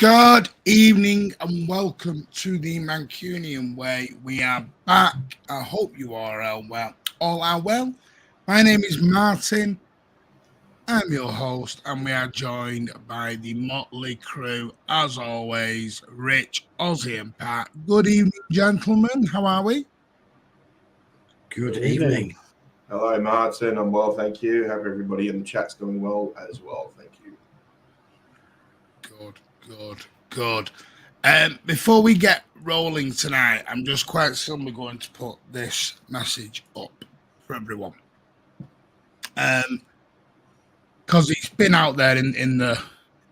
Good evening and welcome to the Mancunian way. We are back. I hope you are well. All are well. My name is Martin. I'm your host, and we are joined by the motley crew, as always, Rich, Ozzy, and Pat. Good evening, gentlemen. How are we? Good evening. Hello, Martin. I'm well, thank you. Hope everybody in the chat's doing well as well. Thank you. Good. Before we get rolling tonight, I'm just quite simply going to put this message up for everyone. Because it's been out there in the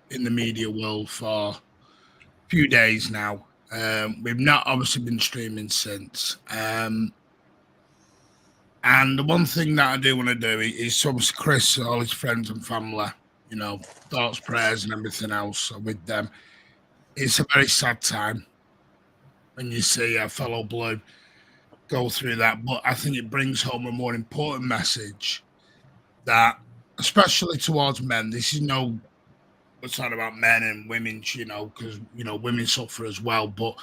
media world for a few days now. We've not obviously been streaming since. And the one thing that I do want to do is obviously Chris, all his friends and family, thoughts, prayers, and everything else are with them. It's a very sad time when you see a fellow Blue go through that, but I think it brings home a more important message that, especially towards men, this is we're talking about men and women, because, women suffer as well, but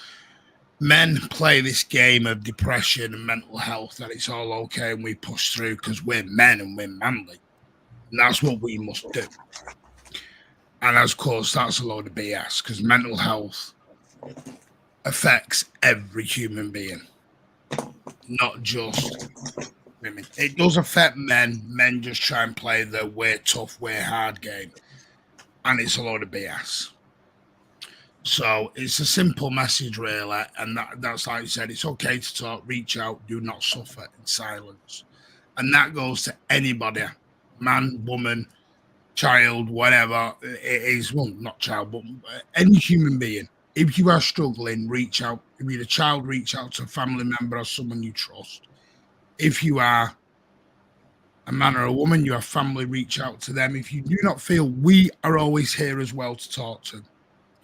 men play this game of depression and mental health that it's all okay and we push through because we're men and we're manly. And that's what we must do. And of course, that's a load of BS because mental health affects every human being, not just women. It does affect men. Men just try and play the we're tough, we're hard game. And it's a load of BS. So it's a simple message, really. And that's like you said, it's okay to talk, reach out, do not suffer in silence. And that goes to anybody, man, woman, child, whatever it is. Well, not child, but any human being. If you are struggling, reach out. If you're a child, reach out to a family member or someone you trust. If you are a man or a woman, you have family, reach out to them. If you do not feel, we are always here as well to talk to.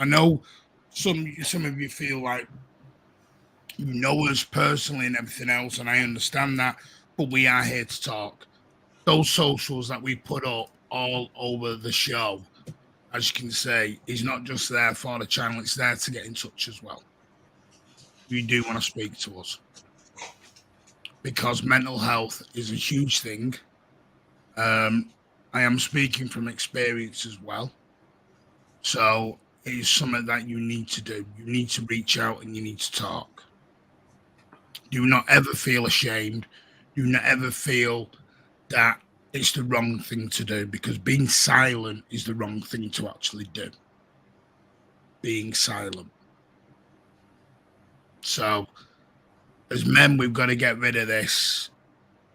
I know some of you feel like you know us personally and everything else, and I understand that, but we are here to talk. Those socials that we put up all over the show, as you can say, is not just there for the channel, it's there to get in touch as well. You do want to speak to us because mental health is a huge thing. I am speaking from experience as well. So it is something that you need to do. You need to reach out and you need to talk. Do not ever feel ashamed. Do not ever feel that it's the wrong thing to do, because being silent is the wrong thing to actually do. Being silent. So as men, we've got to get rid of this.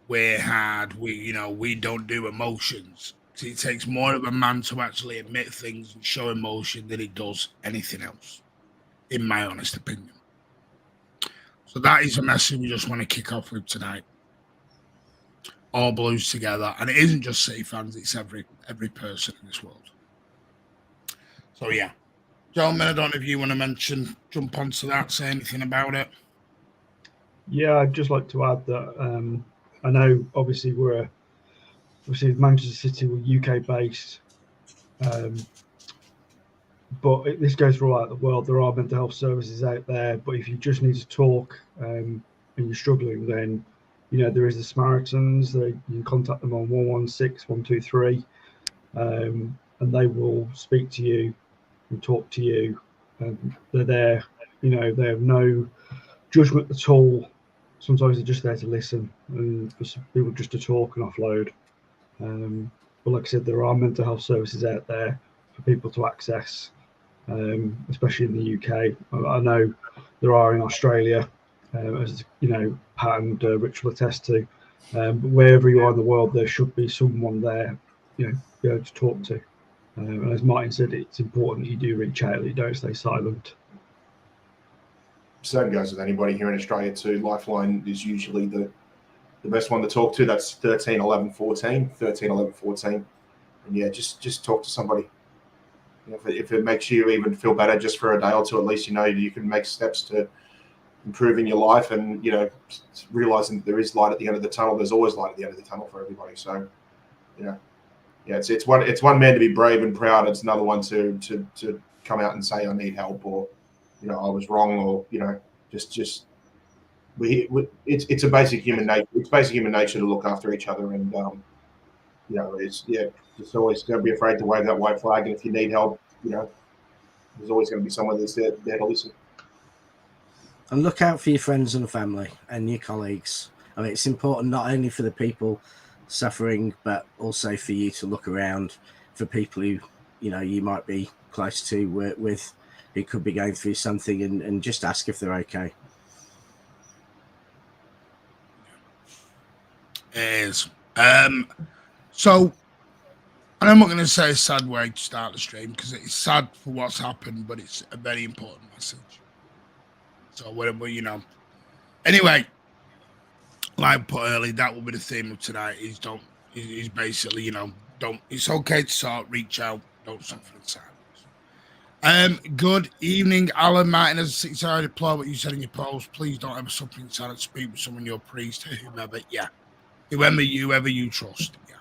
We're hard. We don't do emotions. See, it takes more of a man to actually admit things and show emotion than it does anything else, in my honest opinion. So that is a message we just want to kick off with tonight. All Blues together, and it isn't just City fans; it's every person in this world. So yeah, gentlemen, I don't know if you want to jump onto that, say anything about it. Yeah, I'd just like to add that I know obviously Manchester City were UK based, but this goes for all out the world. There are mental health services out there, but if you just need to talk and you're struggling, then there is the Samaritans. You can contact them on 116 123, and they will speak to you and talk to you. They're there. They have no judgment at all. Sometimes they're just there to listen and for some people just to talk and offload. But like I said, there are mental health services out there for people to access, especially in the UK. I know there are in Australia, as Pat and Rich will attest to. But wherever you are in the world, there should be someone there, be able to talk to. And as Martin said, it's important that you do reach out, that you don't stay silent. Same goes with anybody here in Australia too. Lifeline is usually the best one to talk to. That's 13 11 14, 13 11 14. And yeah, just talk to somebody. If it makes you even feel better just for a day or two, at least you can make steps to improving your life and realizing that there is light at the end of the tunnel. There's always light at the end of the tunnel for everybody. So it's one man to be brave and proud. It's another one to come out and say I need help, or I was wrong, or it's a basic human nature. It's basic human nature to look after each other, and just always don't be afraid to wave that white flag. And if you need help, there's always going to be someone that's there to listen. And look out for your friends and family and your colleagues. I mean, it's important not only for the people suffering, but also for you to look around for people who, you might be close to, work with, who could be going through something, and just ask if they're okay. It is. So, and I'm not going to say a sad way to start the stream because it's sad for what's happened, but it's a very important message. So, whatever, Anyway, like I put earlier, that will be the theme of tonight. Is basically, don't. It's okay to start, reach out, don't suffer in silence. Good evening, Alan Martin. As a 6-sided player, what you said in your post, please don't ever suffer in silence. Speak with someone, your priest, whomever. Yeah, whoever you trust. Yeah.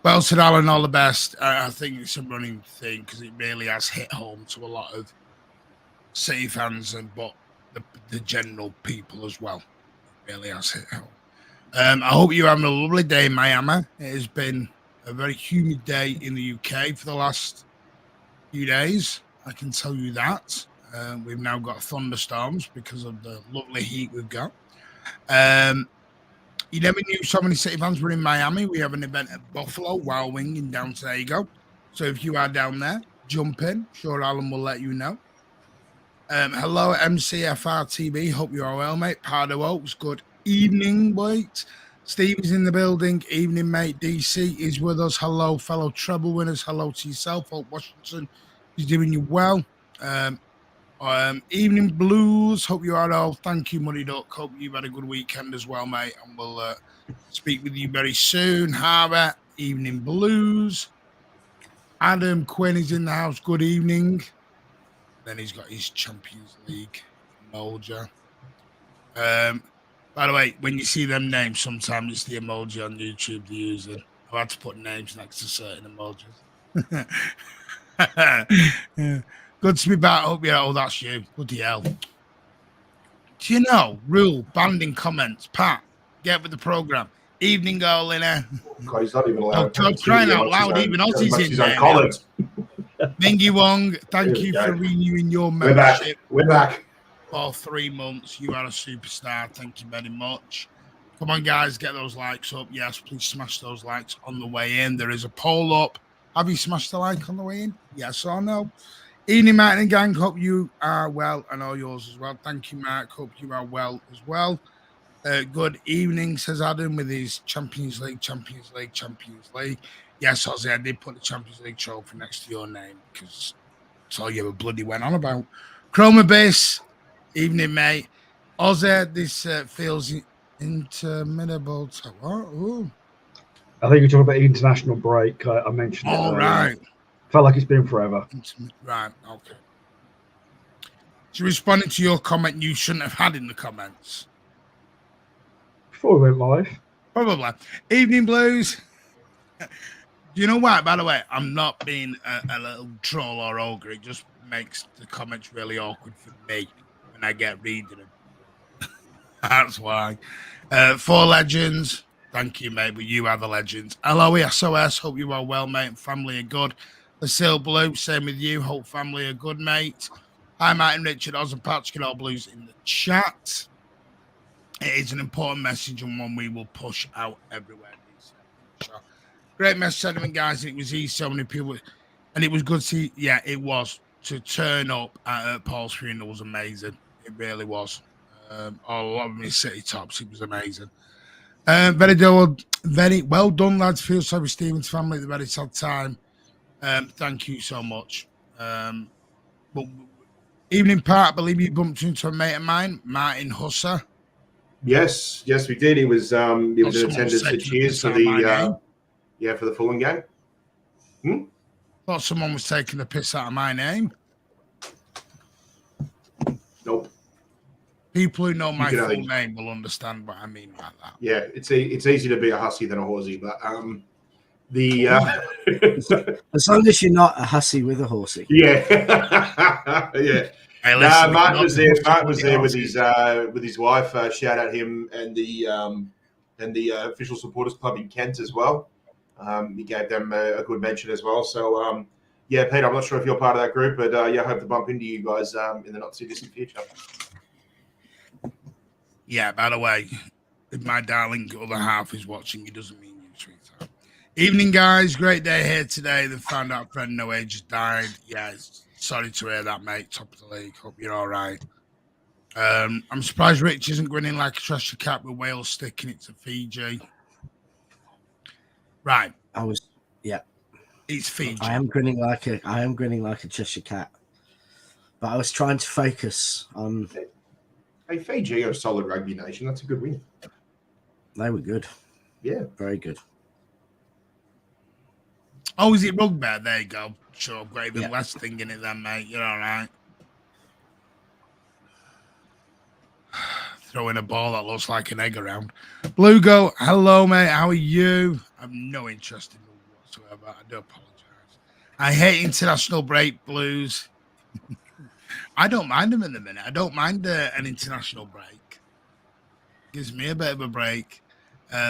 Well said, Alan. All the best. I think it's a running thing because it really has hit home to a lot of City fans, but the general people as well. It really has hit home. I hope you're having a lovely day in Miami. It has been a very humid day in the UK for the last few days. I can tell you that. We've now got thunderstorms because of the lovely heat we've got. You never knew so many City fans were in Miami. We have an event at Buffalo, Wild Wing in downtown. There you go. So if you are down there, jump in. Sure, Alan will let you know. Hello, MCFR TV. Hope you are well, mate. Pardo Oaks, good evening, mate. Steve is in the building. Evening, mate. DC is with us. Hello, fellow treble winners. Hello to yourself. Hope Washington is doing you well. Evening Blues. Hope you are all. Thank you, Money Duck. Hope you've had a good weekend as well, mate. And we'll speak with you very soon. Harbour. Evening Blues. Adam Quinn is in the house. Good evening. Then he's got his Champions League emoji. By the way, when you see them names, sometimes it's the emoji on YouTube they're using. I've had to put names next to certain emojis. Yeah. Good to be back. Hope you're oh, that's you. Bloody hell. Do you know? Rule, banding comments. Pat, get with the program. Evening goal in there. God, he's not even allowed. I'm crying out loud. Even Aussie's in there. Mingy Wong, thank you for renewing your membership. We're back. For 3 months. You are a superstar. Thank you very much. Come on, guys, get those likes up. Yes, please smash those likes on the way in. There is a poll up. Have you smashed the like on the way in? Yes or no? Evening, Martin and gang. Hope you are well and all yours as well. Thank you, Mark. Hope you are well as well. Good evening, says Adam, with his Champions League. Yes, Ozzy, I did put the Champions League trophy next to your name because that's all you ever bloody went on about. Chroma Base, evening, mate. Ozzy, this feels interminable. What? Ooh. I think you're talking about the international break. I mentioned it. All right. Felt like it's been forever. Right, okay. So responding to your comment you shouldn't have had in the comments. Before we went live. Probably. Evening Blues. Do you know what? By the way, I'm not being a little troll or ogre. It just makes the comments really awkward for me when I get reading them. That's why. 4 legends. Thank you, mate. But you are the legends. Hello, SOS. Hope you are well, mate. And family are good. Lucille Blue, same with you. Hope family are good, mate. Hi, Martin, Richard, Oz, and Patrick, all Blues in the chat. It is an important message and one we will push out everywhere. Great message sentiment, guys. It was easy. So many people, and it was good to see. Yeah, it was to turn up at Paul's funeral was amazing. It really was. A lot of his City tops. It was amazing. Very well done, lads. Feel sorry with Stephen's family at the very sad time. Thank you so much. But evening part, I believe you bumped into a mate of mine, Martin Husser. Yes, we did. He was in attendance at Cheers for the for the Fulham game. Thought someone was taking the piss out of my name. Nope. People who know my full name will understand what I mean by that. Yeah, it's easier to be a hussy than a horsey, but The As long as you're not a hussy with a horsey. yeah, yeah. Hey, Nah, listen, Martin was there. Martin was there with horses. his wife. Shout out him and the official supporters club in Kent as well. He gave them a good mention as well. So yeah, Peter, I'm not sure if you're part of that group, but yeah, I hope to bump into you guys in the not too distant future. Yeah, by the way, if my darling other half is watching, it doesn't mean you, sweetheart. Evening, guys. Great day here today. They found out friend No Age has died. Yeah, sorry to hear that, mate. Top of the league. Hope you're all right. I'm surprised Rich isn't grinning like a Cheshire cat with Wales sticking it to Fiji. Right. It's Fiji. I am grinning like a Cheshire cat. But I was trying to focus on. Hey, Fiji are a solid rugby nation. That's a good win. They were good. Yeah, very good. Oh, is it rugby? There you go. Sure, I've got even less thing in it then, mate. You're all right. Throwing a ball that looks like an egg around. Blue go, hello, mate. How are you? I have no interest in them whatsoever. I do apologize. I hate international break, Blues. I don't mind them in the minute. I don't mind an international break. Gives me a bit of a break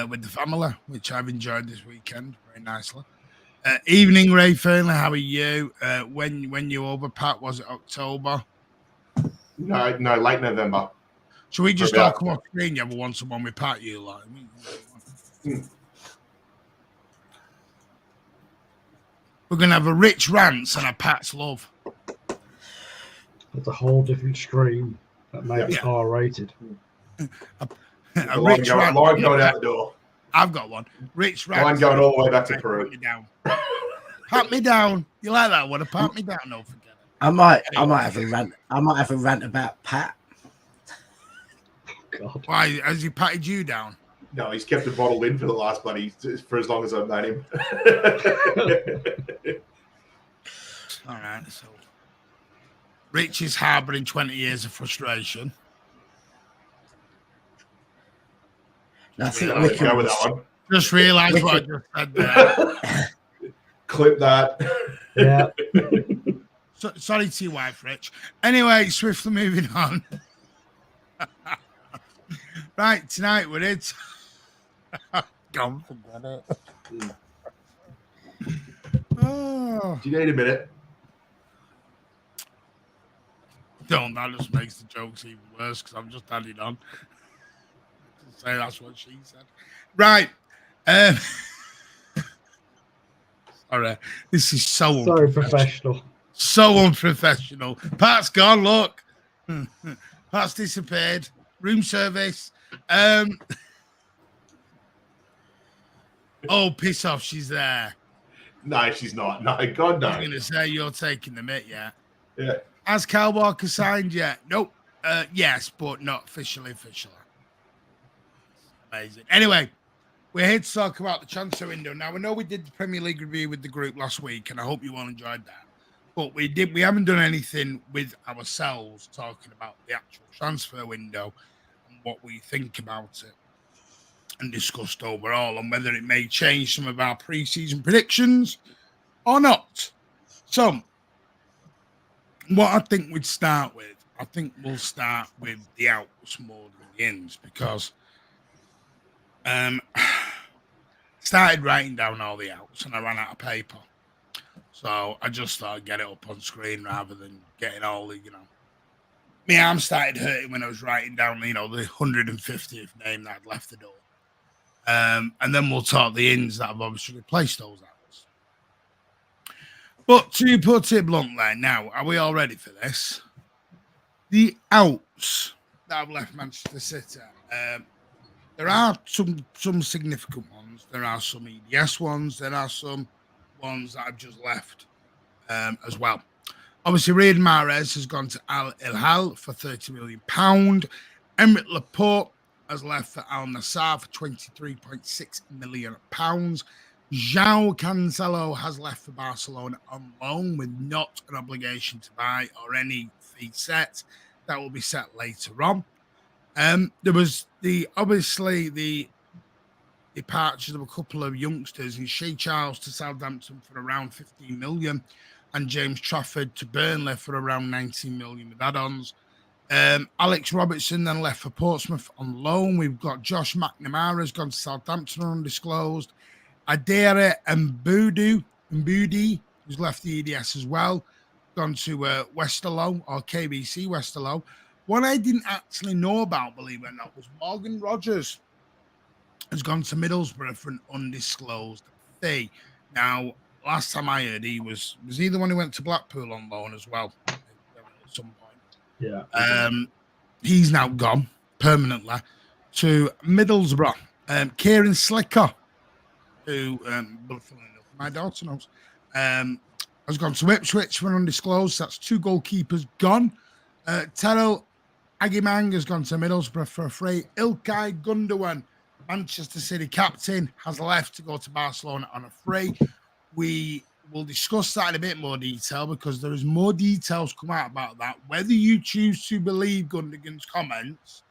with the family, which I've enjoyed this weekend very nicely. Evening, Ray Fernley. How are you? When you over, Pat? Was it October? No, late November. Should we just all come off screen? You ever want someone with Pat? You like? We're gonna have a Rich rants and a Pat's love. That's a whole different stream that makes it R-rated. A line going out the door. I've got one. Rich rants. Line going all the way back to Peru. Pat me down. Pat me down. You like that one? Pat me down. No, forget it. I might have a rant. I might have a rant about Pat. God. Why has he patted you down? No, he's kept it bottled in for the last for as long as I've known him. All right. So, Rich is harbouring 20 years of frustration. I think we can go with that one. Just realised what I just said there. Clip that. Yeah. Sorry to your wife, Rich. Anyway, swiftly moving on. Right, tonight we're it. Don't forget it. Oh. Do you need a minute? Don't. That just makes the jokes even worse because I'm just adding on. Say that's what she said. Right. Sorry. This is so professional. So unprofessional. Pat's gone. Look. Pat's disappeared. Room service. Oh, piss off. She's there. No, she's not. No, God, no. I was going to say you're taking the mitt yet. Yeah. Has Kyle Walker signed yet? Nope. Yes, but not officially. Amazing. Anyway, we're here to talk about the transfer window. Now, I know we did the Premier League review with the group last week, and I hope you all enjoyed that. But we haven't done anything with ourselves talking about the actual transfer window and what we think about it and discussed overall and whether it may change some of our pre-season predictions or not. So, what I think we'd start with, I think we'll start with the outs more than the ins because started writing down all the outs and I ran out of paper. So I just thought I'd get it up on screen rather than getting all the, my arm started hurting when I was writing down, the 150th name that I'd left the door. And then we'll talk the ins that have obviously replaced those outs. But to put it bluntly, now, are we all ready for this? The outs that have left Manchester City, there are some significant ones. There are some EDS ones. There are some ones that I've just left as well. Obviously, Riyad Mahrez has gone to Al Hilal for £30 million. Emerick Laporte has left for Al Nassr for £23.6 million. João Cancelo has left for Barcelona on loan with not an obligation to buy or any fee set. That will be set later on. There was the departures of a couple of youngsters, and Shea Charles to Southampton for around 15 million, and James Trafford to Burnley for around 19 million with add-ons. Alex Robertson then left for Portsmouth on loan. We've got Josh McNamara has gone to Southampton undisclosed. Adere Mbudi, who's left the EDS as well, gone to Westerlo or KBC Westerlo. One I didn't actually know about, believe it or not, was Morgan Rogers has gone to Middlesbrough for an undisclosed fee. Now, last time I heard, was he the one who went to Blackpool on loan as well at some point? Yeah. He's now gone permanently to Middlesbrough. Kieran Slicker, who my daughter knows, has gone to Ipswich for an undisclosed. That's 2 goalkeepers gone. Terrell Agimang has gone to Middlesbrough for a free. Ilkay Gundogan, Manchester City captain, has left to go to Barcelona on a free. We will discuss that in a bit more detail because there is more details come out about that. Whether you choose to believe Gundogan's comments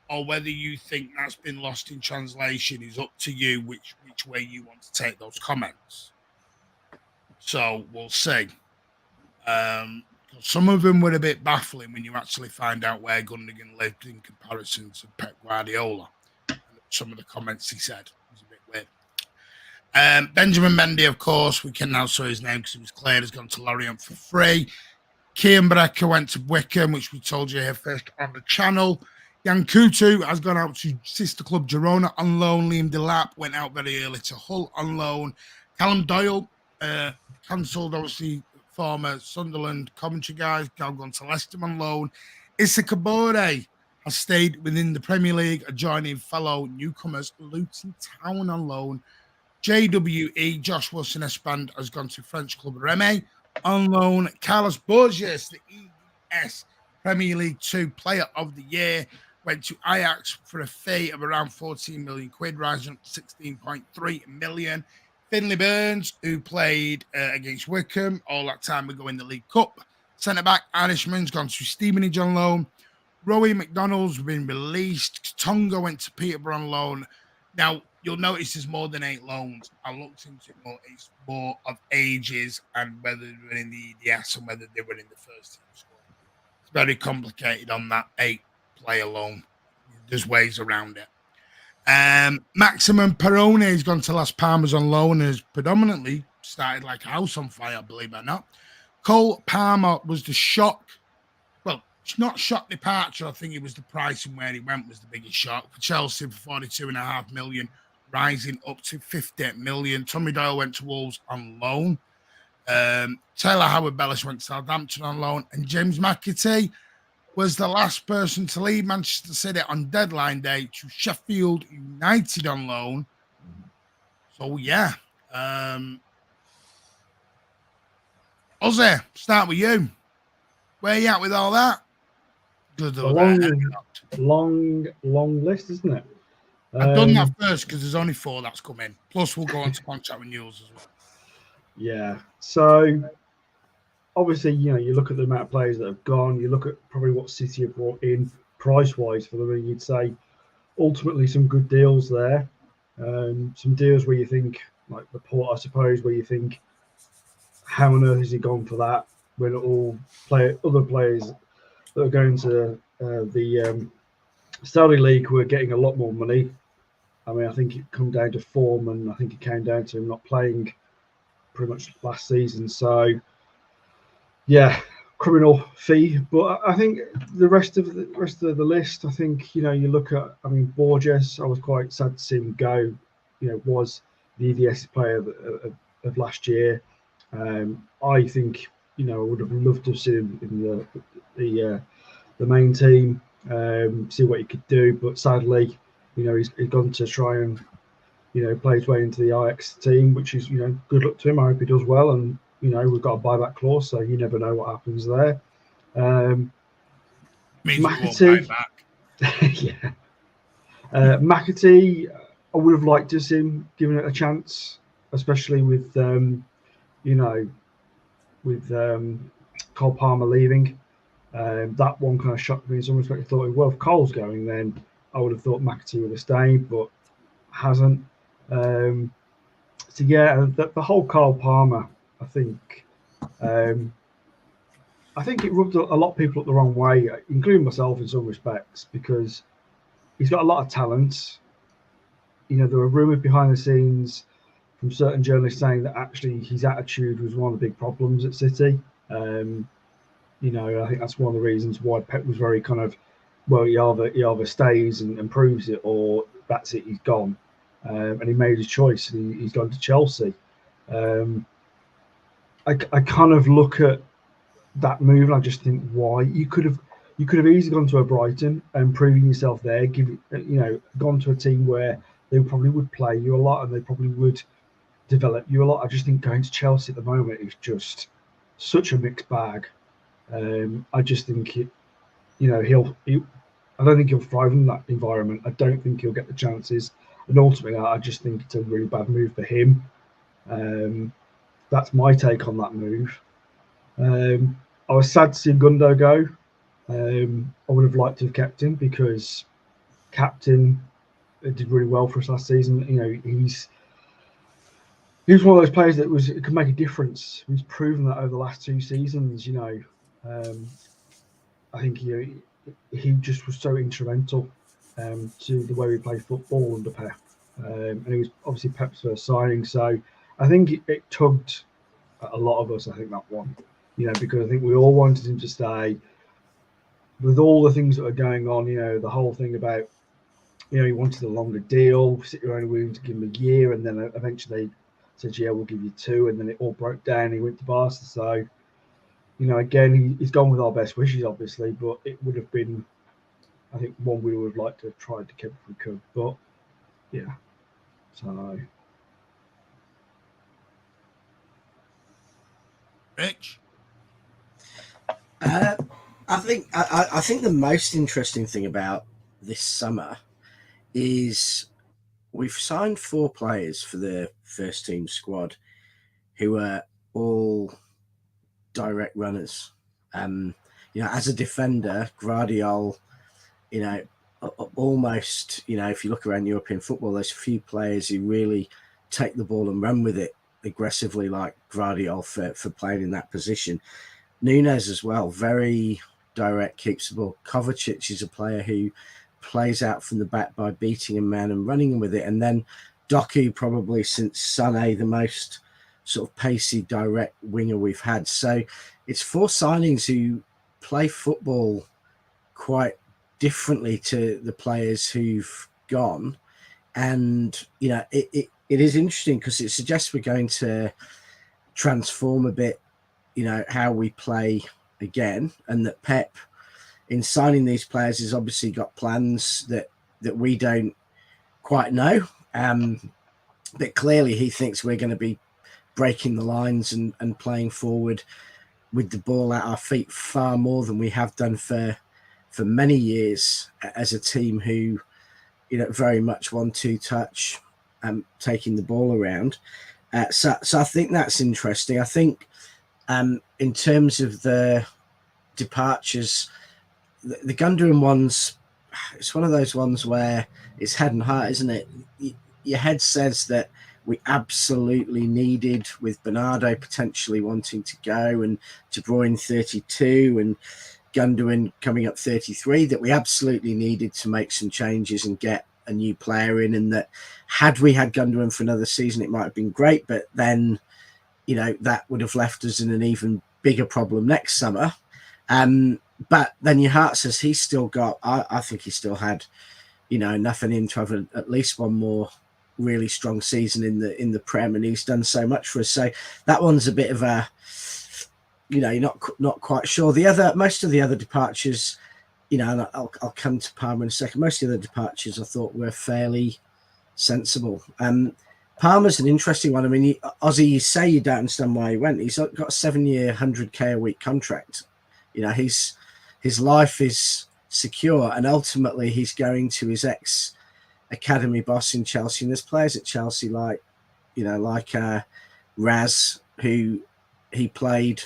or whether you think that's been lost in translation is up to you, which way you want to take those comments. So we'll see. Some of them were a bit baffling when you actually find out where Gundogan lived in comparison to Pep Guardiola. Some of the comments he said was a bit weird. Benjamin Mendy, of course, we can now say his name because it was cleared, has gone to Lorient for free. Kian Brecker went to Wickham, which we told you here first on the channel. Yankutu has gone out to sister club Girona on loan. Liam Delap went out very early to Hull on loan. Callum Doyle cancelled, obviously, former Sunderland Coventry guys, now gone to Leicester on loan. Issa Kabore has stayed within the Premier League, joining fellow newcomers Luton Town on loan. JWE, Josh Wilson-Espand, has gone to French club Rennes on loan. Carlos Borges, the ES Premier League 2 Player of the Year, went to Ajax for a fee of around 14 million quid, rising up to 16.3 million. Finley Burns, who played against Wickham all that time ago in the League Cup. Centre-back Irishman's gone to Stevenage on loan. Rowie McDonald's been released. Tonga went to Peterborough on loan. Now, you'll notice there's more than 8 loans. I looked into it more. It's more of ages and whether they were in the EDS and whether they were in the first team squad. It's very complicated on that 8-player loan. There's ways around it. Maximum Perone has gone to Las Palmas on loan and has predominantly started like a house on fire, believe it or not. Cole Palmer was the shock. Well, it's not shock departure. I think it was the price and where he went was the biggest shock. For Chelsea for 42.5 million, rising up to 50 million. Tommy Doyle went to Wolves on loan. Taylor Howard-Bellis went to Southampton on loan. And James McAtee was the last person to leave Manchester City on deadline day to Sheffield United on loan. So, yeah. Ozzy, start with you. Where are you at with all that? Long list, isn't it? I've done that first because there's only 4 that's come in. Plus, we'll go on to contract renewals as well. Yeah. So, obviously, you look at the amount of players that have gone, you look at probably what City have brought in price-wise for them, and you'd say ultimately some good deals there. Some deals where you think, like Laporte, I suppose, where you think, how on earth has he gone for that? When other players that are going to the Saudi League were getting a lot more money. I mean, I think it come down to form, and I think it came down to him not playing pretty much last season. So, yeah, criminal fee. But I think the rest of the list, I think, you look at, I mean, Borges, I was quite sad to see him go. Was the EDS player of last year. I think, I would have loved to see him in the main team, see what he could do. But sadly, he's gone to try and, play his way into the Ajax team, which is, good luck to him. I hope he does well. And, we've got a buyback clause, so you never know what happens there. Means McAtee, yeah. McAtee, I would have liked to see him given it a chance, especially with, Cole Palmer leaving. That one kind of shocked me in some respect. I thought, well, if Cole's going, then I would have thought McAtee would have stayed, but hasn't. So yeah, the whole Kyle Palmer, I think it rubbed a lot of people up the wrong way, including myself in some respects, because he's got a lot of talent. You know, there were rumours behind the scenes from certain journalists saying that actually his attitude was one of the big problems at City. You know, I think that's one of the reasons why Pep was very kind of, well, he either stays and proves it, or that's it, he's gone. And he made his choice, and he's gone to Chelsea. I kind of look at that move and I just think, why? You could have easily gone to a Brighton and proven yourself there, gone to a team where they probably would play you a lot and they probably would develop you a lot. I just think going to Chelsea at the moment is just such a mixed bag. I just think I don't think he'll thrive in that environment. I don't think he'll get the chances, and ultimately, I just think it's a really bad move for him. That's my take on that move. I was sad to see Gundo go. I would have liked to have kept him because captain did really well for us last season. You know, he's one of those players that could make a difference. He's proven that over the last 2 seasons. You know, I think he just was so instrumental to the way we play football under Pep, and he was obviously Pep's first signing. So I think it tugged a lot of us. I think that one, you know, because I think we all wanted him to stay. With all the things that were going on, you know, the whole thing about, you know, he wanted a longer deal. City were only willing to give him a year, and then eventually they said, "Yeah, we'll give you 2," and then it all broke down. He went to Barca, so you know, again, he's gone with our best wishes, obviously, but it would have been, I think, one we would have liked to have tried to keep if we could. But yeah, so. Rich? I think the most interesting thing about this summer is we've signed 4 players for the first team squad who are all direct runners. You know, as a defender, Guardiola, you know, almost, you know, if you look around European football, there's few players who really take the ball and run with it aggressively like Guardiola for playing in that position. Nunes as well, very direct, keeps the ball. Kovacic is a player who plays out from the back by beating a man and running with it. And then Doku, probably since Sané, the most sort of pacey, direct winger we've had. So it's 4 signings who play football quite differently to the players who've gone. And, you know, it is interesting because it suggests we're going to transform a bit, you know, how we play again, and that Pep, in signing these players, has obviously got plans that we don't quite know. But clearly he thinks we're going to be breaking the lines and playing forward with the ball at our feet far more than we have done for many years as a team who, you know, very much 1-2 touch, taking the ball around. So I think that's interesting. I think in terms of the departures, the Gundogan ones, it's one of those ones where it's head and heart, isn't it? Your head says that we absolutely needed, with Bernardo potentially wanting to go and De Bruyne 32 and Gundogan coming up 33, that we absolutely needed to make some changes and get a new player in, and that had we had Gundogan for another season, it might have been great, but then, you know, that would have left us in an even bigger problem next summer. But then your heart says he's still got, I think he still had, you know, enough in him to have at least one more really strong season in the Prem, and he's done so much for us. So that one's a bit of a, you know, you're not quite sure. Most of the other departures, you know, and I'll come to Palmer in a second. Most of the other departures I thought were fairly sensible. Palmer's an interesting one. I mean, Ozzy, you say you don't understand why he went. He's got a 7-year, 100K a week contract. You know, his life is secure, and ultimately he's going to his ex-academy boss in Chelsea. And there's players at Chelsea like, you know, like Raz, who he played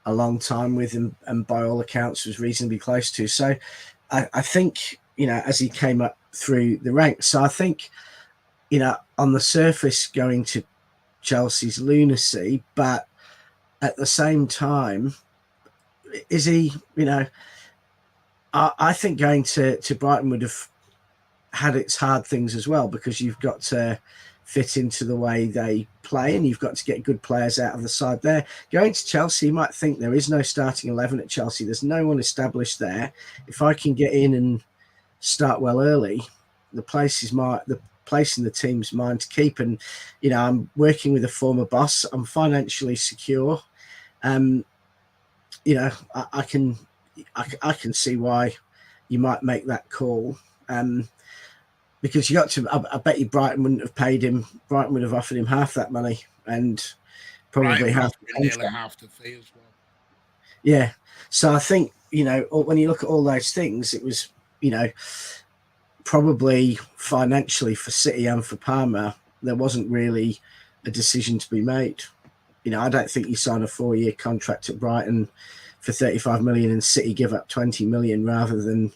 a long time with and by all accounts was reasonably close to. So I think, you know, as he came up through the ranks, so I think, you know, on the surface going to Chelsea's lunacy, but at the same time, is he, I think going to Brighton would have had its hard things as well, because you've got to fit into the way they play and you've got to get good players out of the side there. Going to Chelsea, you might think there is no starting 11 at Chelsea. There's no one established there. If I can get in and start well early, the place in the team's mine to keep. And, I'm working with a former boss. I'm financially secure. I can see why you might make that call. Because I bet you Brighton wouldn't have paid him. Brighton would have offered him half that money and probably nearly half the fee as well. Yeah. So I think, when you look at all those things, it was, probably financially for City and for Parma, there wasn't really a decision to be made. I don't think you sign a 4-year contract at Brighton for 35 million and City give up 20 million rather than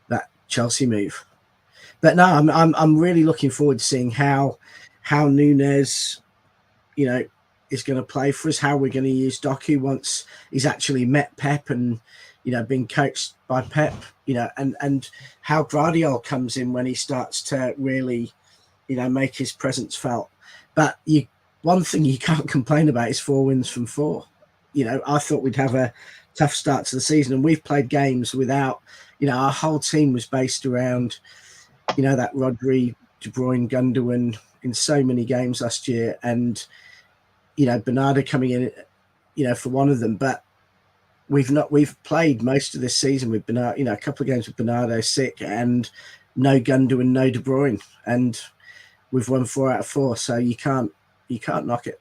that Chelsea move. But no, I'm really looking forward to seeing how Nunes, is going to play for us, how we're going to use Doku once he's actually met Pep and, been coached by Pep, and how Guardiola comes in when he starts to really, make his presence felt. But one thing you can't complain about is 4 wins from 4. I thought we'd have a tough start to the season, and we've played games without, our whole team was based around, that Rodri, De Bruyne, Gundogan in so many games last year, and Bernardo coming in, for one of them. But we've played most of this season with Bernardo, a couple of games with Bernardo sick and no Gundogan, no De Bruyne, and we've won 4 out of 4. So you can't knock it.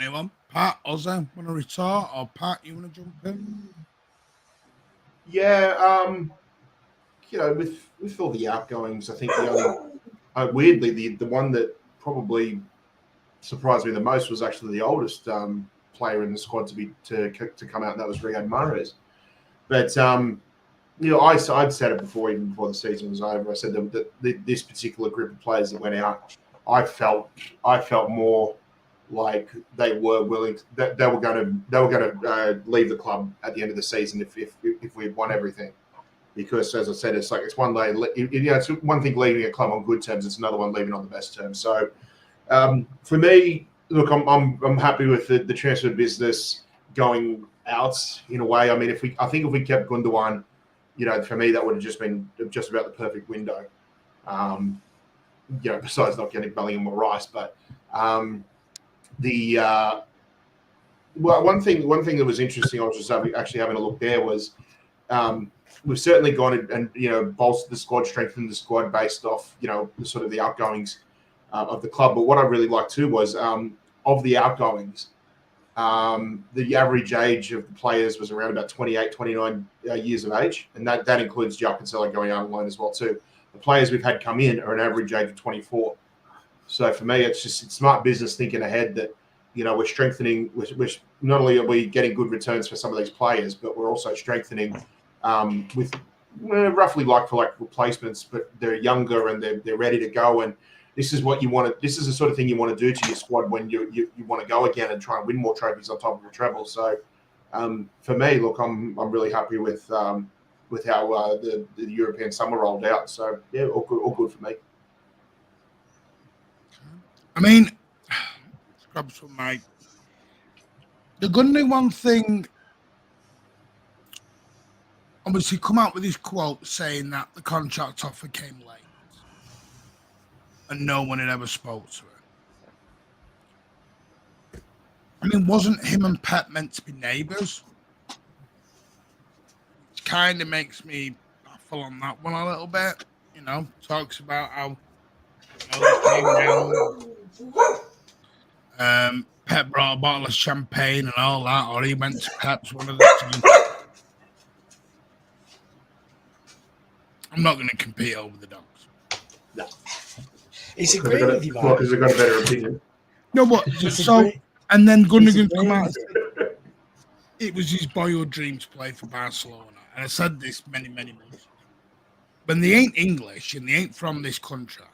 Anyone? Pat, Ozan, want to retire? Or Pat, you want to jump in? Yeah, with all the outgoings, I think weirdly the one that probably surprised me the most was actually the oldest player in the squad to come out, and that was Riyad Mahrez. But I'd said it even before the season was over. I said that this particular group of players that went out, I felt more like they were willing they were going to leave the club at the end of the season if we had won everything, because as I said, it's one day, it's one thing leaving a club on good terms, it's another one leaving on the best terms. So for me, look, I'm happy with the transfer business going out in a way. I mean, if we kept Gundogan, for me that would have just been just about the perfect window. Besides not getting Bellingham or Rice, but one thing that was interesting, I was just actually having a look there, was we've certainly gone and bolstered the squad, strengthened the squad based off the sort of the outgoings of the club. But what I really liked too was of the outgoings, the average age of the players was around about 28, 29 years of age, and that includes João Cancelo going out on loan as well too. The players we've had come in are an average age of 24. So for me, it's smart business thinking ahead that, we're strengthening, which not only are we getting good returns for some of these players, but we're also strengthening with roughly like-for-like replacements, but they're younger and they're ready to go. And this is what you want to. This is the sort of thing you want to do to your squad when you want to go again and try and win more trophies on top of the treble. So for me, look, I'm really happy with how the European summer rolled out. So yeah, all good for me. I mean, grab some, mate. The Gundogan thing, obviously, come out with his quote saying that the contract offer came late and no one had ever spoke to him. I mean, wasn't him and Pep meant to be neighbours? It kind of makes me baffle on that one a little bit. Talks about how Pep brought a bottle of champagne and all that, or he went to Pep's, one of the two. I'm not going to compete over the dogs. No. He's agreeing with you, Mark. Because they've got a better opinion. No, but so, and then Gundogan come out and said it was his boyhood dream to play for Barcelona. And I said this many, many months ago. when they ain't English and they ain't from this country,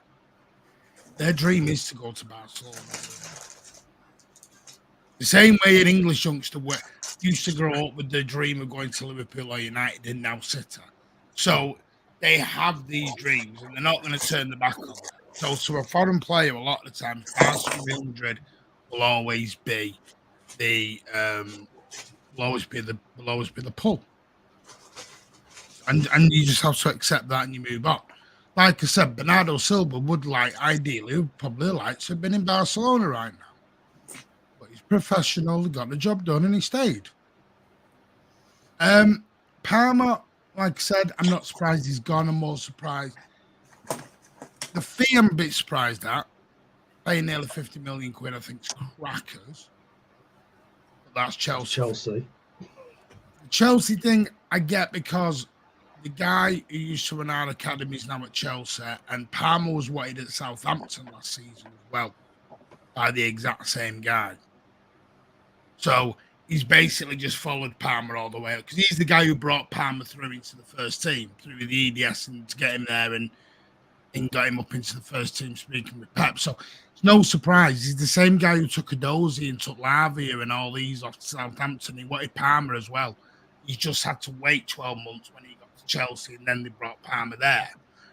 their dream is to go to Barcelona. The same way an English youngster used to grow up with the dream of going to Liverpool or United and now City. So they have these dreams and they're not going to turn their back on them. So to a foreign player, a lot of the times, Barcelona, Real Madrid will always be the pull. And you just have to accept that and you move on. Like I said, Bernardo Silva would probably like to have been in Barcelona right now. But he's professional, he got the job done and he stayed. Palmer, like I said, I'm not surprised he's gone. I'm more surprised. The fee I'm a bit surprised at. Paying nearly 50 million quid, I think, is crackers. But that's Chelsea. The Chelsea thing I get because the guy who used to run our academy is now at Chelsea, and Palmer was wanted at Southampton last season as well by the exact same guy. So he's basically just followed Palmer all the way up because he's the guy who brought Palmer through into the first team through the EDS and to get him there and got him up into the first team speaking with Pep. So it's no surprise. He's the same guy who took Adozi and took Lavia and all these off to Southampton. He wanted Palmer as well. He's just had to wait 12 months when he got to Chelsea and then they brought Palmer there.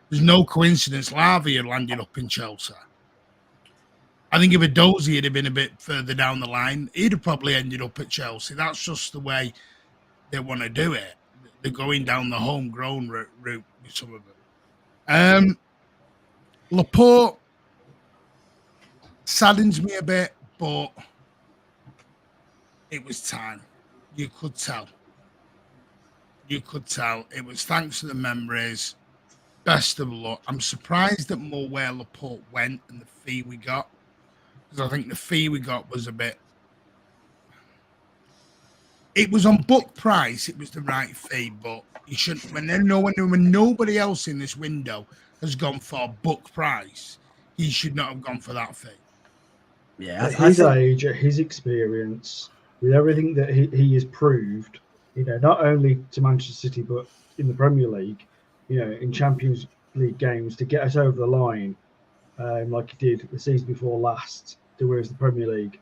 There's no coincidence Lavia landed up in Chelsea. I think if Adozi had been a bit further down the line, he'd have probably ended up at Chelsea. That's just the way they want to do it. They're going down the homegrown route with some of them. Laporte saddens me a bit, but it was time. You could tell. It was thanks to the memories. Best of luck. I'm surprised at more where Laporte went and the fee we got. Because I think the fee we got was a bit... It was on book price. It was the right fee, but you shouldn't... When nobody else in this window has gone for book price, he should not have gone for that fee. Yeah, at his age, at his experience, with everything that he has proved, not only to Manchester City, but in the Premier League, in Champions League games, to get us over the line, like he did the season before last, to whereas the Premier League,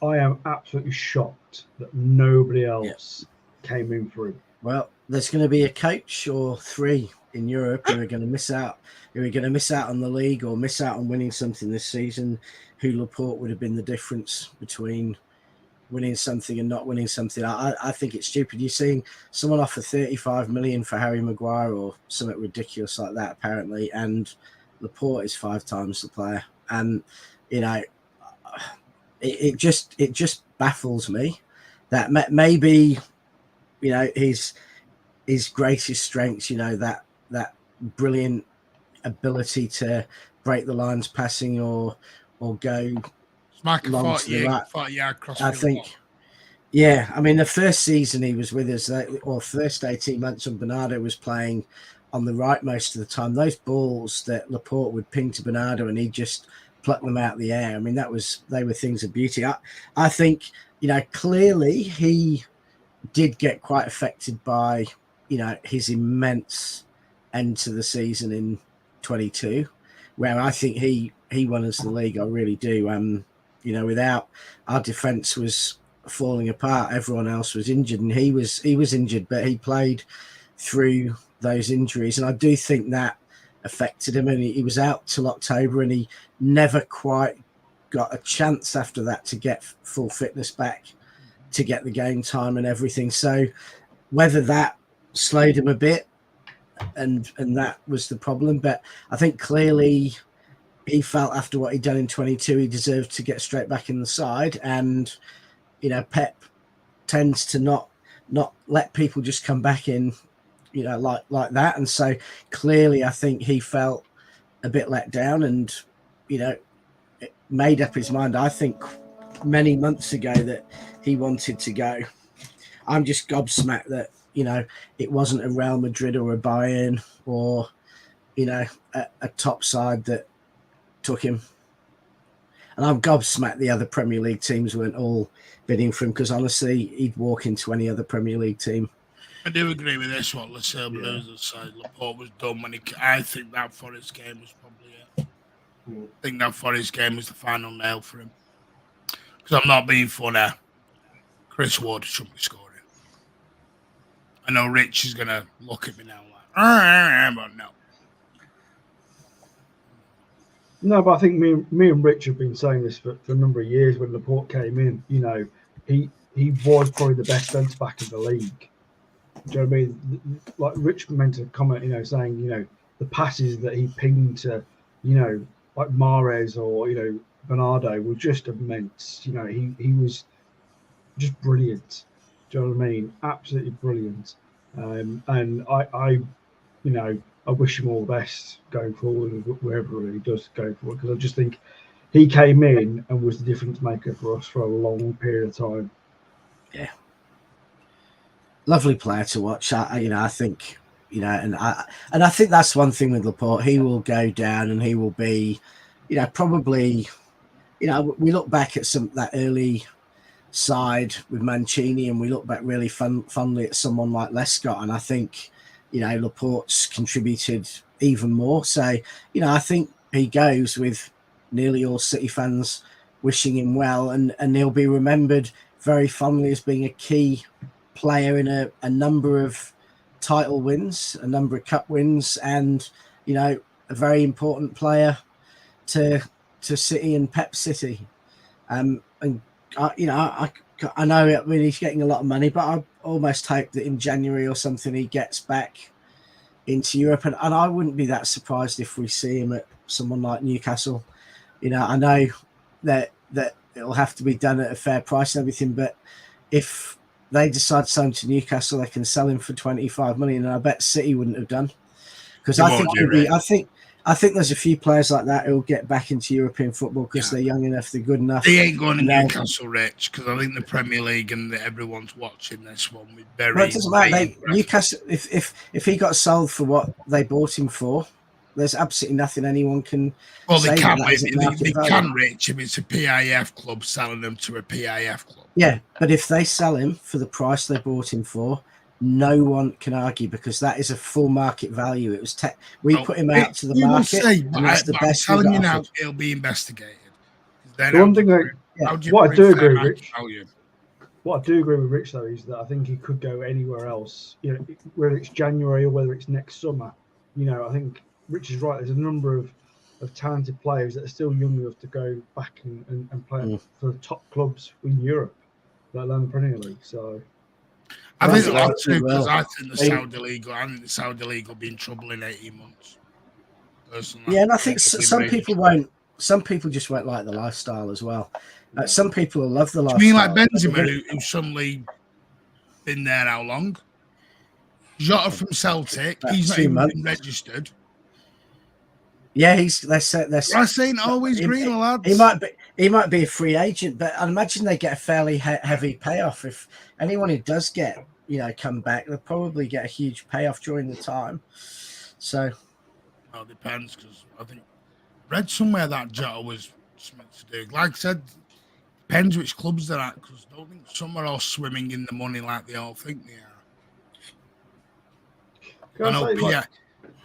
I am absolutely shocked that nobody else came in for him. Well, there's going to be a coach or three in Europe who are going to miss out. Who are going to miss out on the league or miss out on winning something this season. Who Laporte would have been the difference between winning something and not winning something. I think it's stupid. You're seeing someone offer 35 million for Harry Maguire or something ridiculous like that, apparently, and Laporte is 5 times the player. And it just baffles me that maybe his greatest strengths, that brilliant ability to break the lines passing or go Smack a long to the right. 40-yard cross. I think, I mean, the first season he was with us, or first 18 months when Bernardo was playing on the right most of the time, those balls that Laporte would ping to Bernardo and he'd just pluck them out of the air. I mean, they were things of beauty. I think, clearly he did get quite affected by, his immense end to the season in 22, where I think he won us the league. I really do. Without our defence was falling apart, everyone else was injured, and he was injured, but he played through those injuries, and I do think that affected him. And he was out till October, and he never quite got a chance after that to get full fitness back, to get the game time and everything. So whether that slowed him a bit, and that was the problem, but I think clearly he felt after what he'd done in 22, he deserved to get straight back in the side. And Pep tends to not let people just come back in, like that. And so clearly, I think he felt a bit let down, and made up his mind. I think many months ago that he wanted to go. I'm just gobsmacked that it wasn't a Real Madrid or a Bayern or a top side that took him. And I'm gobsmacked the other Premier League teams weren't all bidding for him, because honestly, he'd walk into any other Premier League team. I do agree with this. What Lascelles Yeah. Blues has said. Laporte was done when he. I think that Forest game was probably it. I think that Forest game was the final nail for him. Because I'm not being funny. Chris Ward shouldn't be scoring. I know Rich is gonna look at me now like, but no. No, but I think me and Rich have been saying this for a number of years. When Laporte came in, you know, he was probably the best centre back in the league. Do you know what I mean? Like Rich meant to comment, you know, saying, you know, the passes that he pinged to, you know, like Mahrez or, you know, Bernardo were just immense. You know, he was just brilliant. Do you know what I mean? Absolutely brilliant. And I, you know, I wish him all the best going forward, wherever he does go forward, because I just think he came in and was the difference maker for us for a long period of time. Yeah, lovely player to watch. I think, you know, and I think that's one thing with Laporte. He will go down, and he will be, you know, probably, you know, we look back at that early side with Mancini, and we look back really fondly at someone like Lescott, and I think, you know, Laporte's contributed even more. So, you know, I think he goes with nearly all City fans wishing him well, and he'll be remembered very fondly as being a key player in a number of title wins, a number of cup wins, and, you know, a very important player to City and Pep City. And you know, I know he's getting a lot of money, but I almost hope that in January or something he gets back into Europe, and I wouldn't be that surprised if we see him at someone like Newcastle. You know, I know that it'll have to be done at a fair price and everything, but if they decide to sell him to Newcastle, they can sell him for 25 million, and I bet City wouldn't have done, because I think there's a few players like that who'll get back into European football because they're young enough, they're good enough. They ain't going to Newcastle, Rich, because I think the Premier League and everyone's watching this one with very. Well, it doesn't matter. Newcastle, if he got sold for what they bought him for, there's absolutely nothing anyone can. Well, they can, Rich, if it's a PIF club selling them to a PIF club. Yeah, but if they sell him for the price they bought him for, no one can argue, because that is a full market value. It was we put him out to the market. And that's the best. I'm telling you now, it'll be investigated. The one thing what I do agree with Rich, what I do agree with Rich though, is that I think he could go anywhere else. You know, whether it's January or whether it's next summer. You know, I think Rich is right. There's a number of talented players that are still young enough to go back and play for the top clubs in Europe, let alone the Premier League. So. I think a lot too, because I think the Saudi League will be in trouble in 18 months. Personally. Yeah, and I think some people won't. Some people just won't like the lifestyle as well. Some people will love the lifestyle. Do you mean like Benzema, who's suddenly been there how long? Jota from Celtic, he's not even been registered. Yeah, they're saying always green, lads. He might be a free agent, but I imagine they get a fairly heavy payoff. If anyone who does get, you know, come back, they'll probably get a huge payoff during the time. So, well, it depends, because I think I read somewhere that Jota was meant to do. Like I said, depends which clubs they're at, because I don't think some are all swimming in the money like they all think they are. I know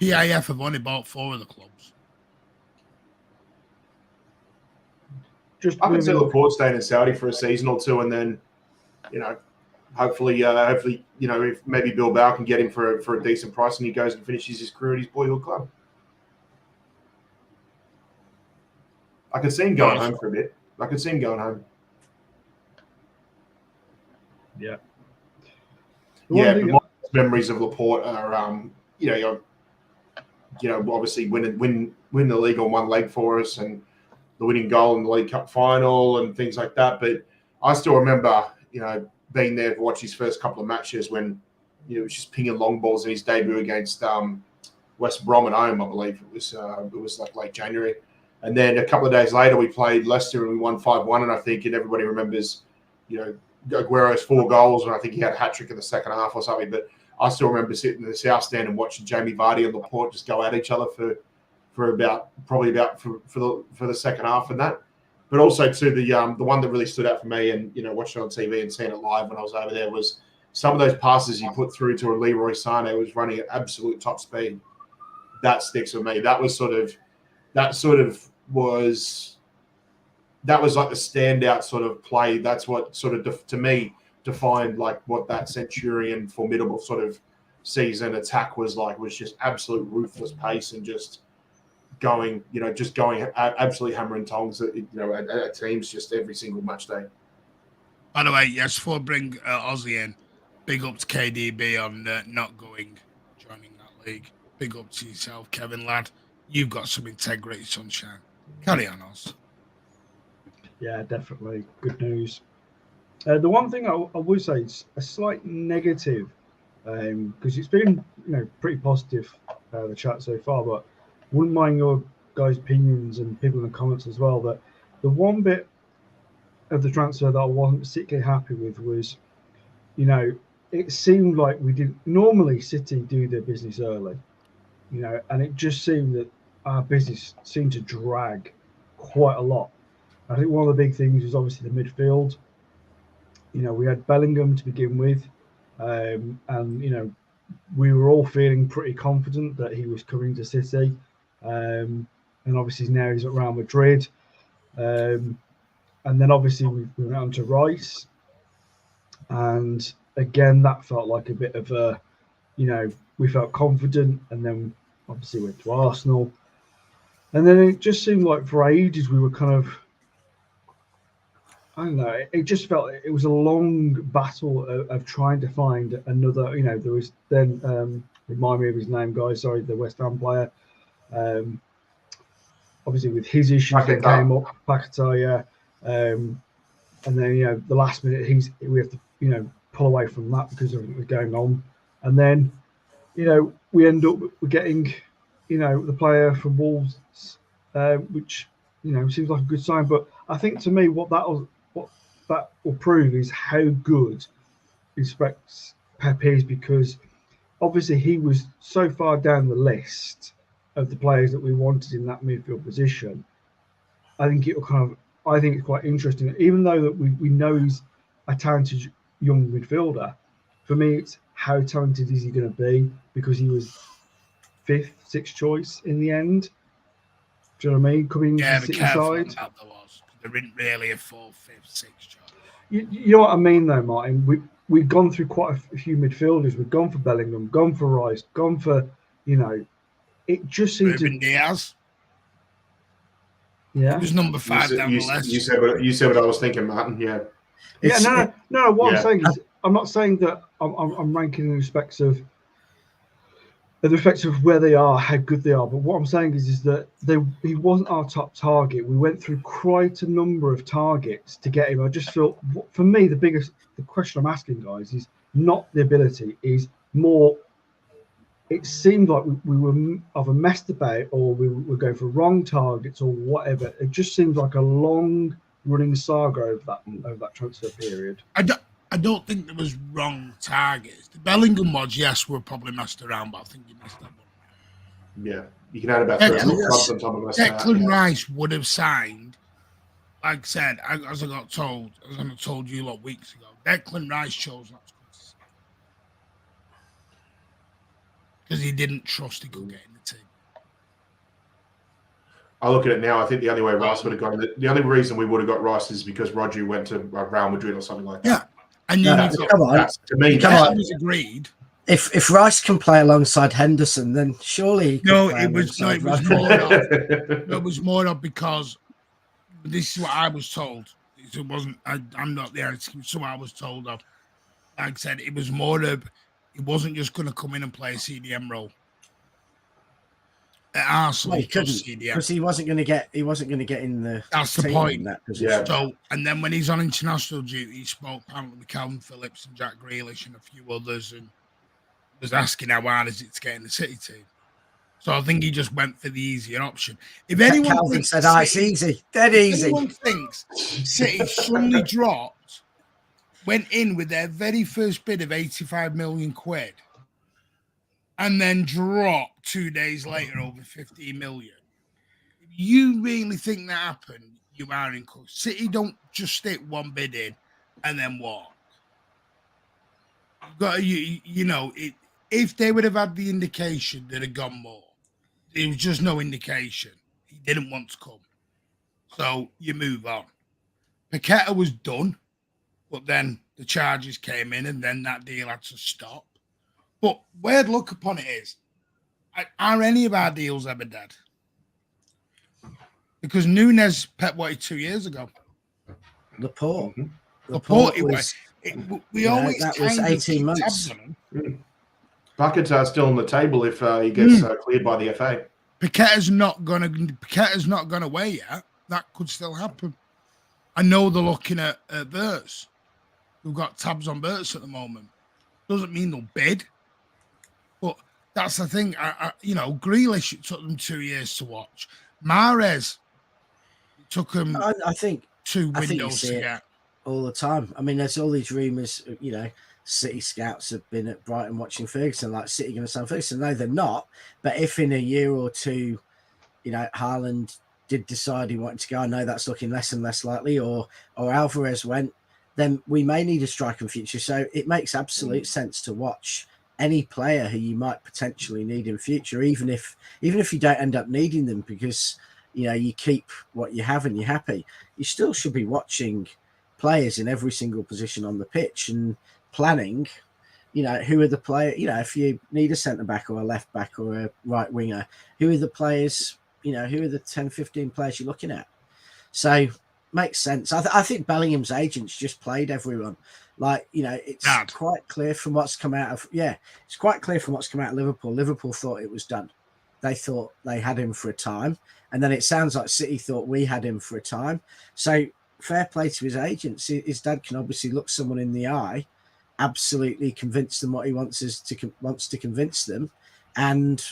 PIF have only bought 4 of the clubs. I can see Laporte staying in Saudi for a season or two, and then, you know, hopefully, you know, if maybe Bilbao can get him for a decent price, and he goes and finishes his career at his boyhood club. I could see him going home for a bit. I could see him going home. Yeah. But my memories of Laporte are, you know, obviously win the league on one leg for us, and the winning goal in the League Cup final and things like that. But I still remember, you know, being there to watch his first couple of matches when, you know, he was just pinging long balls in his debut against West Brom at home, I believe. It was like late January. And then a couple of days later, we played Leicester and we won 5-1. And I think everybody remembers, you know, Aguero's 4 goals, and I think he had a hat-trick in the second half or something. But I still remember sitting in the south stand and watching Jamie Vardy and Laporte just go at each other for the second half and that. But also to the one that really stood out for me, and, you know, watching it on TV and seeing it live when I was over there, was some of those passes he put through to Leroy Sané was running at absolute top speed. That sticks with me. That was like the standout sort of play. That's what sort of to me defined like what that Centurion formidable sort of season attack was like. Was just absolute ruthless pace and just going absolutely hammering tongs at teams just every single match day. By the way, yes, before I bring Aussie in, big up to KDB on not joining that league. Big up to yourself, Kevin, lad. You've got some integrity, sunshine. Carry on, Oz. Yeah, definitely. Good news. The one thing I would say is a slight negative, because it's been pretty positive, the chat so far, but wouldn't mind your guys' opinions and people in the comments as well. That the one bit of the transfer that I wasn't particularly happy with was, it seemed like we didn't normally City do their business early, and it just seemed that our business seemed to drag quite a lot. I think one of the big things was obviously the midfield. We had Bellingham to begin with, and we were all feeling pretty confident that he was coming to City, and obviously now he's at Real Madrid, and then obviously we went on to Rice, and again that felt like a bit of a, we felt confident, and then obviously went to Arsenal, and then it just seemed like for ages we were kind of, I don't know. It just felt it was a long battle of trying to find another. There was then remind me of his name, guys. Sorry, the West Ham player. Obviously, with his issues that came up, McAtee, yeah. And then the last minute we have to pull away from that because of everything was going on, and then we end up getting the player from Wolves, which seems like a good sign. But I think to me what that will prove is how good respects Pep is, because obviously he was so far down the list of the players that we wanted in that midfield position. I think it's quite interesting, even though that we know he's a talented young midfielder. For me, it's how talented is he going to be, because he was 5th, 6th choice in the end. Do you know what I mean? Coming into the City side. There isn't really a 4th, 5th, 6th choice. You know what I mean, though, Martin. We've gone through quite a few midfielders. We've gone for Bellingham, gone for Rice, gone for It just seemed Ruben Diaz. Yeah, he was number 5 down the list. You said what I was thinking, Martin. Yeah. No. What I'm saying is, I'm not saying that I'm ranking in respects of where they are, how good they are. But what I'm saying is that he wasn't our top target. We went through quite a number of targets to get him. I just felt, for me, the question I'm asking, guys, is not the ability, is more. It seemed like we were either messed about, or we were going for wrong targets, or whatever. It just seems like a long running saga over that transfer period. I don't think there was wrong targets. The Bellingham ones, yes, were probably messed around, but I think you missed that one. Yeah, you can add about 13 clubs on top of us. Declan Rice would have signed, like I said, as I told you a lot of weeks ago, Declan Rice chose not to come to City because he didn't trust he could get in the team. I look at it now. I think the only way Rice would have gone, the only reason we would have got Rice is because Rodri went to Real Madrid or something like that. Yeah. And to me, that was agreed. If Rice can play alongside Henderson, then surely he could it was more of because this is what I was told. It wasn't. I'm not there. It's what I was told of. Like I said, it was more of. He wasn't just going to come in and play a CDM role. At Arsenal, because he wasn't going to get in the. That's the point. That position. Yeah. So, and then when he's on international duty, he spoke apparently with Calvin Phillips and Jack Grealish and a few others, and was asking how hard is it to get in the City team. So I think he just went for the easier option. If anyone Calvin said, it's easy, dead easy. If anyone thinks City suddenly dropped, went in with their very first bid of 85 million quid, and then dropped 2 days later over 15 million. If you really think that happened, you are in court. City don't just stick one bid in and then walk. you know, if they would have had the indication, they'd have gone more. There was just no indication. He didn't want to come. So you move on. McAtee was done, but then the charges came in and then that deal had to stop. But weird look upon it is, are any of our deals ever dead? Because Nunes Pep wanted 2 years ago. Laporte. Laporte was, we always that was 18 months. Paquetá's still on the table if he gets cleared by the FA. Paqueta's not gonna weigh yet. That could still happen. I know they're looking at Verts. We've got tabs on Verts at the moment. Doesn't mean they'll bid, but that's the thing. You know, Grealish, it took them 2 years to watch. Mahrez, it took them. I think 2 windows to get. All the time. I mean, there's all these rumours. You know, City scouts have been at Brighton watching Ferguson. Like City going to sign Ferguson. No, they're not. But if in a year or two, you know, Haaland did decide he wanted to go, I know that's looking less and less likely, or Alvarez went, then we may need a striker in future. So it makes absolute sense to watch any player who you might potentially need in future, even if you don't end up needing them, because you know you keep what you have and you're happy. You still should be watching players in every single position on the pitch and planning, you know, who are the players, you know, if you need a centre back or a left back or a right winger, who are the players, you know, who are the 10, 15 players you're looking at? So makes sense. I think Bellingham's agents just played everyone. Like, you know, it's quite clear from what's come out of, it's quite clear from what's come out of Liverpool. Liverpool thought it was done. They thought they had him for a time. And then it sounds like City thought we had him for a time. So fair play to his agents. His dad can obviously look someone in the eye, absolutely convince them what he wants to convince them, and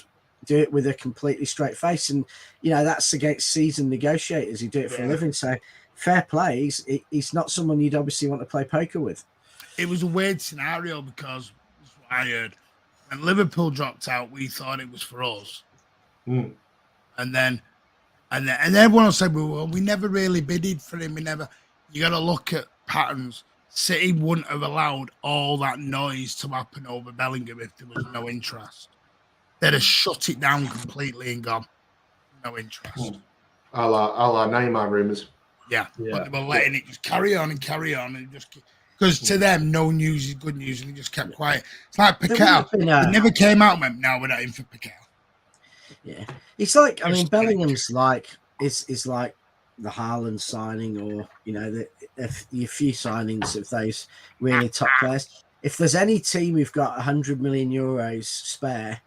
do it with a completely straight face. And you know that's against seasoned negotiators who do it for a living. So fair play. He's not someone you'd obviously want to play poker with. It was a weird scenario because that's what I heard. When Liverpool dropped out, we thought it was for us, and then everyone will say, well, we never really bidded for him. You got to look at patterns. City wouldn't have allowed all that noise to happen over Bellingham if there was no interest. They'd have shut it down completely and gone, no interest. A la Neymar rumours. Yeah, but they were letting it just carry on, and just because to them, no news is good news, and they just kept quiet. It's like Paquetá. It never came out and went, no, we're not in for Paquetá. Yeah, it's like, I mean, Bellingham's like is like the Haaland signing, or you know, the few signings of those really top players. If there's any team who've got 100 million euros spare,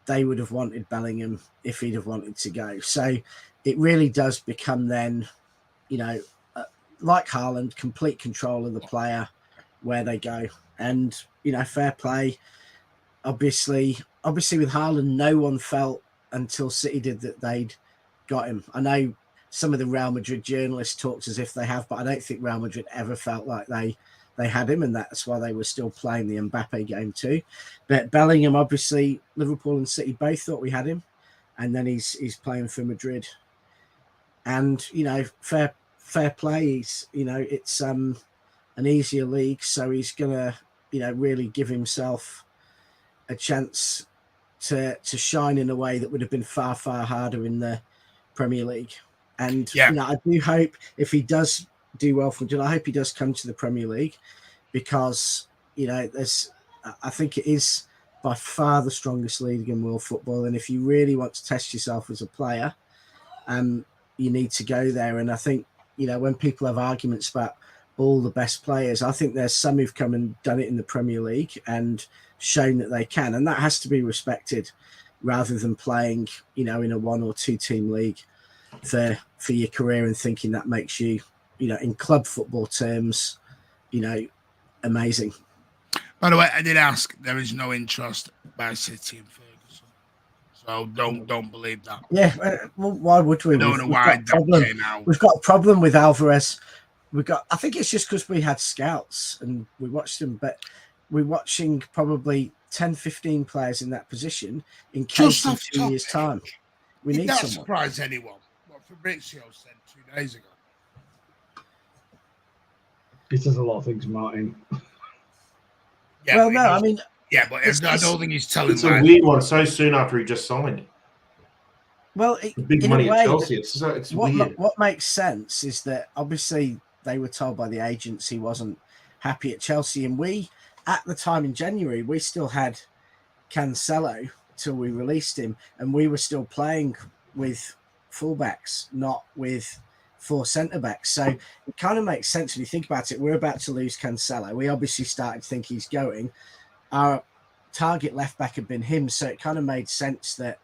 they would have wanted Bellingham if he'd have wanted to go. So it really does become then, you know, like Haaland, complete control of the player where they go, and you know, fair play. Obviously with Haaland, no one felt until City did that they'd got him. I know some of the Real Madrid journalists talked as if they have, but I don't think Real Madrid ever felt like they had him, and that's why they were still playing the Mbappe game too. But Bellingham, obviously, Liverpool and City both thought we had him, and then he's playing for Madrid. And you know, fair play. He's, you know, it's an easier league, so he's gonna, you know, really give himself a chance to shine in a way that would have been far harder in the Premier League. And you know, I do hope if he does do well for Madrid, I hope he does come to the Premier League, because you know, I think it is by far the strongest league in world football, and if you really want to test yourself as a player, you need to go there. And I think, you know, when people have arguments about all the best players, I think there's some who've come and done it in the Premier League and shown that they can, and that has to be respected, rather than playing, you know, in a 1 or 2 team league for your career and thinking that makes you, you know, in club football terms, you know, amazing. By the way, I did ask, there is no interest by City and Ferguson, so don't believe that. Yeah, well, why would we? I don't know why that came out. We've got a problem with Alvarez. I think it's just because we had scouts and we watched them, but we're watching probably 10, 15 players in that position in case in 2 years' time we need someone. Did that surprise anyone? What Fabrizio said 2 days ago. He says a lot of things, Martin. Yeah, well, but no, I mean, yeah, but I don't think he's telling It's a lies. weird one. So soon after he just signed, well, the big in a money at way, Chelsea. It's weird. what makes sense is that obviously they were told by the agents he wasn't happy at Chelsea, and we, at the time in January, we still had Cancelo till we released him, and we were still playing with fullbacks, not with 4 centre backs. So it kind of makes sense when you think about it. We're about to lose Cancelo. We obviously started to think he's going. Our target left back had been him, so it kind of made sense that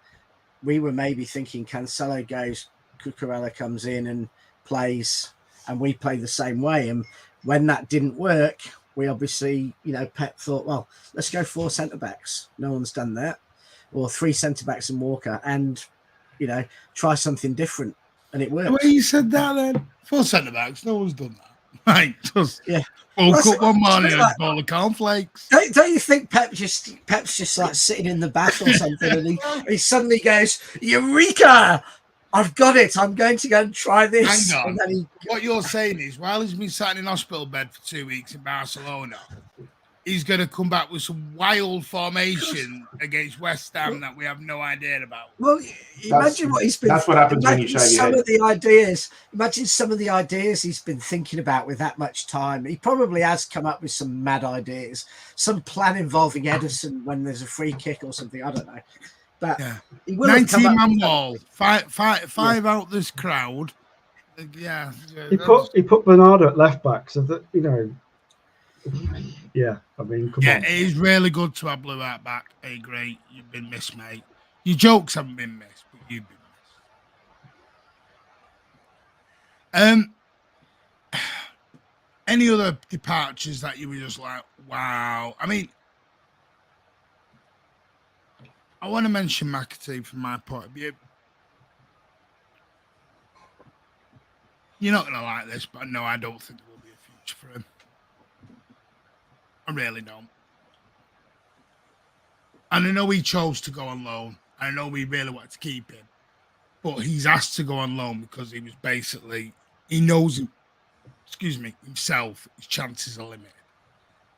we were maybe thinking Cancelo goes, Cucurella comes in and plays, and we play the same way. And when that didn't work, we obviously, Pep thought, well, let's go 4 centre backs. No one's done that, or 3 centre backs and Walker, and try something different. And it worked. The way you said that, then 4 centre backs, no one's done that. Right, just woke up one morning and bowl of cornflakes. Don't you think Pep's just like sitting in the bath or something, and he suddenly goes, Eureka! I've got it. I'm going to go and try this. Hang on. And then What you're saying is, while he's been sat in hospital bed for 2 weeks in Barcelona, he's going to come back with some wild formation against West Ham that we have no idea about. Well, imagine what he's been. That's what happens when you shave your head. Imagine some of the ideas he's been thinking about with that much time. He probably has come up with some mad ideas, some plan involving Edison when there's a free kick or something. I don't know. But he will 19-man wall, five out this crowd. Yeah. He put Bernardo at left back, so that yeah. I mean, come on. It is really good to have Blue out back. Hey, great, you've been missed, mate. Your jokes haven't been missed, but you've been missed. Any other departures that you were just like, wow? I mean, I want to mention McAtee from my point of view. You're not going to like this, but no, I don't think there will be a future for him. I really don't. And I know he chose to go on loan. I know we really wanted to keep him. But he's asked to go on loan because he was basically, he knows, himself, his chances are limited.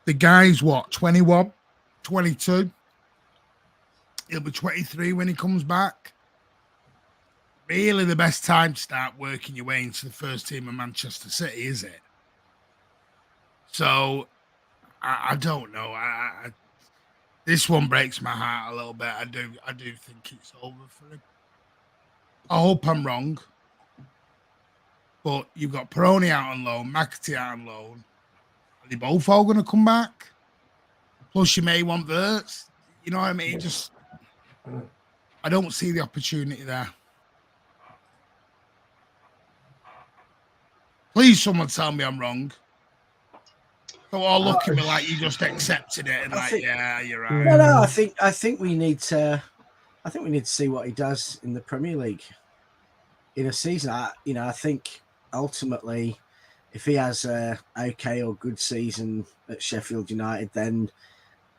The guy's what, 21, 22? He'll be 23 when he comes back. Really the best time to start working your way into the first team of Manchester City, is it? So, I don't know. This one breaks my heart a little bit. I do think it's over for him. I hope I'm wrong. But you've got Peroni out on loan, McAtee out on loan. Are they both all going to come back? Plus, you may want Verts. You know what I mean? I don't see the opportunity there. Please, someone tell me I'm wrong. Don't all look at me like you just accepted it and yeah, you're right. No, I think we need to. I think we need to see what he does in the Premier League in a season. I think ultimately, if he has a okay or good season at Sheffield United, then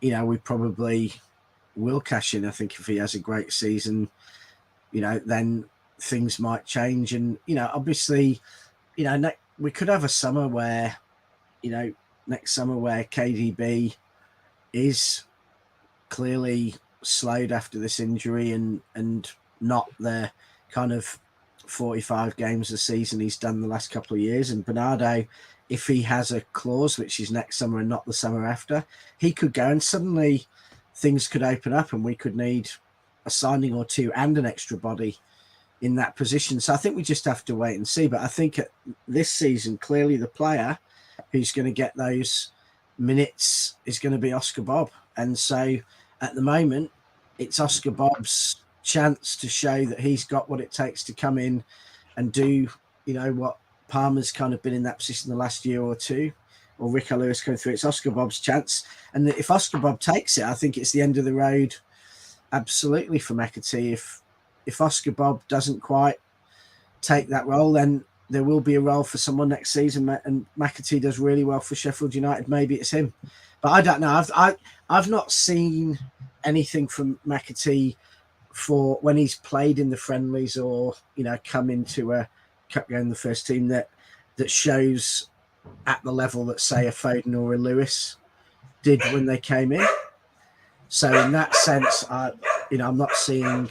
we probably will cash in. I think if he has a great season, then things might change. And obviously, we could have a summer where, next summer where KDB is clearly slowed after this injury and not the kind of 45 games a season he's done the last couple of years. And Bernardo, if he has a clause, which is next summer and not the summer after, he could go and suddenly things could open up and we could need a signing or two and an extra body in that position. So I think we just have to wait and see. But I think this season, clearly the player who's going to get those minutes is going to be Oscar Bob. And so at the moment, it's Oscar Bob's chance to show that he's got what it takes to come in and do, what Palmer's kind of been in that position the last year or two, or Rico Lewis going through. It's Oscar Bob's chance. And if Oscar Bob takes it, I think it's the end of the road absolutely for McAtee. If Oscar Bob doesn't quite take that role, then there will be a role for someone next season. And McAtee does really well for Sheffield United. Maybe it's him, but I don't know. I've not seen anything from McAtee for when he's played in the friendlies or come into a cup game, the first team that shows at the level that say a Foden or a Lewis did when they came in. So in that sense, I'm not seeing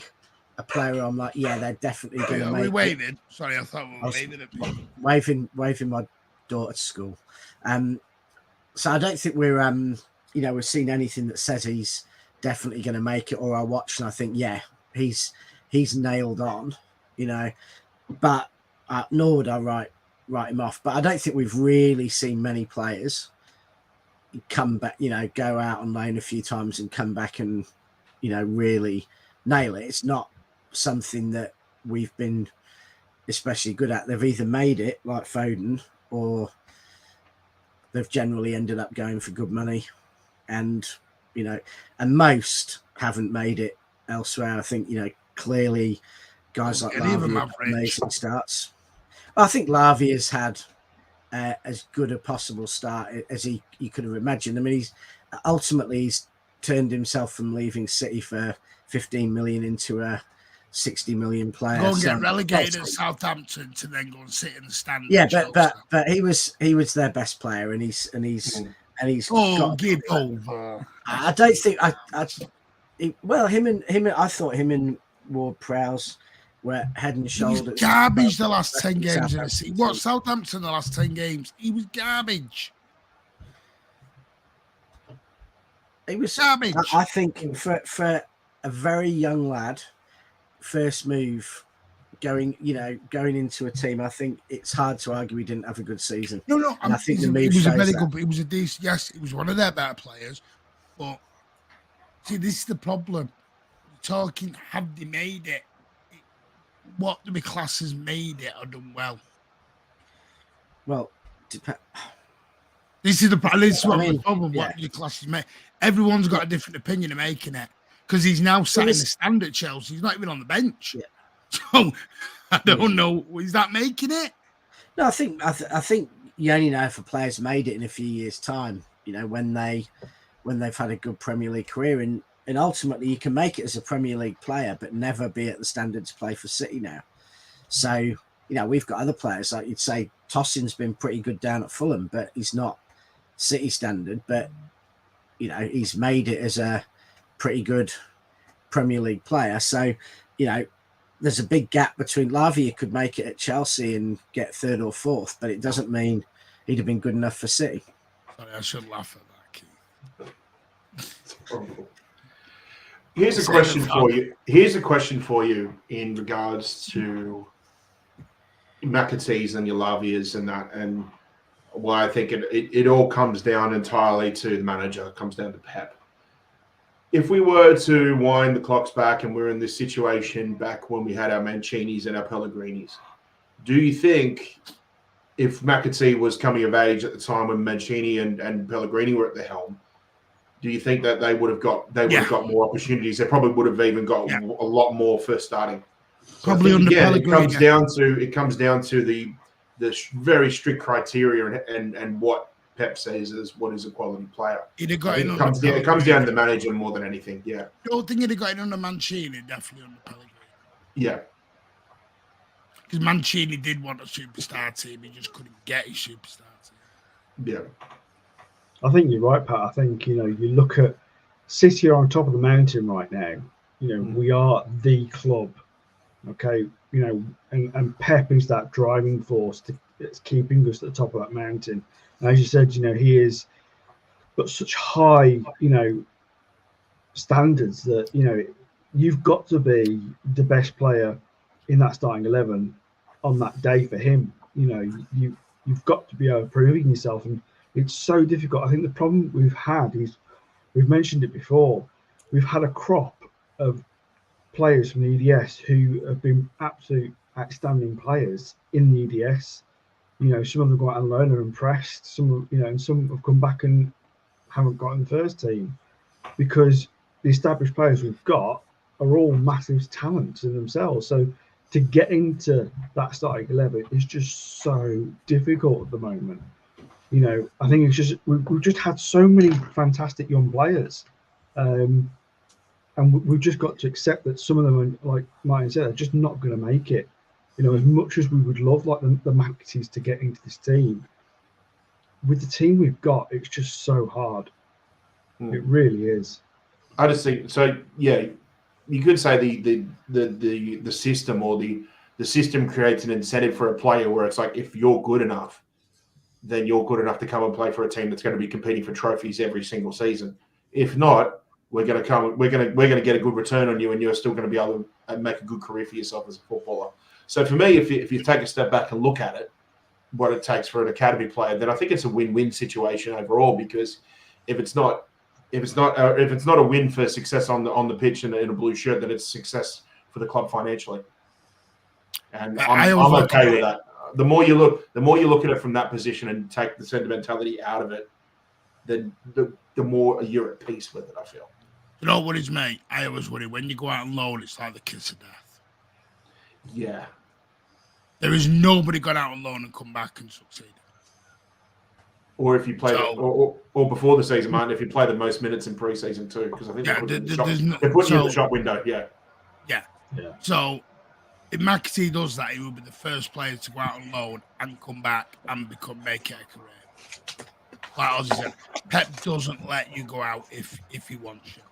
a player I'm like, yeah, they're definitely going to make we it. waving. Sorry, I thought we were waving at people. Waving my daughter to school. So I don't think we're seeing anything that says he's definitely going to make it, or I watch and I think, yeah, he's nailed on, but nor would I write him off. But I don't think we've really seen many players come back, go out on loan a few times and come back and, really nail it. It's not something that we've been especially good at. They've either made it like Foden, or they've generally ended up going for good money, and most haven't made it elsewhere. I think clearly guys like Lavia have amazing starts. I think Lavia's had as good a possible start as you could have imagined. I mean, he's turned himself from leaving City for 15 million into a 60 million player. Go and get relegated at Southampton to then go and sit in the stand. Yeah, but he was their best player, and he's give over. I don't think I thought him and Ward-Prowse were head and shoulders. He was garbage the last 10 games in the season. What, Southampton the last 10 games? He was garbage. He was garbage. I think for a very young lad, first move, going into a team, I think it's hard to argue he didn't have a good season. No, I think he was a very good. He was a decent. Yes, he was one of their better players. But see, this is the problem. You're talking, have they made it? What do we class as made it or done well? Well, this is the problem. Yeah. What your class is made? Everyone's got a different opinion of making it, because he's now sat in the stand at Chelsea. He's not even on the bench. Yeah. So I don't know. Is that making it? No, I think you only know if a player's made it in a few years' time. When they've had a good Premier League career, and ultimately you can make it as a Premier League player, but never be at the standard to play for City now. So we've got other players, like you'd say Tossin's been pretty good down at Fulham, but he's not City standard. But he's made it as a pretty good Premier League player. So there's a big gap between Lavia could make it at Chelsea and get third or fourth, but it doesn't mean he'd have been good enough for City. Sorry, I should laugh at that, Keith. Here's a question for you in regards to McAtees and your Lavias and that, and why I think it all comes down entirely to the manager. It comes down to Pep. If we were to wind the clocks back and we're in this situation back when we had our Mancinis and our Pellegrinis, do you think if McAtee was coming of age at the time when Mancini and Pellegrini were at the helm, do you think that they would have got more opportunities? They probably would have even got a lot more first starting. So probably under Pellegrini. It comes down to the very strict criteria and what Pep says is what is a quality player. It comes down to the manager more than anything. Yeah. I don't think he'd have got in under Mancini, definitely under Pellegrini. Yeah. Because Mancini did want a superstar team, he just couldn't get his superstar team. Yeah. I think you're right, Pat. I think, you look at City are on top of the mountain right now. We are the club. Okay. And Pep is that driving force that's keeping us at the top of that mountain. And as you said, he is got such high, standards that, you've got to be the best player in that starting 11 on that day for him. You've got to be proving yourself, and it's so difficult. I think the problem we've had is, we've mentioned it before, we've had a crop of players from the EDS who have been absolute outstanding players in the EDS. Some of them go out on loan and impressed. Some, and some have come back and haven't got in the first team, because the established players we've got are all massive talents in themselves. So to get into that starting 11 is just so difficult at the moment. I think it's just we've just had so many fantastic young players, and we've just got to accept that some of them, like Martin said, are just not going to make it. As much as we would love like the McAtees to get into this team, with the team we've got, it's just so hard. It really is. I just think so. Yeah, you could say the system or the system creates an incentive for a player where it's like, if you're good enough, then you're good enough to come and play for a team that's going to be competing for trophies every single season. If not, we're going to get a good return on you, and you're still going to be able to make a good career for yourself as a footballer. So for me, if you take a step back and look at it, what it takes for an academy player, then I think it's a win-win situation overall. Because if it's not a win for success on the pitch in a blue shirt, then it's success for the club financially. And I'm okay with that. The more you look at it from that position and take the sentimentality out of it, then the more you're at peace with it, I feel. You know what is, mate? I always worry when you go out on loan, it's like the kiss of death. Yeah. There is nobody got out on loan and come back and succeed. Or if you play, or before the season, Martin, if you play the most minutes in pre-season too, because I think they put you in the shop window. Yeah. So if McAtee does that, he will be the first player to go out on loan and come back and make it a career. Like Ozzy said, Pep doesn't let you go out if he wants you.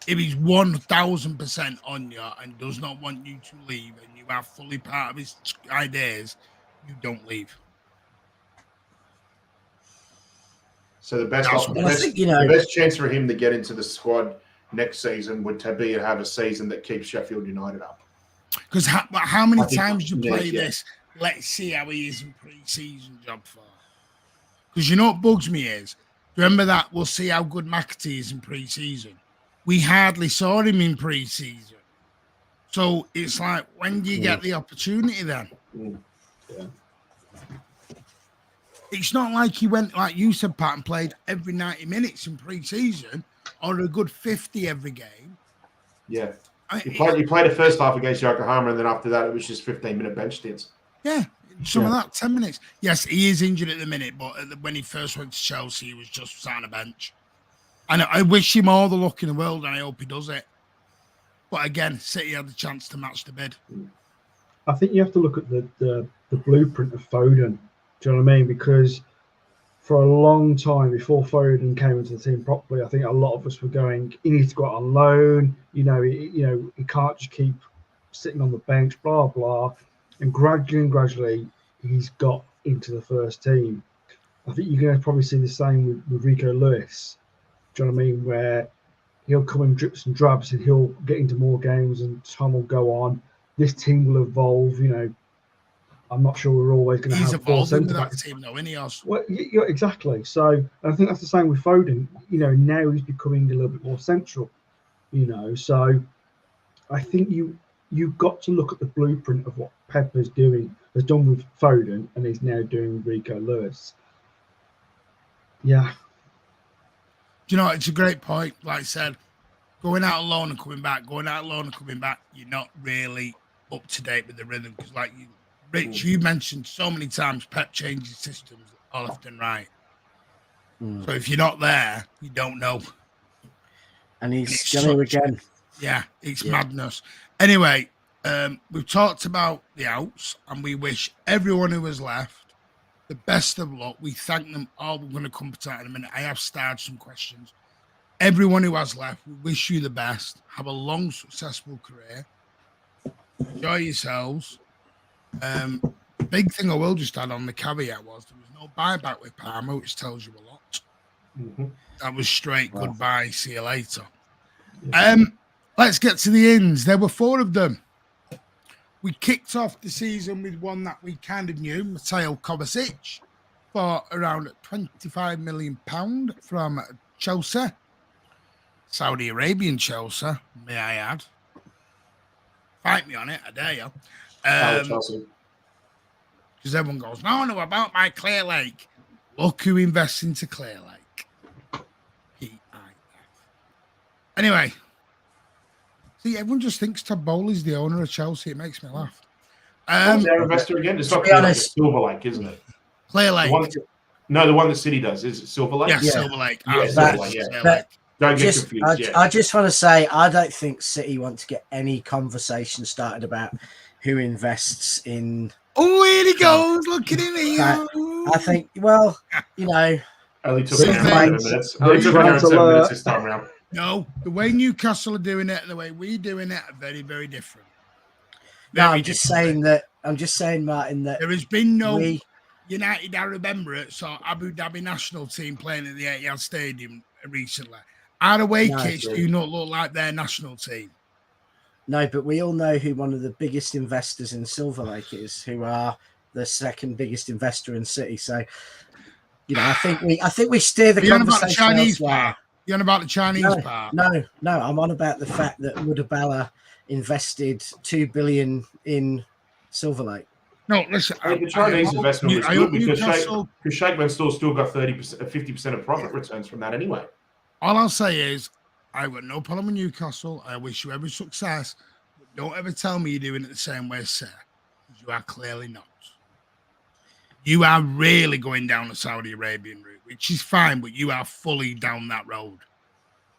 If he's 1,000% on you and does not want you to leave, and you are fully part of his ideas, you don't leave. So the best chance for him to get into the squad next season would be to have a season that keeps Sheffield United up. Because how many times do you play this? Let's see how he is in pre-season job for. Because you know what bugs me is, remember that we'll see how good McAtee is in pre-season. We hardly saw him in pre-season. So it's like, when do you get the opportunity then? Yeah. It's not like he went, like you said, Pat, and played every 90 minutes in pre-season or a good 50 every game. Yeah. You played the first half against Yokohama, and then after that, it was just 15-minute bench stints. Yeah, some of that, 10 minutes. Yes, he is injured at the minute, but when he first went to Chelsea, he was just sat on a bench. And I wish him all the luck in the world, and I hope he does it. But again, City had the chance to match the bid. I think you have to look at the blueprint of Foden. Do you know what I mean? Because for a long time before Foden came into the team properly, I think a lot of us were going, he needs to go out on loan. He can't just keep sitting on the bench, blah, blah. And gradually, he's got into the first team. I think you're going to probably see the same with Rico Lewis. Do you know what I mean? Where he'll come in drips and drabs, and he'll get into more games, and time will go on. This team will evolve. I'm not sure we're always going to have four centre backs. Team, though, isn't he? Well, yeah, exactly. So I think that's the same with Foden. Now he's becoming a little bit more central. So I think you've got to look at the blueprint of what Pep has done with Foden, and he's now doing with Rico Lewis. Yeah. Do you know, it's a great point. Like I said, going out alone and coming back, you're not really up to date with the rhythm. Because Rich, you mentioned so many times Pep changes systems all left and right. So if you're not there, you don't know. And he's going again. Yeah, it's madness. Anyway, we've talked about the outs, and we wish everyone who has left the best of luck. We thank them all. We're going to come to that in a minute. I have started some questions. Everyone who has left, we wish you the best. Have a long, successful career. Enjoy yourselves. Big thing I will just add on the caveat was there was no buyback with Parma, which tells you a lot. That was straight goodbye, see you later. Let's get to the ins. There were 4 of them. We kicked off the season with one that we kind of knew, Mateo Kovacic, for around £25 million from Chelsea. Saudi Arabian Chelsea, may I add. Fight me on it, I dare you. Chelsea. Because everyone goes, no, about my Clear Lake. Look who invests into Clear Lake. PIF. Anyway. See, everyone just thinks Todd Bowley's the owner of Chelsea. It makes me laugh. Their investor again? It's not Clear Lake, it's Silver Lake, isn't it? Clear Lake. The one the City does. Is it Silver Lake? Yeah, Silver Lake. Yeah, Silver Lake, yeah. Don't get confused. I just want to say, I don't think City want to get any conversation started about who invests in. Oh, here he goes. Look at him here. I think, well, Only took Six Aaron 7 points. minutes. Only took Right, Aaron 7 minutes this time around. No, the way Newcastle are doing it and the way we're doing it are very, very different. No, Very I'm just different. saying that. I'm just saying, Martin, that There has been no we. United Arab Emirates or Abu Dhabi national team playing at the Etihad Stadium recently. Our away No, kits do not look like their national team. No, but we all know who one of the biggest investors in Silver Lake is, who are the second biggest investor in City. So, you know, I think we steer the You're on about the conversation Chinese elsewhere. part. You're on about the Chinese part. No. I'm on about the fact that Mudabala invested $2 billion in Silver Lake. No, listen. The Chinese investment was good because Sheikh Mansour still got 30%, 50% of profit returns from that anyway. All I'll say is, I've got no problem with Newcastle. I wish you every success. But don't ever tell me you're doing it the same way, sir, because you are clearly not. You are really going down the Saudi Arabian route, which is fine, but you are fully down that road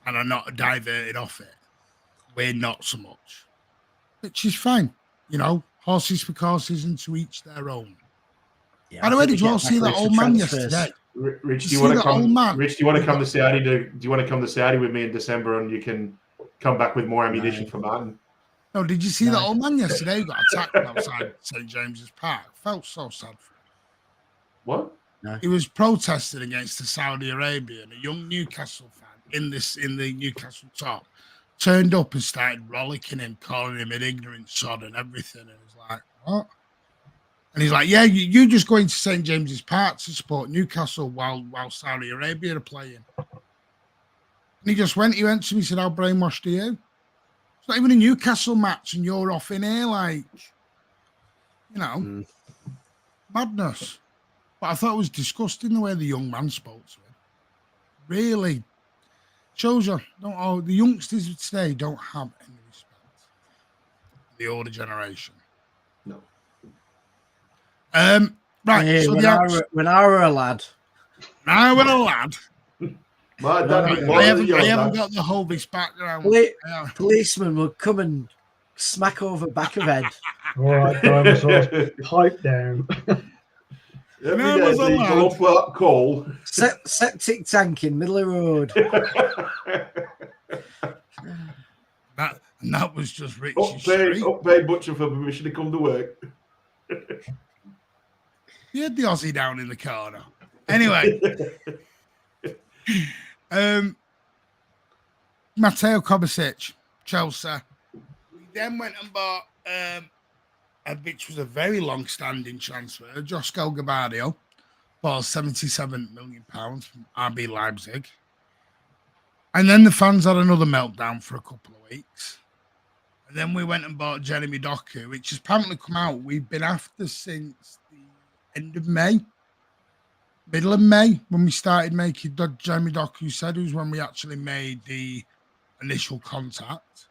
and are not diverted off it. We're not so much, which is fine. You know, horses for courses and to each their own. Yeah, By the way, did you all see that old man yesterday? Rich, do you want to come? Rich, do you want to come to Saudi? Do you want to come to Saudi with me in December, and you can come back with more ammunition for Martin? No, did you see that old man yesterday who got attacked outside St James's Park? Felt so sad for him. What? No. He was protesting against the Saudi Arabia, and a young Newcastle fan in the Newcastle top turned up and started rollicking him, calling him an ignorant sod and everything. And he's like, what? And he's like, yeah, you just going to St James's Park to support Newcastle while Saudi Arabia are playing. And he went to me and said, how brainwashed are you? It's not even a Newcastle match and you're off in here, like, you know, madness. But I thought it was disgusting the way the young man spoke to him. Really shows you, the youngsters of today don't have any respect for the older generation. No. Right. Yeah, so when I were a lad. I was a lad. I haven't got the Hovis background. Policemen would come and smack over back of head. All right, dinosaurs, pipe down. Every day they go up coal. Septic tank in middle of the road. that was just Rich's street. Uppaid butcher for permission to come to work. You had the Aussie down in the corner. Anyway. Mateo Kovacic, Chelsea. We then went and bought, which was a very long-standing transfer, Josko Gabardio, for £77 million from RB Leipzig. And then the fans had another meltdown for a couple of weeks. And then we went and bought Jeremy Doku, which has apparently come out. We've been after since the end of May. Middle of May, when we started making Jeremy Doku said, was when we actually made the initial contact.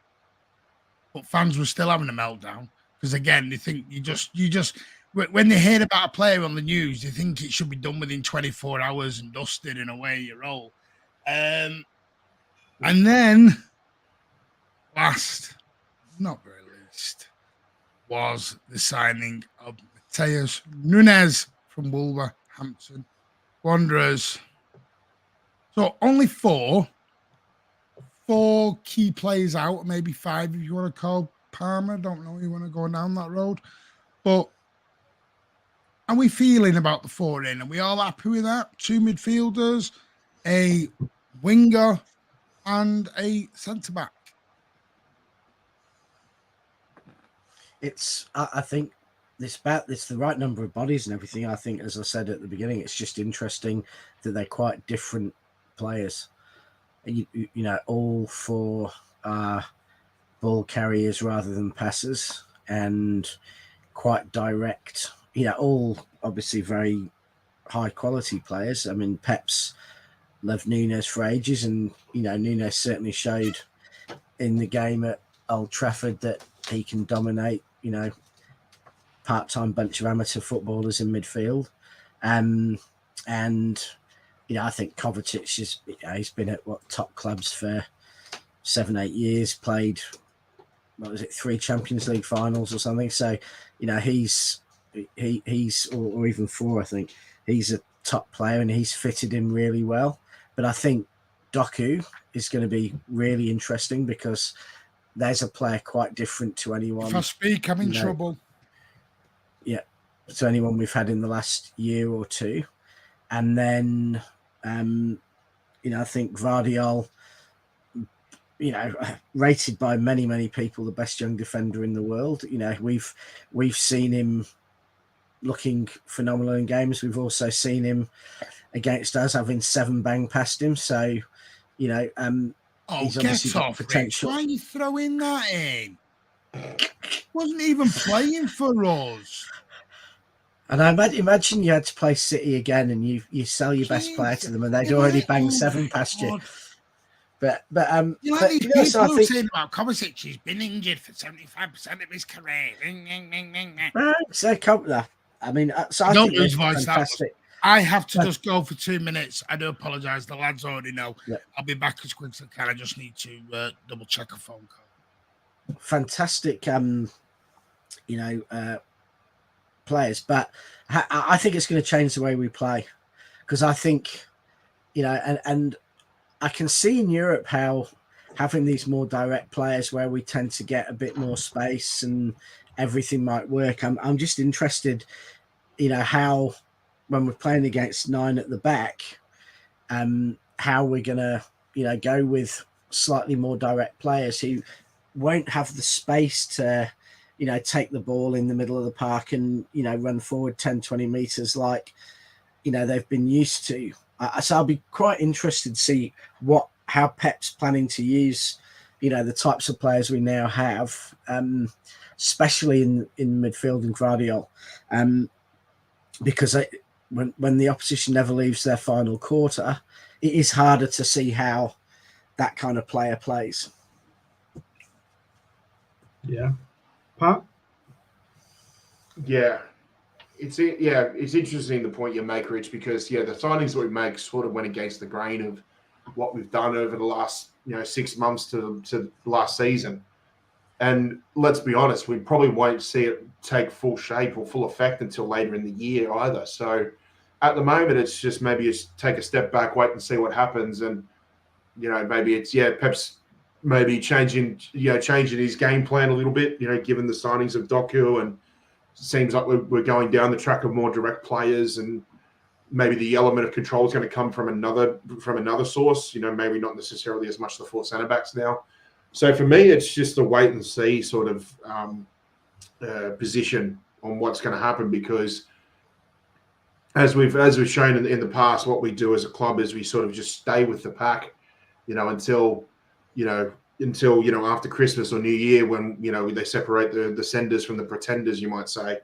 But fans were still having a meltdown because, again, they think you just when they hear about a player on the news, they think it should be done within 24 hours and dusted and away you roll. And then, last, not very least, was the signing of Mateus Nunes from Wolverhampton Wanderers. So only four key players out, maybe five if you want to call Palmer. Don't know if you want to go down that road. But are we feeling about the four in? Are we all happy with that? Two midfielders, a winger, and a centre-back. I think it's the right number of bodies and everything. I think, as I said at the beginning, it's just interesting that they're quite different players. You know, all four are ball carriers rather than passers, and quite direct. You know, all obviously very high quality players. I mean, Pep's loved Nunes for ages, and you know, Nunes certainly showed in the game at Old Trafford that he can dominate. You know, part-time bunch of amateur footballers in midfield, and you know, I think Kovacic is, you know, he's been at top clubs for 7-8 years, played 3 Champions League finals or something. So, you know, he's or even 4, I think. He's top player, and he's fitted in really well. But I think Doku is going to be really interesting because there's a player quite different to anyone. If I speak, I'm in trouble. Yeah, to anyone we've had in the last year or two. And then, I think Gvardiol, rated by many people the best young defender in the world. We've seen him looking phenomenal in games. We've also seen him against us having 7 bang past him. So, he's obviously got potential. Why are you throwing that in? Wasn't even playing for us. And I imagine you had to play City again, and you sell your best player to them, and they'd already banged 7 past you. But you know, these people who are saying about Kovacic, he's been injured for 75% of his career. I mean, so I don't think lose voice. Fantastic. I have to just go for 2 minutes. I do apologise. The lads already know. Yeah. I'll be back as quick as I can. I just need to double check a phone call. Fantastic, players, but I think it's going to change the way we play, because I think, and I can see in Europe how having these more direct players where we tend to get a bit more space and everything might work. I'm just interested, how when we're playing against 9 at the back, how we're gonna, go with slightly more direct players who won't have the space to, take the ball in the middle of the park and, run forward 10-20 meters like, they've been used to. So I'll be quite interested to see how Pep's planning to use, the types of players we now have, especially in midfield and Gvardiol, because when the opposition never leaves their final quarter, it is harder to see how that kind of player plays. Yeah. Pat? Yeah. It's interesting the point you make, Rich, because the signings that we make sort of went against the grain of what we've done over the last 6 months to last season. And let's be honest, we probably won't see it take full shape or full effect until later in the year either. So at the moment, it's just maybe just take a step back, wait and see what happens. And, maybe it's, Pep's maybe changing his game plan a little bit, given the signings of Doku, and seems like we're going down the track of more direct players, and maybe the element of control is going to come from another source, maybe not necessarily as much the 4 centre backs now. So for me, it's just a wait and see sort of position on what's going to happen, because as we've shown in the past, what we do as a club is we sort of just stay with the pack, until after Christmas or New Year, when they separate the senders from the pretenders, you might say.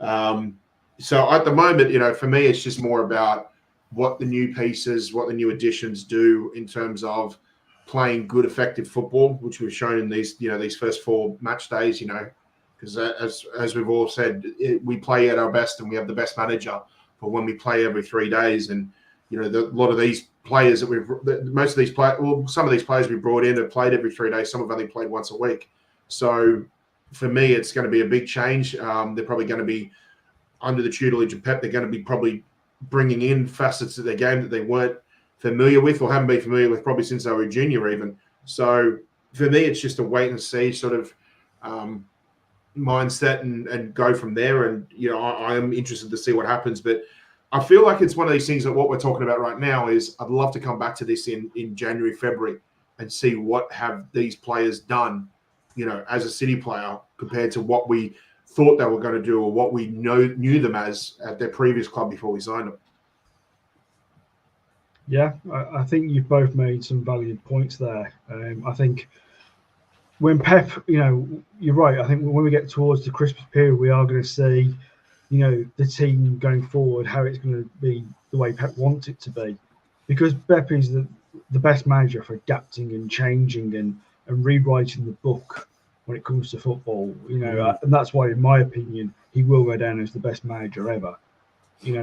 So at the moment, for me, it's just more about what the new pieces, what the new additions do in terms of playing good, effective football, which we've shown in these first 4 match days. Because as we've all said, we play at our best, and we have the best manager for when we play every 3 days. And a lot of these players some of these players we brought in have played every 3 days. Some have only played once a week. So for me, it's going to be a big change. They're probably going to be under the tutelage of Pep. They're going to be probably bringing in facets of their game that they weren't familiar with or haven't been familiar with probably since they were a junior even. So for me, it's just a wait and see sort of mindset and go from there. And, I am interested to see what happens. But I feel like it's one of these things that what we're talking about right now is I'd love to come back to this in January, February, and see what have these players done, as a City player compared to what we thought they were going to do or what we knew them as at their previous club before we signed them. Yeah, I think you've both made some valued points there. I think when Pep, you're right. I think when we get towards the Christmas period, we are going to see, the team going forward, how it's going to be the way Pep wants it to be. Because Pep is the best manager for adapting and changing and rewriting the book when it comes to football. And that's why, in my opinion, he will go down as the best manager ever.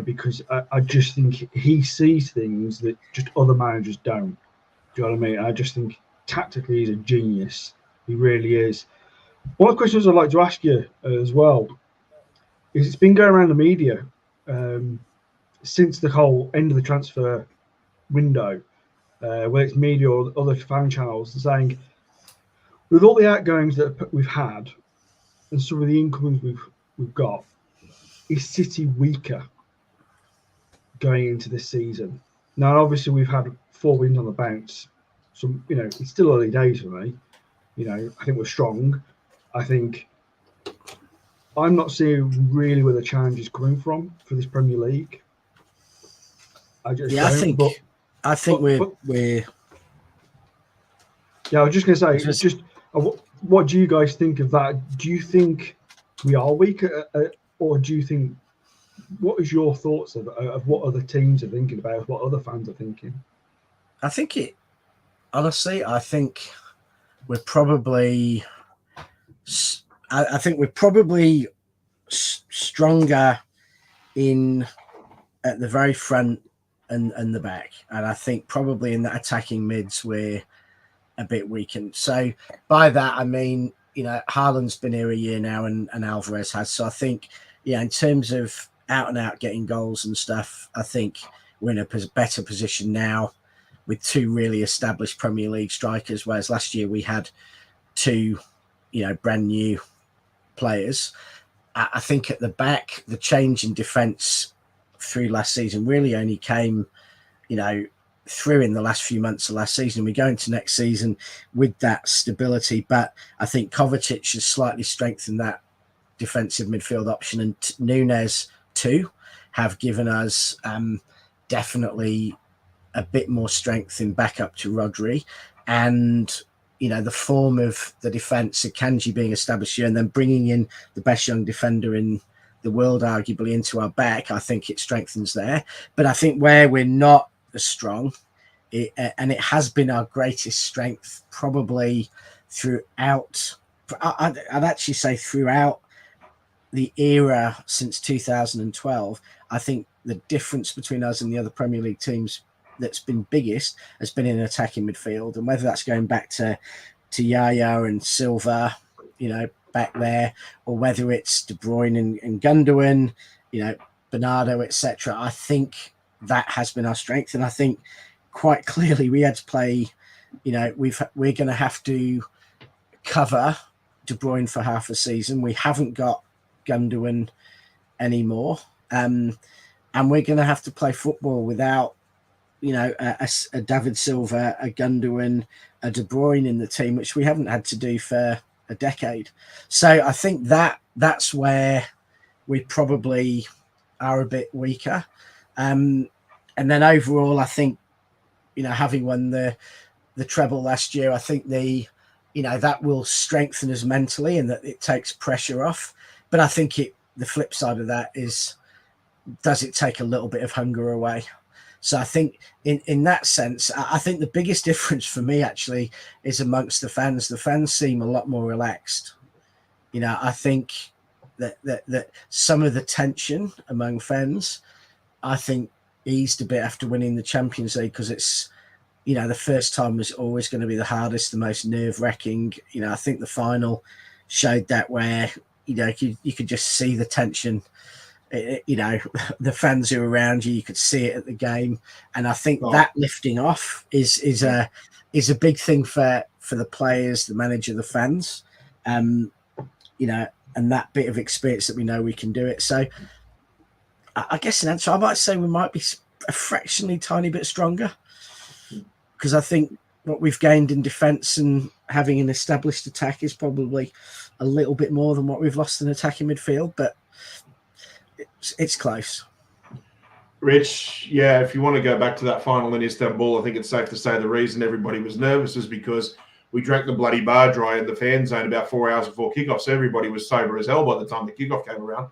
Because I just think he sees things that just other managers don't. Do you know what I mean? I just think tactically he's a genius. He really is. One of the questions I'd like to ask you as well is it's been going around the media since the whole end of the transfer window, whether it's media or other fan channels, saying with all the outgoings that we've had and some of the incomings we've got, is City weaker going into this season? Now, obviously, we've had 4 wins on the bounce. So, it's still early days for me. I think we're strong. I think I'm not seeing really where the challenge is coming from for this Premier League. I just don't. I think we're. Yeah, I was just going to say, what do you guys think of that? Do you think we are weak, or do you think? What is your thoughts of what other teams are thinking about, what other fans are thinking? I think honestly, I think we're probably. I think we're probably stronger at the very front and the back, and I think probably in the attacking mids we're a bit weakened. So by that I mean, Haaland's been here a year now, and Alvarez has. So I think, in terms of out and out getting goals and stuff, I think we're in a better position now with 2 really established Premier League strikers, whereas last year we had 2, brand new players. I think at the back, the change in defence through last season really only came, through in the last few months of last season. We go into next season with that stability, but I think Kovacic has slightly strengthened that defensive midfield option, and Nunes too have given us definitely a bit more strength in backup to Rodri, and the form of the defence, Akanji being established here, and then bringing in the best young defender in the world arguably into our back, I think it strengthens there. But I think where we're not as strong, and it has been our greatest strength probably throughout, I'd actually say throughout the era since 2012, I think the difference between us and the other Premier League teams that's been biggest has been in attacking midfield, and whether that's going back to Yaya and Silva, back there, or whether it's De Bruyne and Gundogan, Bernardo, etc. I think that has been our strength, and I think quite clearly we had to play. We're going to have to cover De Bruyne for half a season. We haven't got Gundogan anymore, and we're going to have to play football without a David Silva, a Gundogan, a De Bruyne in the team, which we haven't had to do for a decade. So I think that's where we probably are a bit weaker. And then overall, I think, having won the treble last year, I think that will strengthen us mentally, and that it takes pressure off. But I think the flip side of that is, does it take a little bit of hunger away? So I think in that sense, I think the biggest difference for me actually is amongst the fans. The fans seem a lot more relaxed. I think that some of the tension among fans, I think, eased a bit after winning the Champions League, because it's, the first time was always going to be the hardest, the most nerve-wracking. I think the final showed that, where, you could just see the tension. The fans who are around you could see it at the game, and I think that lifting off is a big thing for the players, the manager, the fans, and that bit of experience that we know we can do it. So I guess in answer, I might say we might be a fractionally tiny bit stronger, because I think what we've gained in defence and having an established attack is probably a little bit more than what we've lost in attacking midfield, but it's close. Rich, yeah, if you want to go back to that final in Istanbul, I think it's safe to say the reason everybody was nervous is because we drank the bloody bar dry in the fan zone about 4 hours before kickoff, so everybody was sober as hell by the time the kickoff came around.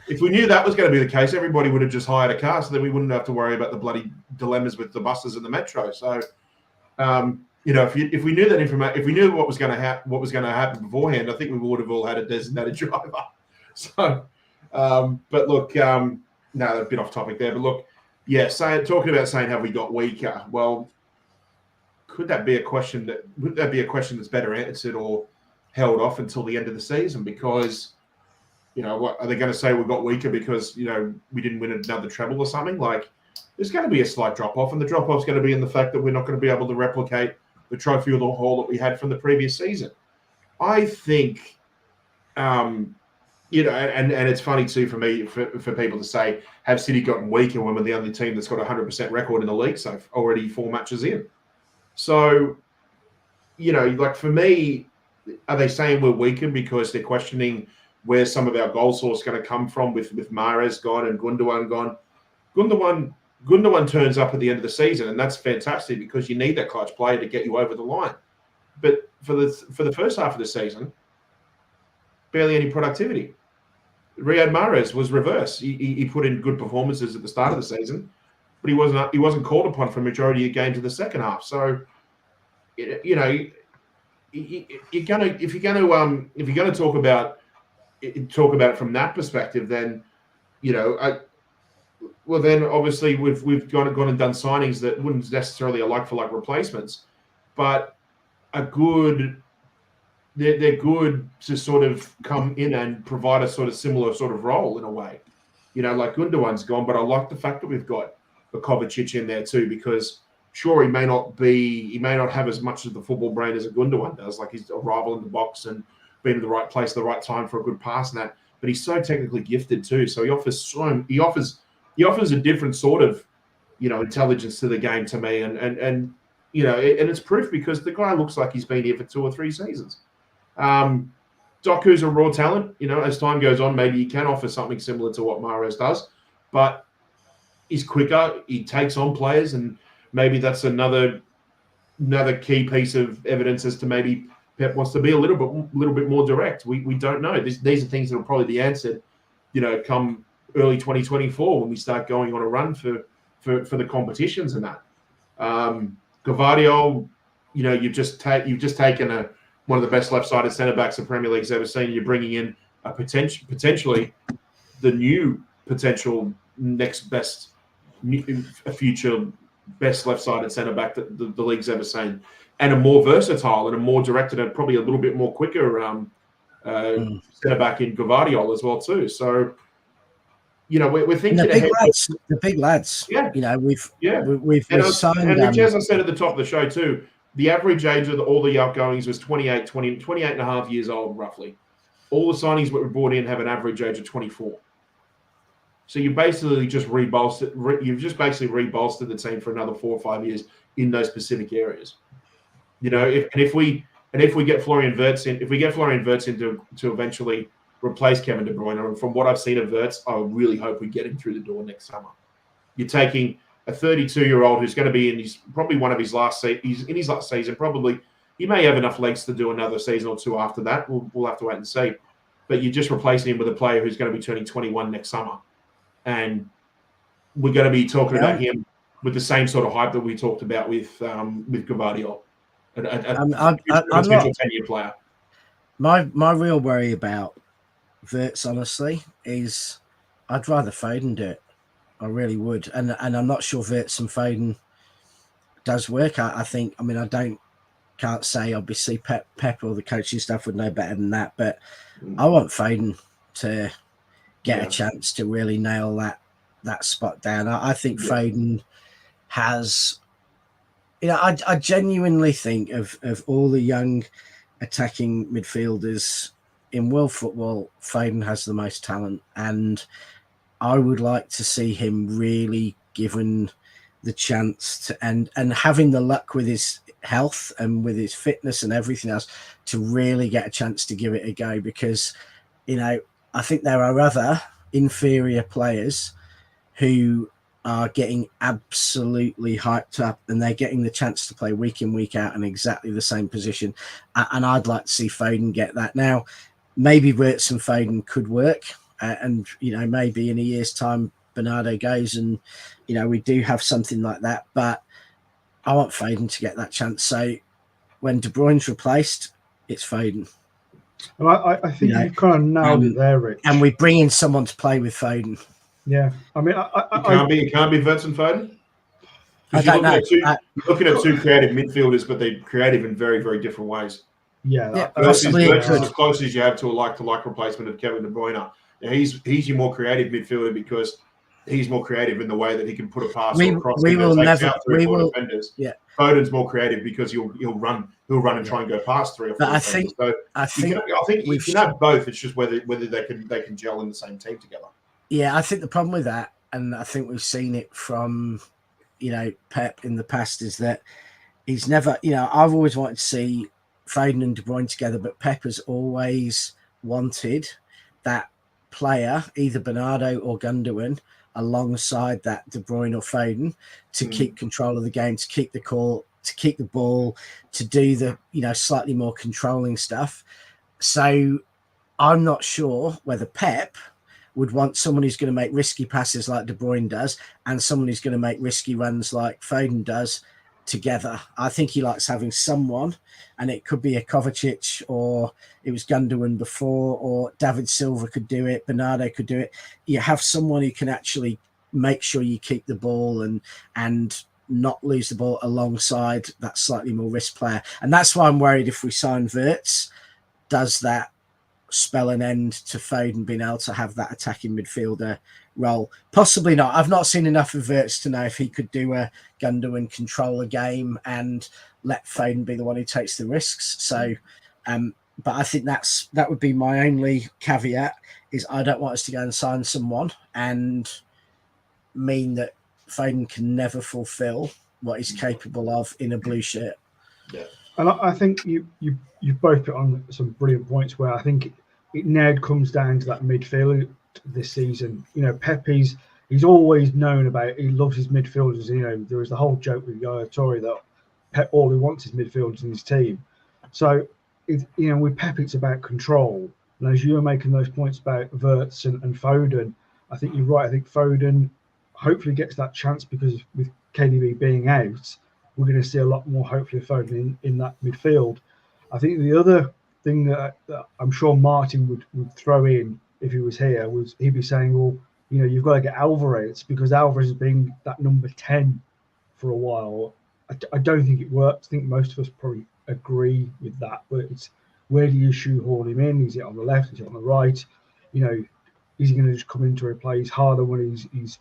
If we knew that was going to be the case, everybody would have just hired a car, so then we wouldn't have to worry about the bloody dilemmas with the buses and the metro. So, if we knew that information, if we knew what was going to happen beforehand, I think we would have all had a designated driver. So, but look, no, a bit off topic there. But look, yeah, talking about saying have we got weaker? Well, would that be a question that's better answered or held off until the end of the season? Because you know, what are they going to say? We got weaker because, you know, we didn't win another treble or something? Like, there's going to be a slight drop off, and the drop off is going to be in the fact that we're not going to be able to replicate the trophy or the haul that we had from the previous season. I think, you know, and it's funny too for me for people to say, have City gotten weaker when we're the only team that's got a 100% record in the league, so already 4 matches in. So, you know, like for me, are they saying we're weaker because they're questioning where some of our goal source is going to come from with Mahrez gone and Gundogan gone? Gundogan turns up at the end of the season, and that's fantastic because you need that clutch player to get you over the line. But for the first half of the season, barely any productivity. Riyad Mahrez was reverse. He put in good performances at the start of the season, but he wasn't called upon for a majority of games in the second half. So, you know, if you're gonna talk about it from that perspective, then, you know, well, then obviously we've gone and done signings that wouldn't necessarily a like for like replacements, but they're good to sort of come in and provide a sort of similar sort of role in a way. You know, like Gundogan's gone, but I like the fact that we've got a Kovacic in there too, because sure, he may not have as much of the football brain as a Gundogan does, like his arrival in the box and being in the right place at the right time for a good pass and that, but he's so technically gifted too. So he offers a different sort of, you know, intelligence to the game to me. And you know, and it's proof because the guy looks like he's been here for 2 or 3 seasons. Doku's a raw talent. You know, as time goes on, maybe he can offer something similar to what Mahrez does, but he's quicker. He takes on players, and maybe that's another key piece of evidence as to maybe Pep wants to be a little bit more direct. We don't know. These are things that will probably be answered, you know, come early 2024 when we start going on a run for the competitions and that. Gvardiol, you know, you've just taken one of the best left-sided centre-backs the Premier League's ever seen. You're bringing in a potentially the new potential next best, a future best left-sided centre-back that the league's ever seen, and a more versatile and a more directed and probably a little bit more quicker centre-back in Gvardiol as well too. So, you know, we're thinking the big lads. Yeah, you know, we've signed. And as I said at the top of the show too, the average age of all the outgoings was 28 and a half years old, roughly. All the signings that were brought in have an average age of 24. So you basically just rebolstered the team for another 4 or 5 years in those specific areas. You know, if we get Florian Wirtz in to eventually replace Kevin De Bruyne, and from what I've seen of Wirtz, I really hope we get him through the door next summer. You're taking a 32-year-old who's going to be in his last season. Probably he may have enough legs to do another season or 2 after that. We'll have to wait and see. But you're just replacing him with a player who's going to be turning 21 next summer, and we're going to be talking about him with the same sort of hype that we talked about with Gvardiol, a potential 10-year player. My real worry about Wirtz, honestly, is I'd rather Foden do it. I really would, and I'm not sure Wirtz and Foden does work. I think. I mean, can't say obviously Pep or the coaching staff would know better than that, but I want Foden to get a chance to really nail that spot down. I think Foden has, you know, I genuinely think of all the young attacking midfielders in world football, Foden has the most talent, and I would like to see him really given the chance to and having the luck with his health and with his fitness and everything else to really get a chance to give it a go, because, you know, I think there are other inferior players who are getting absolutely hyped up and they're getting the chance to play week in, week out in exactly the same position. And I'd like to see Foden get that. Now, maybe Wirtz and Foden could work. And, you know, maybe in a year's time, Bernardo goes and, you know, we do have something like that. But I want Foden to get that chance. So when De Bruyne's replaced, it's Foden. And I think you've kind of nailed it there, Rich. And we bring in someone to play with Foden. Yeah. I mean, it can't be Wirtz and Foden? I don't know. You're looking at two creative midfielders, but they're creative in very, very different ways. Yeah. Wirtz is as close as you have to a like-to-like replacement of Kevin De Bruyne. He's your more creative midfielder because he's more creative in the way that he can put a pass We across will never. out 3 We or 4 will. defenders. Yeah. Foden's more creative because he'll run and try and go past 3 or 4 But defenders. I think you can have both. It's just whether they can gel in the same team together. Yeah, I think the problem with that, and I think we've seen it from, Pep in the past, is that he's never, I've always wanted to see Foden and De Bruyne together, but Pep has always wanted that player, either Bernardo or Gundogan, alongside that De Bruyne or Foden to keep control of the game, to keep the call, to keep the ball, to do the, slightly more controlling stuff. So I'm not sure whether Pep would want someone who's going to make risky passes like De Bruyne does and someone who's going to make risky runs like Foden does together. I think he likes having someone, and it could be a Kovacic, or it was Gundogan before, or David Silva could do it, Bernardo could do it. You have someone who can actually make sure you keep the ball and not lose the ball alongside that slightly more risk player. And that's why I'm worried if we sign Wirtz, does that spell an end to Foden being able to have that attacking midfielder role? Possibly not. I've not seen enough of Wirtz to know if he could do a Gundogan control a game and let Foden be the one who takes the risks. So, but I think that would be my only caveat, is I don't want us to go and sign someone and mean that Foden can never fulfill what he's capable of in a blue shirt. Yeah. And I think you both put on some brilliant points where I think it now comes down to that midfield this season. Pep, he's always known about, he loves his midfielders. There was the whole joke with Yaya Toure that Pep, all he wants is midfielders in his team. So, with Pep, it's about control. And as you were making those points about Wirtz and Foden, I think you're right. I think Foden hopefully gets that chance because with KDB being out, we're going to see a lot more, hopefully, Foden in that midfield. I think the other thing that I'm sure Martin would throw in if he was here was he'd be saying, well, you've got to get Alvarez, because Alvarez has been that number 10 for a while. I don't think it works. I think most of us probably agree with that. But it's, where do you shoehorn him in? Is it on the left? Is it on the right? Is he going to just come in to replace Harder when he's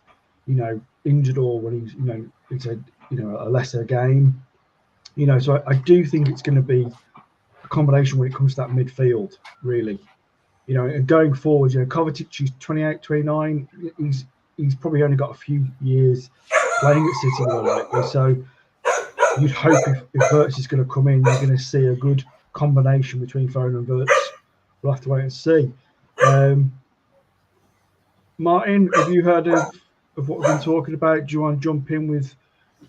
injured, or when he's it's a lesser game? So I do think it's going to be a combination when it comes to that midfield, really. And going forward, Kovacic is 28, 29. He's probably only got a few years playing at City, more likely. So you'd hope if Wirtz is going to come in, you're going to see a good combination between Foden and Wirtz. We'll have to wait and see. Martin, have you heard of what we've been talking about? Do you want to jump in with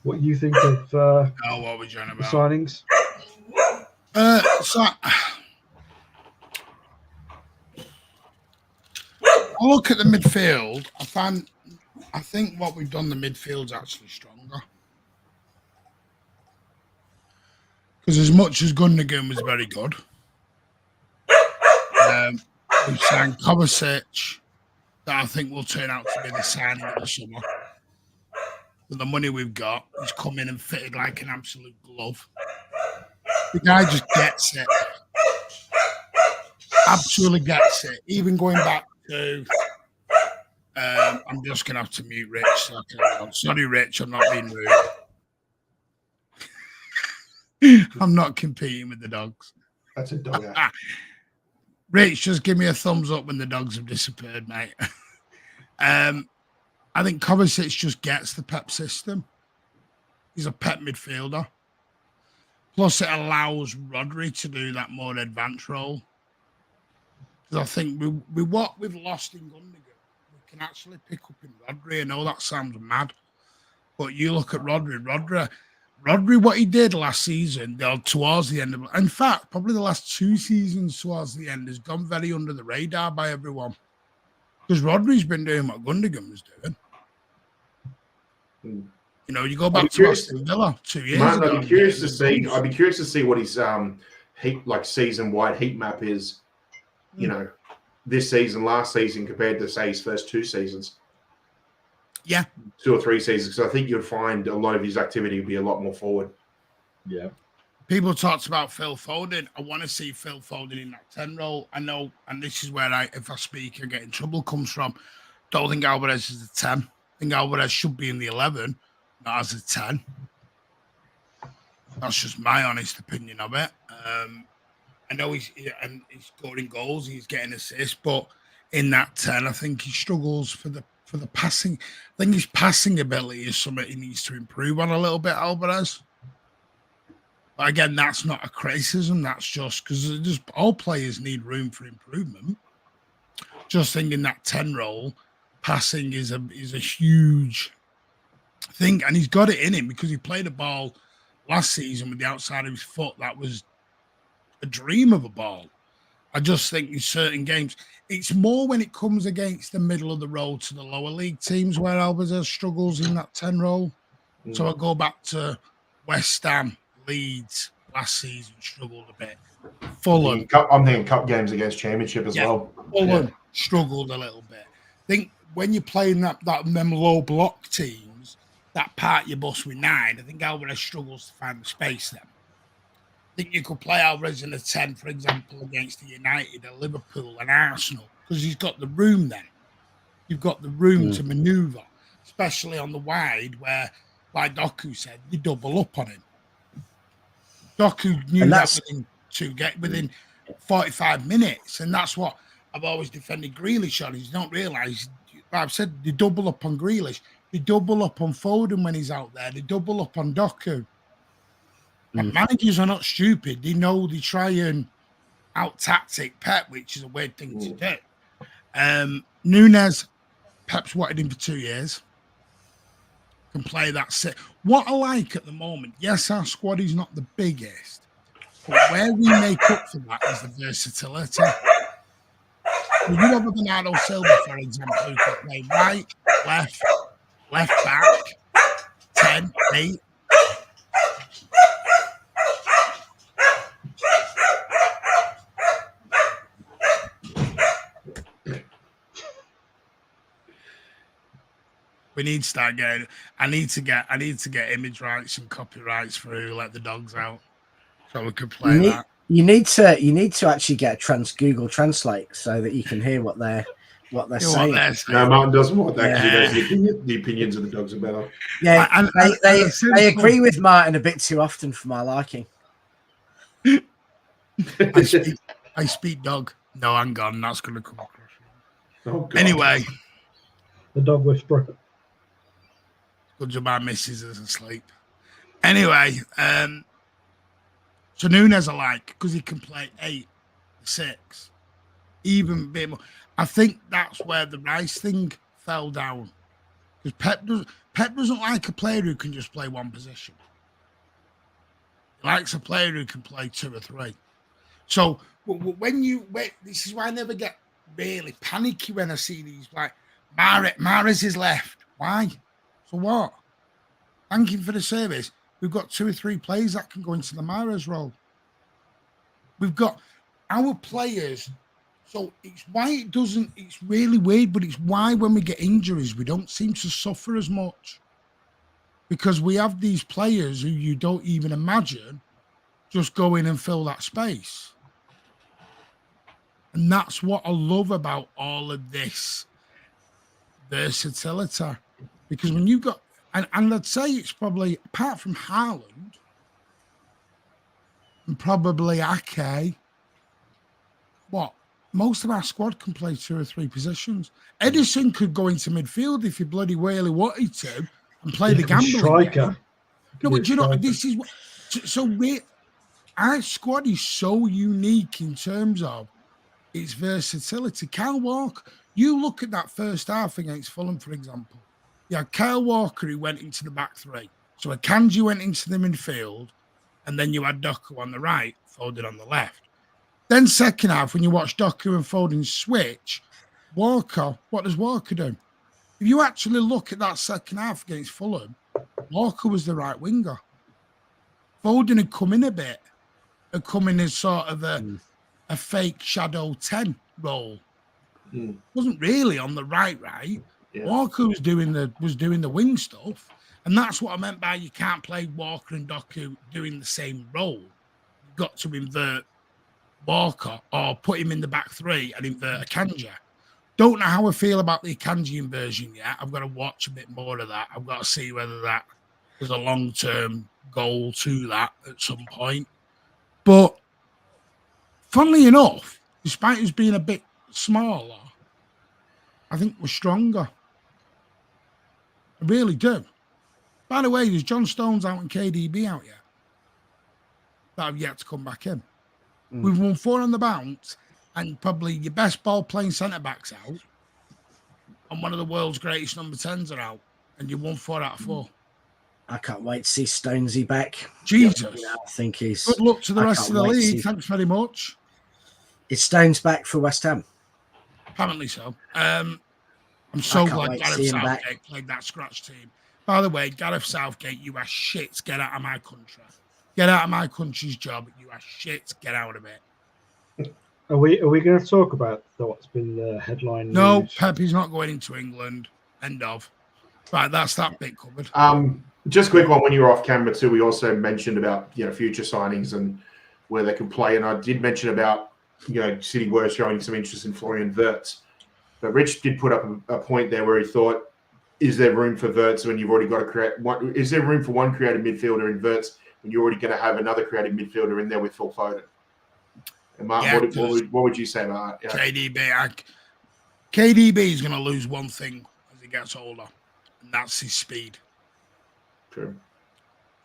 what you think of what we're talking about? The signings? I look at the midfield. I think what we've done, the midfield's actually stronger. Because as much as Gundogan was very good, we've signed Kovacic, that I think will turn out to be the signing of the summer. With the money we've got, he's come in and fitted like an absolute glove. The guy just gets it. Absolutely gets it. Even going back to, I'm just going to have to mute Rich. So sorry, Rich, I'm not being rude. I'm not competing with the dogs. That's a dog. Rich, just give me a thumbs up when the dogs have disappeared, mate. I think Kovacic just gets the Pep system. He's a Pep midfielder. Plus, it allows Rodri to do that more advanced role. Because I think with what we've lost in Gundogan, we can actually pick up in Rodri. I know that sounds mad, but you look at Rodri, what he did last season, towards the end of, in fact, probably the last 2 seasons towards the end, has gone very under the radar by everyone. Because Rodri's been doing what Gundogan was doing. You go back to Aston Villa 2 years ago. I'd be curious to see. I'd be curious to see what his season-wide heat map is. This season, last season, compared to say his first 2 seasons. Yeah, 2 or 3 seasons. Because I think you'd find a lot of his activity would be a lot more forward. Yeah. People talked about Phil Foden. I want to see Phil Foden in that 10 role. I know, and this is where if I speak, I get in trouble comes from. Don't think Alvarez is the 10. I think Alvarez should be in the 11, not as a 10. That's just my honest opinion of it. I know he's scoring goals, he's getting assists, but in that 10, I think he struggles for the passing. I think his passing ability is something he needs to improve on a little bit, Alvarez. But again, that's not a criticism. That's just because all players need room for improvement. Just thinking that 10 role, passing is a huge thing, and he's got it in him because he played a ball last season with the outside of his foot. That was a dream of a ball. I just think in certain games, it's more when it comes against the middle of the road to the lower league teams where Alvarez struggles in that 10 role. So I go back to West Ham, Leeds last season, struggled a bit. Fulham. I'm thinking cup games against Championship as well. Fulham struggled a little bit. I think when you're playing them low block teams, that part you bust with 9, I think Alvarez struggles to find the space then. I think you could play Alvarez in a 10, for example, against the United, a Liverpool, and Arsenal, because he's got the room then. You've got the room to manoeuvre, especially on the wide where, like Doku said, you double up on him. Doku knew that within 45 minutes, and that's what I've always defended Grealish on. You don't realise, I've said they double up on Grealish, they double up on Foden when he's out there, they double up on Doku. And managers are not stupid. They know they try and out-tactic Pep, which is a weird thing to do. Nunes, Pep's wanted him for 2 years. Can play that set. What I like at the moment, yes, our squad is not the biggest, but where we make up for that is the versatility. You have a Bernardo Silva, for example, who can play right, left back, 10, 8. We need to start getting. I need to get image rights and copyrights through. Let the dogs out, so we can play that. You need to actually get Google Translate so that you can hear what they're saying. No, Martin doesn't want that because he knows the opinions of the dogs are better. Yeah, they agree with Martin a bit too often for my liking. I speak dog. No, hang on, that's going to come across. Oh, God. Anyway, the dog whisperer. Good job, my missus is asleep. Anyway, so Nunes I like because he can play 8, 6, even a bit more. I think that's where the Rice thing fell down because Pep doesn't like a player who can just play one position. He likes a player who can play 2 or 3. So this is why I never get really panicky when I see these like Mahrez is left. Why? So what? Thank him for the service. We've got 2 or 3 players that can go into the Mahrez role. We've got our players. So it's why it's really weird, but it's why when we get injuries, we don't seem to suffer as much. Because we have these players who you don't even imagine just go in and fill that space. And that's what I love about all of this versatility. Because when you've got, and I'd say it's probably, apart from Haaland, and probably Ake, most of our squad can play 2 or 3 positions. Edison could go into midfield if he bloody really wanted to and play the gambling striker. game. No, but you know, this is what, our squad is so unique in terms of its versatility. Kyle Walker, you look at that first half against Fulham, for example. You had Kyle Walker who went into the back 3. So Akanji went into the midfield, and then you had Doku on the right, Foden on the left. Then second half, when you watch Doku and Foden switch, Walker, what does Walker do? If you actually look at that second half against Fulham, Walker was the right winger. Foden had come in a bit, had come in as sort of a fake shadow 10 role. Wasn't really on the right. Yeah. Walker was doing the wing stuff, and that's what I meant by you can't play Walker and Doku doing the same role. got to invert Walker or put him in the back three and invert Akanji. Don't know how I feel about the Akanji inversion yet. I've got to watch a bit more of that. I've got to see whether that is a long-term goal to that at some point. But funnily enough, despite us being a bit smaller, I think we're stronger. I really do. By the way, is John Stones out and KDB out yet? That have yet to come back in. We've won 4 on the bounce, and probably your best ball playing centre backs out, and one of the world's greatest number 10s are out, and you won 4 out of 4. I can't wait to see Stonesy back. Jesus. I think he's. Good luck to the rest of the league. Thanks very much. Is Stones back for West Ham? Apparently so. I'm so glad Gareth Southgate played that scratch team. By the way, Gareth Southgate, you are shit. Get out of my country. Get out of my country's job. You are shit. Get out of it. Are we going to talk about what's been the headline? No, news? Pepe's not going into England. End of. Right, that's that bit covered. Just a quick one. When you were off camera too, we also mentioned about future signings and where they can play. And I did mention about City were showing some interest in Florian Wirtz. But Rich did put up a point there where he thought, is there room for Wirtz when you've already got to create one? Is there room for one creative midfielder in Wirtz when you're already going to have another creative midfielder in there with Phil Foden? And Mark, what would you say about that? Yeah. KDB is going to lose one thing as he gets older, and that's his speed. True.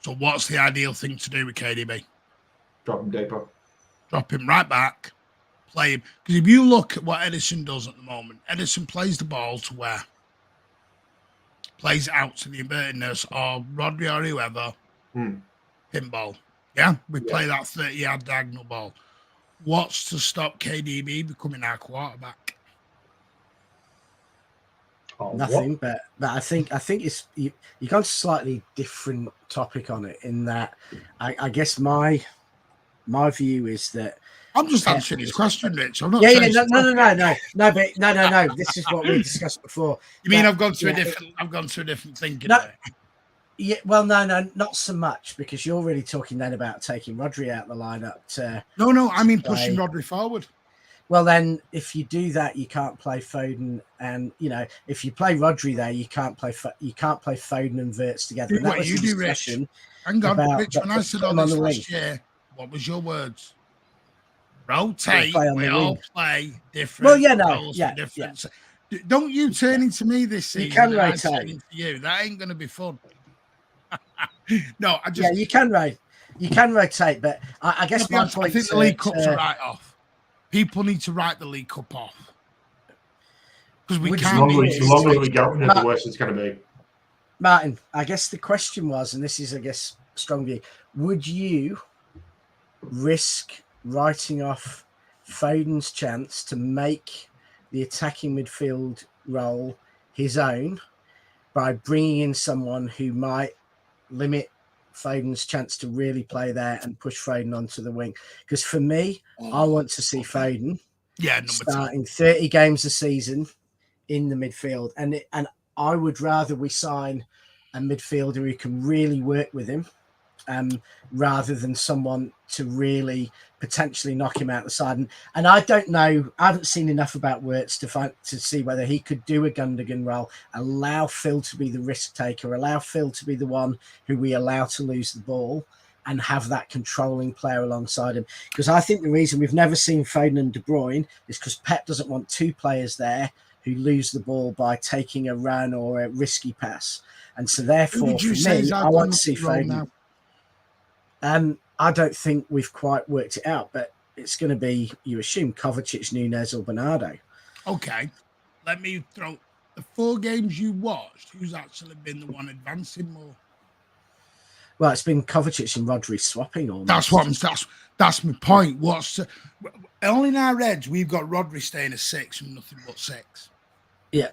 So what's the ideal thing to do with KDB? Drop him deeper. Drop him right back, play him. Because if you look at what Edison does at the moment, Edison plays the ball to where? Plays out to the inverted nurse or Rodri or whoever, pinball. Yeah? We play that 30-yard diagonal ball. What's to stop KDB becoming our quarterback? Nothing, but I think it's you got a slightly different topic on it in that I guess my view is that I'm just answering his question, Rich. I'm not. No. This is what we discussed before. You mean I've gone to a different thinking? No, yeah, well, no, not so much because you're really talking then about taking Rodri out of the lineup. No, I mean pushing Rodri forward. Well, then, if you do that, you can't play Foden, and if you play Rodri there, you can't play Foden and Wirtz together. And that was you do, Rich. Hang on, Rich. When I said all this last year, what was your words? Rotate. We all play different. Well, different. Yeah. Don't you turn into me this season? You can rotate. Into you. That ain't going to be fun. No, you can rotate, but I guess my point. I think the League Cup's a write-off. People need to write the League Cup off because we can't. The longer we go, the worse it's going to be. Martin, I guess the question was, and this is, I guess, strong view: would you risk writing off Foden's chance to make the attacking midfield role his own by bringing in someone who might limit Foden's chance to really play there and push Foden onto the wing? Because for me, I want to see Foden starting 30 games a season in the midfield, and I would rather we sign a midfielder who can really work with him, rather than someone to really potentially knock him out the side. And I don't know, I haven't seen enough about Wirtz to see whether he could do a Gundogan role, allow Phil to be the risk taker, allow Phil to be the one who we allow to lose the ball and have that controlling player alongside him. Because I think the reason we've never seen Foden and De Bruyne is because Pep doesn't want two players there who lose the ball by taking a run or a risky pass. And so therefore, for me, I want to see Foden. I don't think we've quite worked it out, but it's going to be, you assume, Kovacic, Nunez or Bernardo. Okay. Let me throw the 4 games you watched. Who's actually been the one advancing more? Well, it's been Kovacic and Rodri swapping almost. That's my point. Only in our heads, we've got Rodri staying at 6 and nothing but 6. Yeah.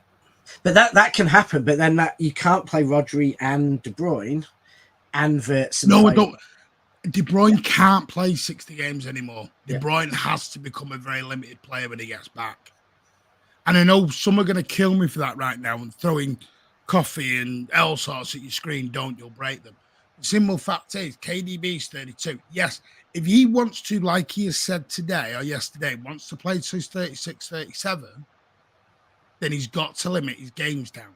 But that can happen. But then you can't play Rodri and De Bruyne and Wirtz. No, I don't. De Bruyne can't play 60 games anymore. De Bruyne has to become a very limited player when he gets back. And I know some are going to kill me for that right now and throwing coffee and all sorts at your screen. You'll break them. The simple fact is, KDB's 32. Yes, if he wants to, like he has said today or yesterday, wants to play to his 36, 37, then he's got to limit his games down.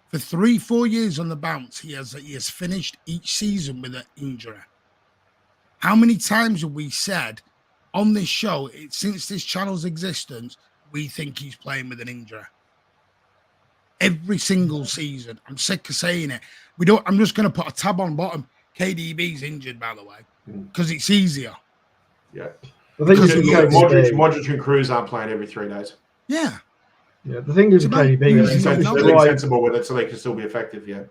For 3-4 years on the bounce, he has finished each season with an injury. How many times have we said on this show, since this channel's existence, we think he's playing with an injury? Every single season. I'm sick of saying it. I'm just going to put a tab on bottom. KDB's injured, by the way, because it's easier. Yeah. Modric and Cruz aren't playing every 3 days. Yeah. Yeah, the thing is with KDB, he's being sensible with it so they can still be effective, yeah.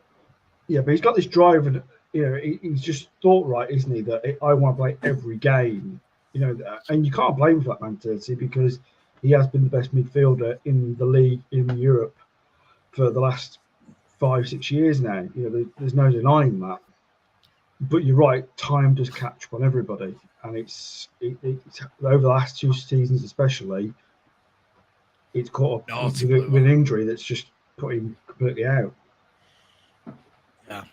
Yeah, but he's got this drive, and he's just thought right, isn't he, that I want to play every game, and you can't blame him for that mentality because he has been the best midfielder in the league in Europe for the last 5-6 years now. There's no denying that. But you're right, time does catch up on everybody, and it's over the last 2 seasons especially. It's caught up with an injury that's just put him completely out. Yeah,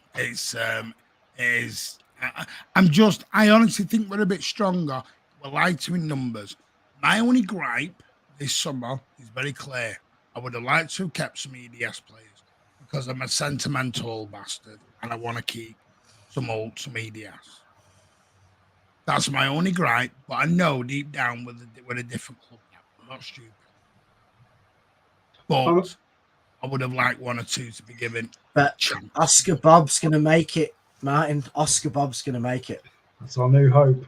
I honestly think we're a bit stronger. We're lighter in numbers. My only gripe this summer is very clear. I would have liked to have kept some EDS players because I'm a sentimental bastard and I want to keep some EDS. That's my only gripe, but I know deep down we're a different club now. I'm not stupid. But I would have liked 1 or 2 to be given. But Oscar Bob's going to make it, Martin. Oscar Bob's going to make it. That's our new hope.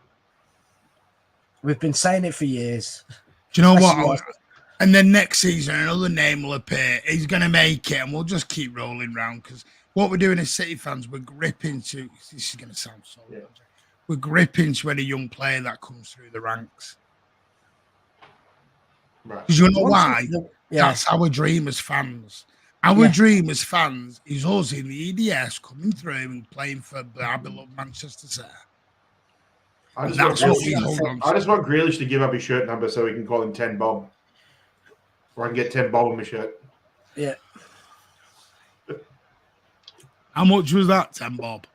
We've been saying it for years. Do you know what? And then next season, another name will appear. He's going to make it, and we'll just keep rolling round because what we're doing as City fans, we're gripping to. This is going to sound so. Yeah. We're gripping to any young player that comes through the ranks. Because you know why? That's our dream as fans. Our dream as fans is us in the EDS coming through and playing for our beloved Manchester City. I just want Grealish to give up his shirt number so we can call him 10 Bob. Or I can get 10 Bob on my shirt. Yeah. How much was that, 10 Bob?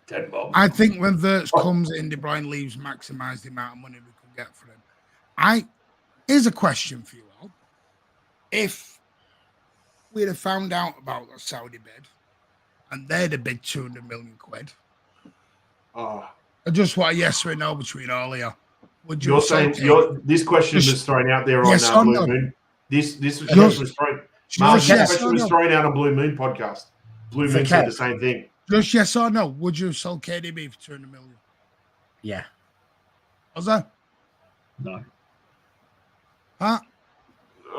10 Bob. I think when Wirtz comes in, De Bruyne leaves, maximise the amount of money we can get for him. Here's a question for you all. If we'd have found out about the Saudi bid and they'd have bid 200 million quid, I just want a yes or a no between all of you. Would you? You're saying this question was thrown out there on Blue Moon. This question was thrown. Mark, this question was thrown out on Blue Moon podcast. Blue Moon said the same thing. Just yes or no. Would you have sold KDB for 200 million? Yeah. Was that? No. Huh?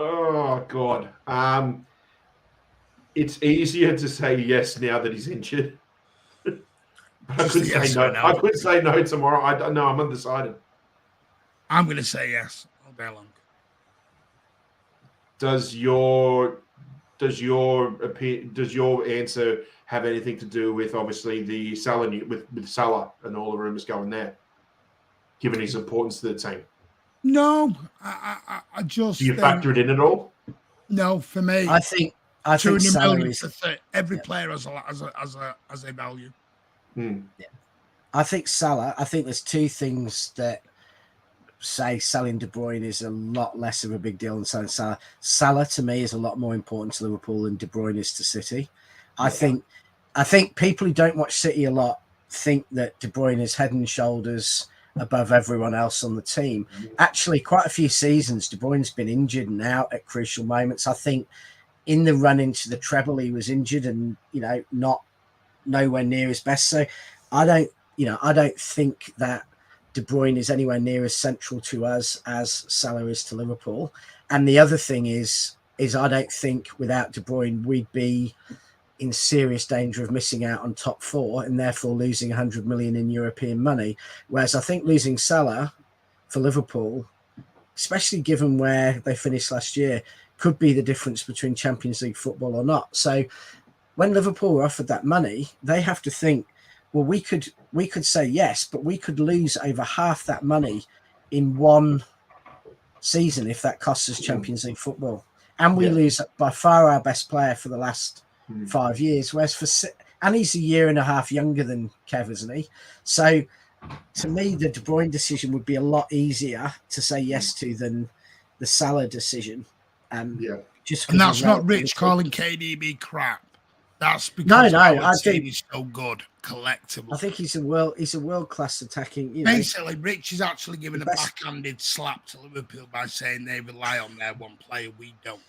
Oh God. It's easier to say yes now that he's injured. But I could say no. I could say no tomorrow. I don't know. I'm undecided. I'm going to say yes all day long. Does your answer have anything to do with obviously the Salah with Salah and all the rumors going there, given his importance to the team? No, I just. Do you factor it in at all? No, for me, I think Salah is every player has a value. Hmm. Yeah. I think Salah. I think there's 2 things that say selling De Bruyne is a lot less of a big deal than selling Salah. Salah to me is a lot more important to Liverpool than De Bruyne is to City. I think people who don't watch City a lot think that De Bruyne is head and shoulders above everyone else on the team. Actually, quite a few seasons, De Bruyne's been injured and out at crucial moments. I think in the run into the treble, he was injured and not nowhere near his best. So I don't think that De Bruyne is anywhere near as central to us as Salah is to Liverpool. And the other thing is I don't think without De Bruyne we'd be in serious danger of missing out on top 4 and therefore losing 100 million in European money. Whereas I think losing Salah for Liverpool, especially given where they finished last year, could be the difference between Champions League football or not. So when Liverpool were offered that money, they have to think, well, we could say yes, but we could lose over half that money in one season if that costs us Champions League football. And we lose by far our best player for the last 5 years. Whereas and he's a year and a half younger than Kev, isn't he? So to me, the De Bruyne decision would be a lot easier to say yes to than the Salah decision. Just and that's not Rich calling KDB crap. That's because I team think is so good collectively. I think he's a world class attacking. Basically, Rich is actually giving a backhanded slap to Liverpool by saying they rely on their one player. We don't.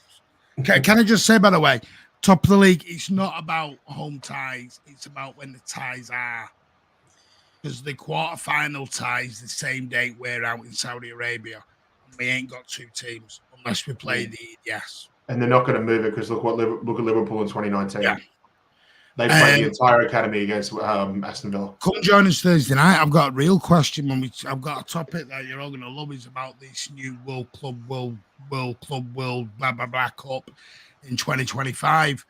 Okay, can I just say, by the way, top of the league, it's not about home ties. It's about when the ties are. Because the quarterfinal ties the same date we're out in Saudi Arabia. And we ain't got two teams unless we play the EDS. And they're not going to move it because look at Liverpool in 2019. Yeah. They played the entire academy against Aston Villa. Come join us Thursday night. I've got a real question. I've got a topic that you're all going to love. Is about this new World Club blah blah blah Cup in 2025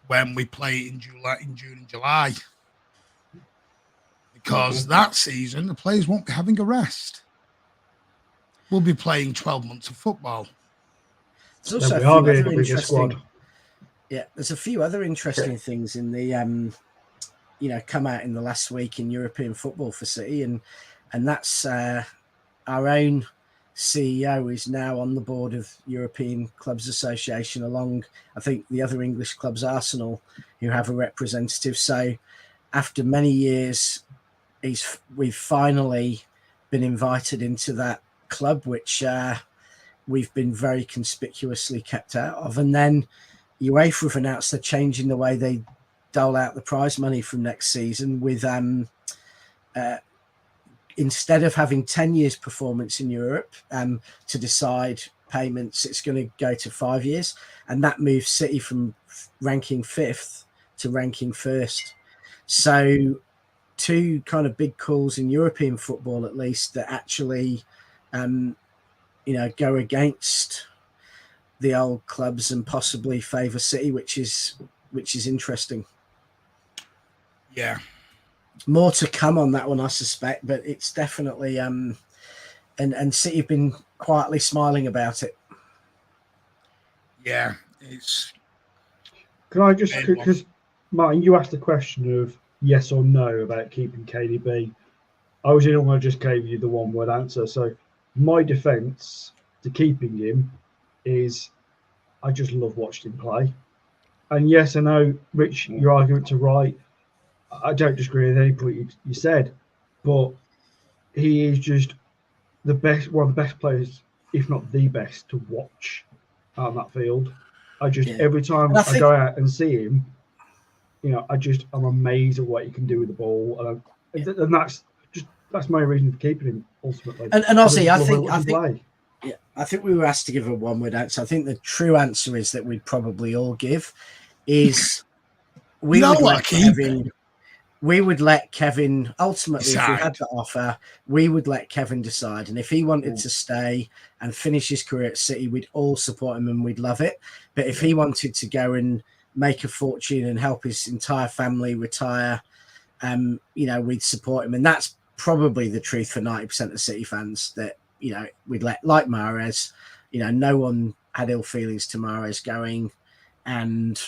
when we play in June and July. Because that season the players won't be having a rest. We'll be playing 12 months of football. There's also a bigger squad. Yeah, there's a few other interesting things in the come out in the last week in European football for City, and that's our own CEO is now on the board of European Clubs Association, along I think the other English clubs, Arsenal, who have a representative. So after many years, we've finally been invited into that club, which we've been very conspicuously kept out of, and then UEFA have announced they're changing the way they dole out the prize money from next season with instead of having 10 years performance in Europe to decide payments, it's going to go to 5 years. And that moves City from ranking 5th to ranking 1st. So two kind of big calls in European football, at least, that actually, go against the old clubs and possibly favour City, which is interesting. Yeah, more to come on that one, I suspect, but it's definitely and City have been quietly smiling about it. Yeah, it's. Can I just because Martin, you asked the question of yes or no about keeping KDB. I was the one I just gave you the one-word answer. So my defence to keeping him is I just love watching him play. And yes, I know, Rich, your arguments are right. I don't disagree with any point you said, but he is just the best, one of the best players, if not the best, to watch out on that field. Every time I go out and see him, I'm amazed at what he can do with the ball, and that's my reason for keeping him ultimately. And Ozzy, I think we were asked to give a one-word answer. I think the true answer is that we'd probably all give is we would let Kevin ultimately decide. If we had the offer, we would let Kevin decide. And if he wanted to stay and finish his career at City, we'd all support him and we'd love it. But if he wanted to go and make a fortune and help his entire family retire, we'd support him. And that's probably the truth for 90% of City fans, that, we'd let, like Mahrez, no one had ill feelings to Mahrez going. And,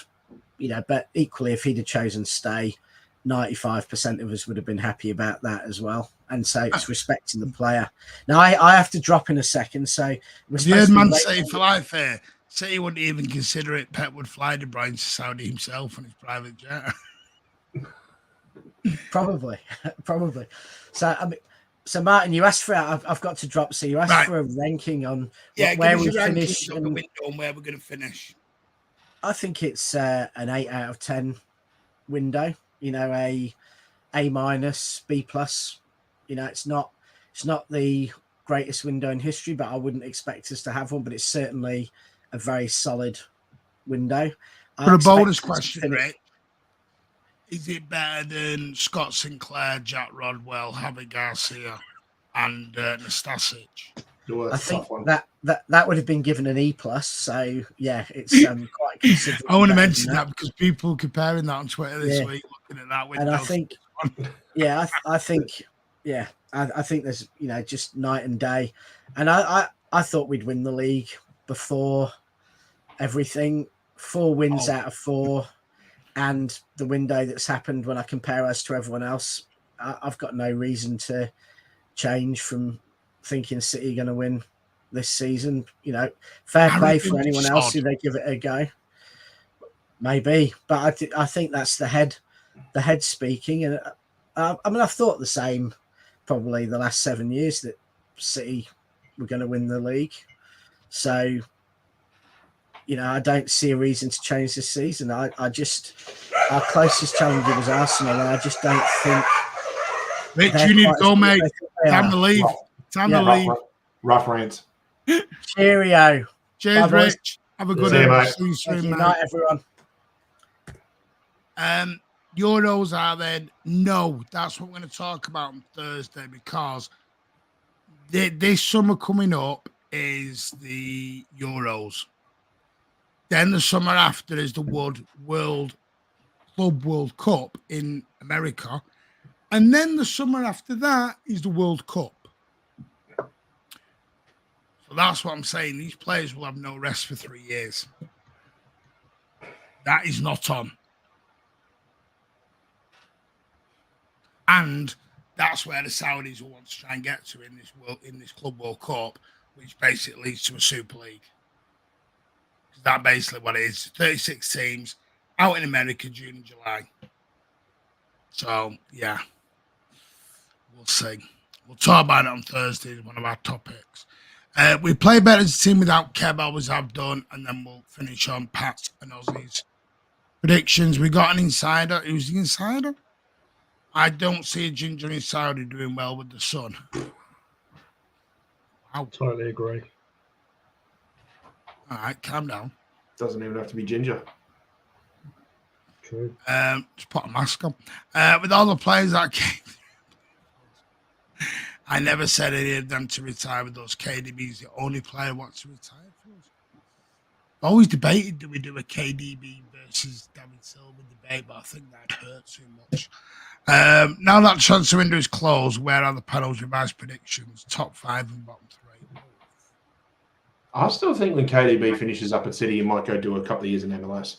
but equally, if he'd have chosen to stay, 95% of us would have been happy about that as well. And so it's respecting the player. Now, I have to drop in a second. So you heard Man City for life here. City wouldn't even consider it. Pep would fly De Bruyne to Saudi himself on his private jet. Probably. So Martin, you asked for it. I've got to drop. So you asked for a ranking on where we finish and the window and where we're going to finish. I think it's an 8 out of 10 window. A minus, B plus. It's not the greatest window in history, but I wouldn't expect us to have one. But it's certainly a very solid window. For a bonus question, Rick, is it better than Scott Sinclair, Jack Rodwell, Javi Garcia, and Nastasic? I think that would have been given an E plus. So yeah, it's quite considerable. I want to mention that because people are comparing that on Twitter this week, looking at that window. And I think, I think there's just night and day. And I thought we'd win the league before everything. 4 wins out of 4. and the window that's happened when I compare us to everyone else, I've got no reason to change from thinking City are going to win this season. You know, fair play for anyone else who they give it a go. Maybe, but I think that's the head speaking. And I mean, I've thought the same probably the last 7 years that City were going to win the league. So, you know, I don't see a reason to change this season. I just, our closest challenger was Arsenal, and I just don't think. Rich, you need to go, mate. Time to leave. Time to leave. Rough rant. Cheerio. Cheers, bye, Rich. Have a good See you, night. mate. See you soon, mate. Night, everyone. Euros are then? No, that's what we're going to talk about on Thursday, because this summer coming up is the Euros. Then the summer after is the Club World Cup in America. And then the summer after that is the World Cup. So that's what I'm saying. These players will have no rest for 3 years. That is not on. And that's where the Saudis will want to try and get to in this Club World Cup, which basically leads to a Super League. That's basically what it is. 36 teams out in America, June and July. So, yeah. We'll see. We'll talk about it on Thursday as one of our topics. We play better as a team without Kev, always have done, and then we'll finish on Pat and Ozzy's predictions. We got an insider. Who's the insider? I don't see a ginger in Saudi doing well with the sun. Wow. Totally agree. All right, calm down. Doesn't even have to be ginger. True. Just put a mask on. With all the players that came, I never said any of them to retire with us. KDB's the only player who wants to retire for us. Always debated, do we do a KDB versus David Silva debate, but I think that hurt too much. Now that transfer window is closed, where are the panel's revised predictions? Top 5 and bottom 3. I still think when KDB finishes up at City, you might go do a couple of years in MLS.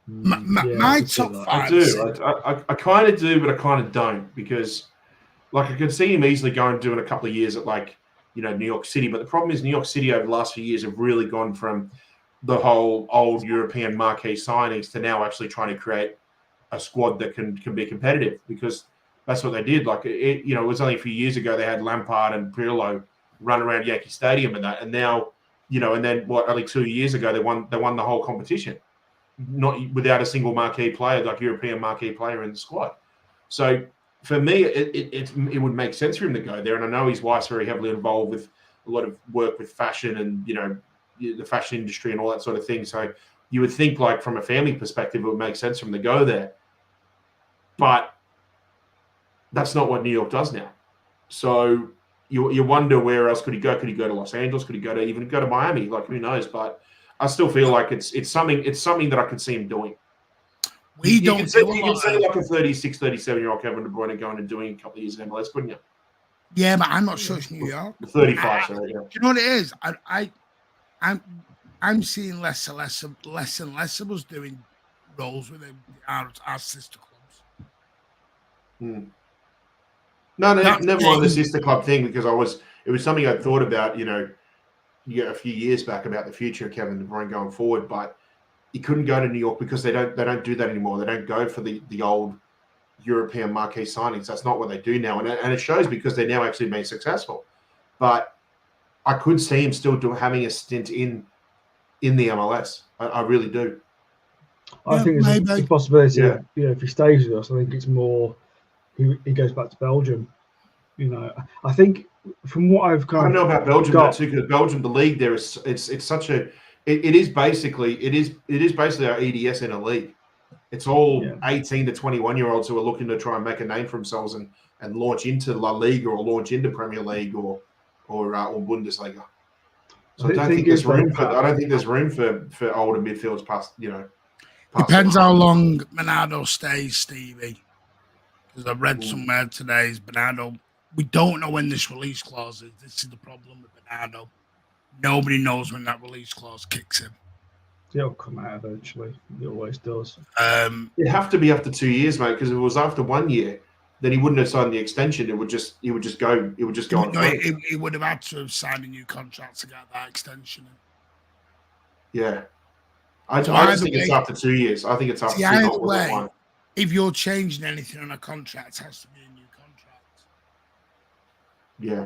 My top 5. I do. I kind of do, but I kind of don't, because like I can see him easily going and doing a couple of years at New York City. But the problem is New York City over the last few years have really gone from the whole old European marquee signings to now actually trying to create a squad that can be competitive, because that's what they did. It was only a few years ago they had Lampard and Pirlo run around Yankee Stadium and now, and then only 2 years ago they won the whole competition, not without a single marquee player, like European marquee player in the squad. So for me, it would make sense for him to go there. And I know his wife's very heavily involved with a lot of work with fashion and, the fashion industry and all that sort of thing. So you would think, like, from a family perspective, it would make sense for him to go there. But that's not what New York does now. So you wonder where else could he go? Could he go to Los Angeles? Could he even go to Miami? Like, who knows? But I still feel like it's something that I could see him doing. You can see like a 36, 37-year-old Kevin De Bruyne going and doing a couple of years in MLS, couldn't you? Yeah, but I'm not sure it's New York. 35, sorry. Yeah. Do you know what it is? I'm seeing less and less of us doing roles with our sister clubs. No, never mind the sister club thing, because it was something I thought about, a few years back about the future of Kevin De Bruyne going forward, but he couldn't go to New York because they don't do that anymore. They don't go for the old European marquee signings. That's not what they do now, and it shows because they're now actually being successful. But I could see him still having a stint in the MLS. I really do. I think it's a possibility. Yeah. If he stays with us, I think it's more he goes back to Belgium. I think from what I've I don't know about Belgium too, because Belgium, the league there is it's such a it is basically our EDS in a league. It's all 18 to 21-year-olds who are looking to try and make a name for themselves and launch into La Liga or launch into Premier League or Bundesliga. So I don't think there's room for older midfields past. Depends how long Bernardo stays, Stevie. Because I read somewhere today is Bernardo. We don't know when this release clause is. This is the problem with Bernardo. Nobody knows when that release clause kicks in. It'll come out eventually. It always does. It'd have to be after 2 years, mate, because if it was after 1 year, then he wouldn't have signed the extension. He would just go on free. He would have had to have signed a new contract to get that extension in. Yeah. I So just either think it's way- after 2 years. I think it's after See, 2 either not within way, one. if you're changing anything on a contract, it has to be a new contract. Yeah.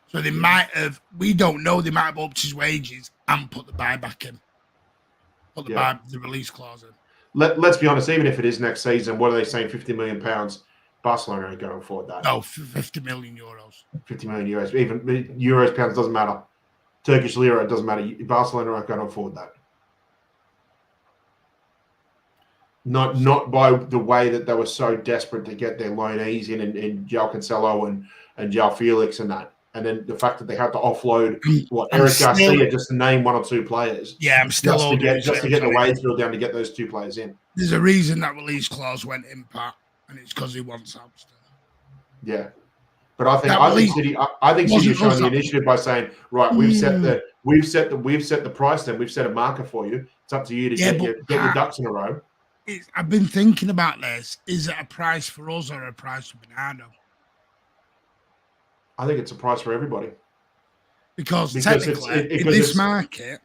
So they might have, we don't know, they might have upped his wages and put the buyback in. Put the release clause in. Let's be honest, even if it is next season, what are they saying, £50 million? Barcelona ain't going to afford that. No, 50 million euros. 50 million euros. Even euros, pounds, doesn't matter. Turkish lira, it doesn't matter. Barcelona aren't going to afford that. Not by the way that they were so desperate to get their loanees in João Cancelo and João Felix and that. And then the fact that they had to offload Eric Garcia just to name one or two players. Yeah, I'm still just to get the wage bill down to get those two players in. There's a reason that release clause went in, Pat, and it's because he wants Amsterdam. Yeah. But I think City have shown the initiative by saying, right, we've set the price, then we've set a marker for you. It's up to you to get your ducks in a row. I've been thinking about this. Is it a price for us or a price for Bernardo? I think it's a price for everybody. Because technically, in this market,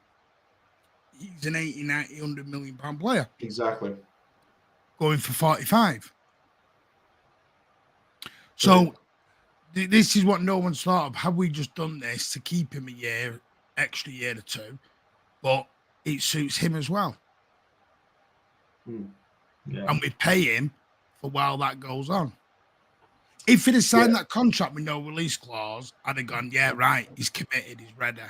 he's an 80, 90, 100 million pound player. Exactly. Going for 45. So this is what no one's thought of. Have we just done this to keep him extra year or two, but it suits him as well? Yeah. And we pay him for while that goes on. If he'd have signed that contract with no release clause, I'd have gone, yeah, right, he's committed, he's ready.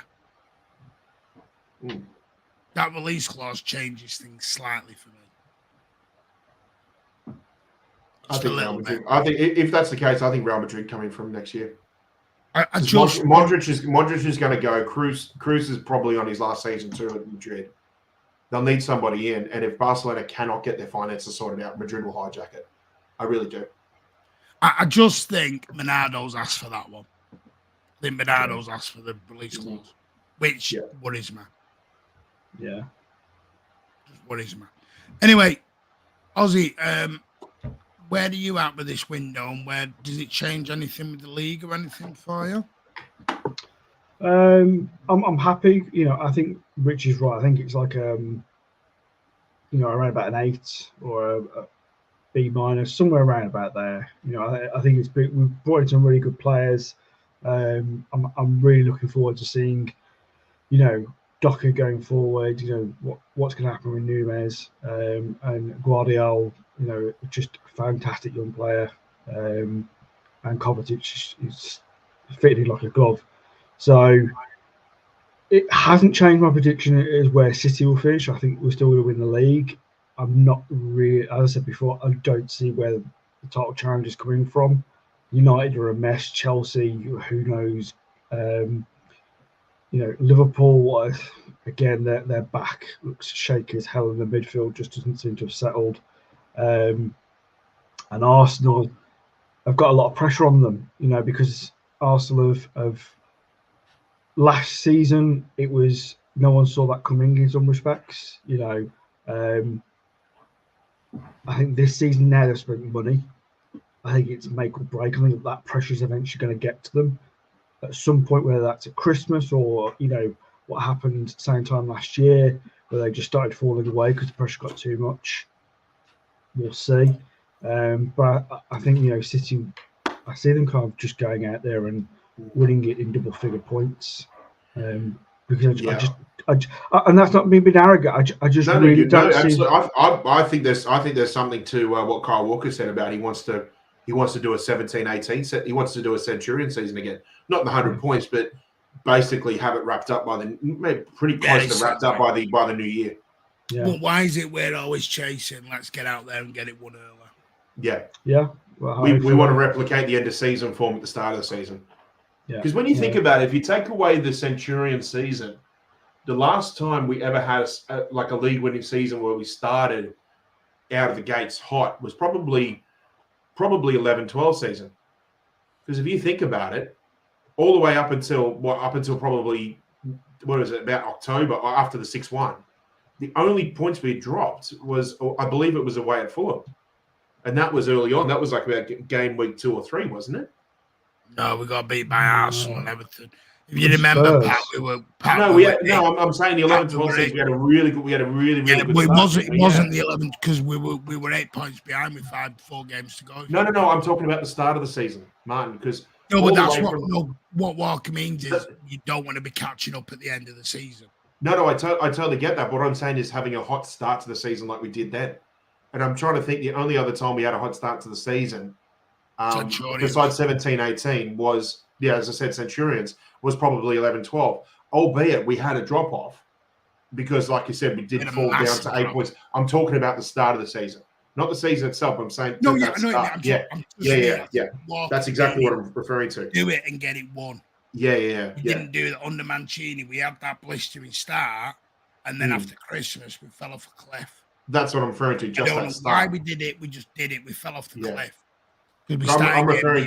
That release clause changes things slightly for me. I think if that's the case, I think Real Madrid coming from next year. Modric is going to go. Cruz is probably on his last season too at Madrid. They'll need somebody in, and if Barcelona cannot get their finances sorted out, Madrid will hijack it. I really do. I just think Bernardo's asked for that one. I think Bernardo's asked for the release clause, which worries me. Yeah. Just worries me. Anyway, Ozzy, where are you at with this window, and where does it change anything with the league or anything for you? I'm happy. I think Rich is right. I think it's like around about an 8 or a B minus, somewhere around about there. I think we've brought in some really good players. I'm really looking forward to seeing, Docker going forward. What's going to happen with Nunes and Guardiola. Just a fantastic young player, and Kovacic is fitting like a glove. So it hasn't changed my prediction as where City will finish. I think we're still going to win the league. I'm not really, as I said before, I don't see where the title challenge is coming from. United are a mess. Chelsea, who knows? Liverpool, again, their back looks shaky as hell in the midfield, just doesn't seem to have settled. And Arsenal have got a lot of pressure on them, because Arsenal have last season, it was no one saw that coming in some respects. I think this season now they're spending money. I think it's make or break. I think that pressure is eventually going to get to them at some point, whether that's at Christmas or what happened same time last year, where they just started falling away because the pressure got too much. We'll see. But I think City, I see them kind of just going out there and winning it in double-figure points. Because and that's not me being arrogant. I just really don't see. I think there's something to what Kyle Walker said about he wants to do a 17-18 set. He wants to do a Centurion season again, not the 100 points, but basically have it wrapped up pretty close to wrapped up by the new year. Yeah. But why is it we're always chasing? Let's get out there and get it won early. Yeah. Yeah. Well, we want to replicate the end of season form at the start of the season. Because when you think about it, if you take away the Centurion season, the last time we ever had a league-winning season where we started out of the gates hot was probably 11-12 season. Because if you think about it, all the way up until probably, what is it, about October or after the 6-1, the only points we dropped was, I believe it was away at Fulham. And that was early on. That was like about game week 2 or 3, wasn't it? No, we got beat by Arsenal and everything. If you And remember, Spurs. Pat, I'm saying the 11-12 season, we had a really good yeah, good but start. it wasn't the 11th because we were 8 points behind with 4 games to go. No, I'm talking about the start of the season, Martin, because no, but that's what Walker means is you don't want to be catching up at the end of the season. No, I totally get that. But what I'm saying is having a hot start to the season like we did then. And I'm trying to think the only other time we had a hot start to the season, besides 17-18, was, as I said, Centurions, was probably 11-12. Albeit we had a drop off because, like you said, we did fall down to 8 points. I'm talking about the start of the season, not the season itself. I'm saying That's exactly what I'm referring to. Do it and get it won. We didn't do it under Mancini. We had that blistering start, and then after Christmas, we fell off a cliff. That's what I'm referring to. Just I don't that know start. why we did it. We just did it. We fell off the cliff. I'm referring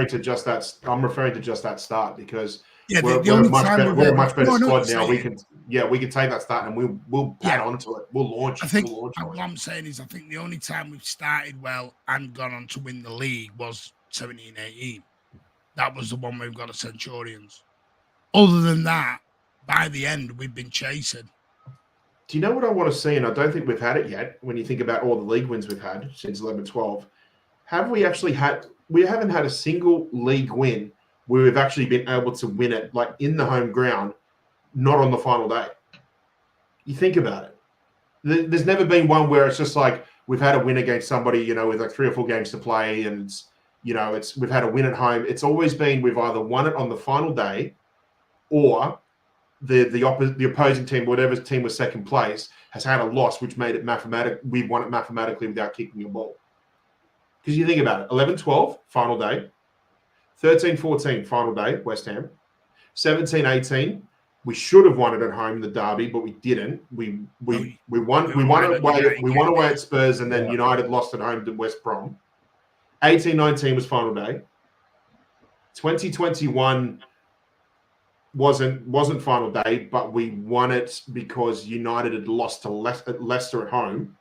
to just that. I'm referring to just that start because we're a much better squad now. We can take that start and we'll pat onto it. We'll launch. What I'm saying is, I think the only time we've started well and gone on to win the league was 17-18. That was the one we've got a Centurions. Other than that, by the end, we've been chasing. Do you know what I want to see? And I don't think we've had it yet. When you think about all the league wins we've had since 11-12, we haven't had a single league win where we've actually been able to win it like in the home ground, not on the final day. You think about it. There's never been one where it's just like we've had a win against somebody, with like 3 or 4 games to play, and we've had a win at home. It's always been we've either won it on the final day, or the opposing team, whatever team was second place, has had a loss, which made it mathematic. We've won it mathematically without kicking a ball. Because you think about it, 11-12, final day. 13-14, final day, West Ham. 17-18, we should have won it at home, the derby, but we didn't. We won away at Spurs, and then United lost at home to West Brom. 18-19 was final day. 2021 wasn't final day, but we won it because United had lost to Leicester at home.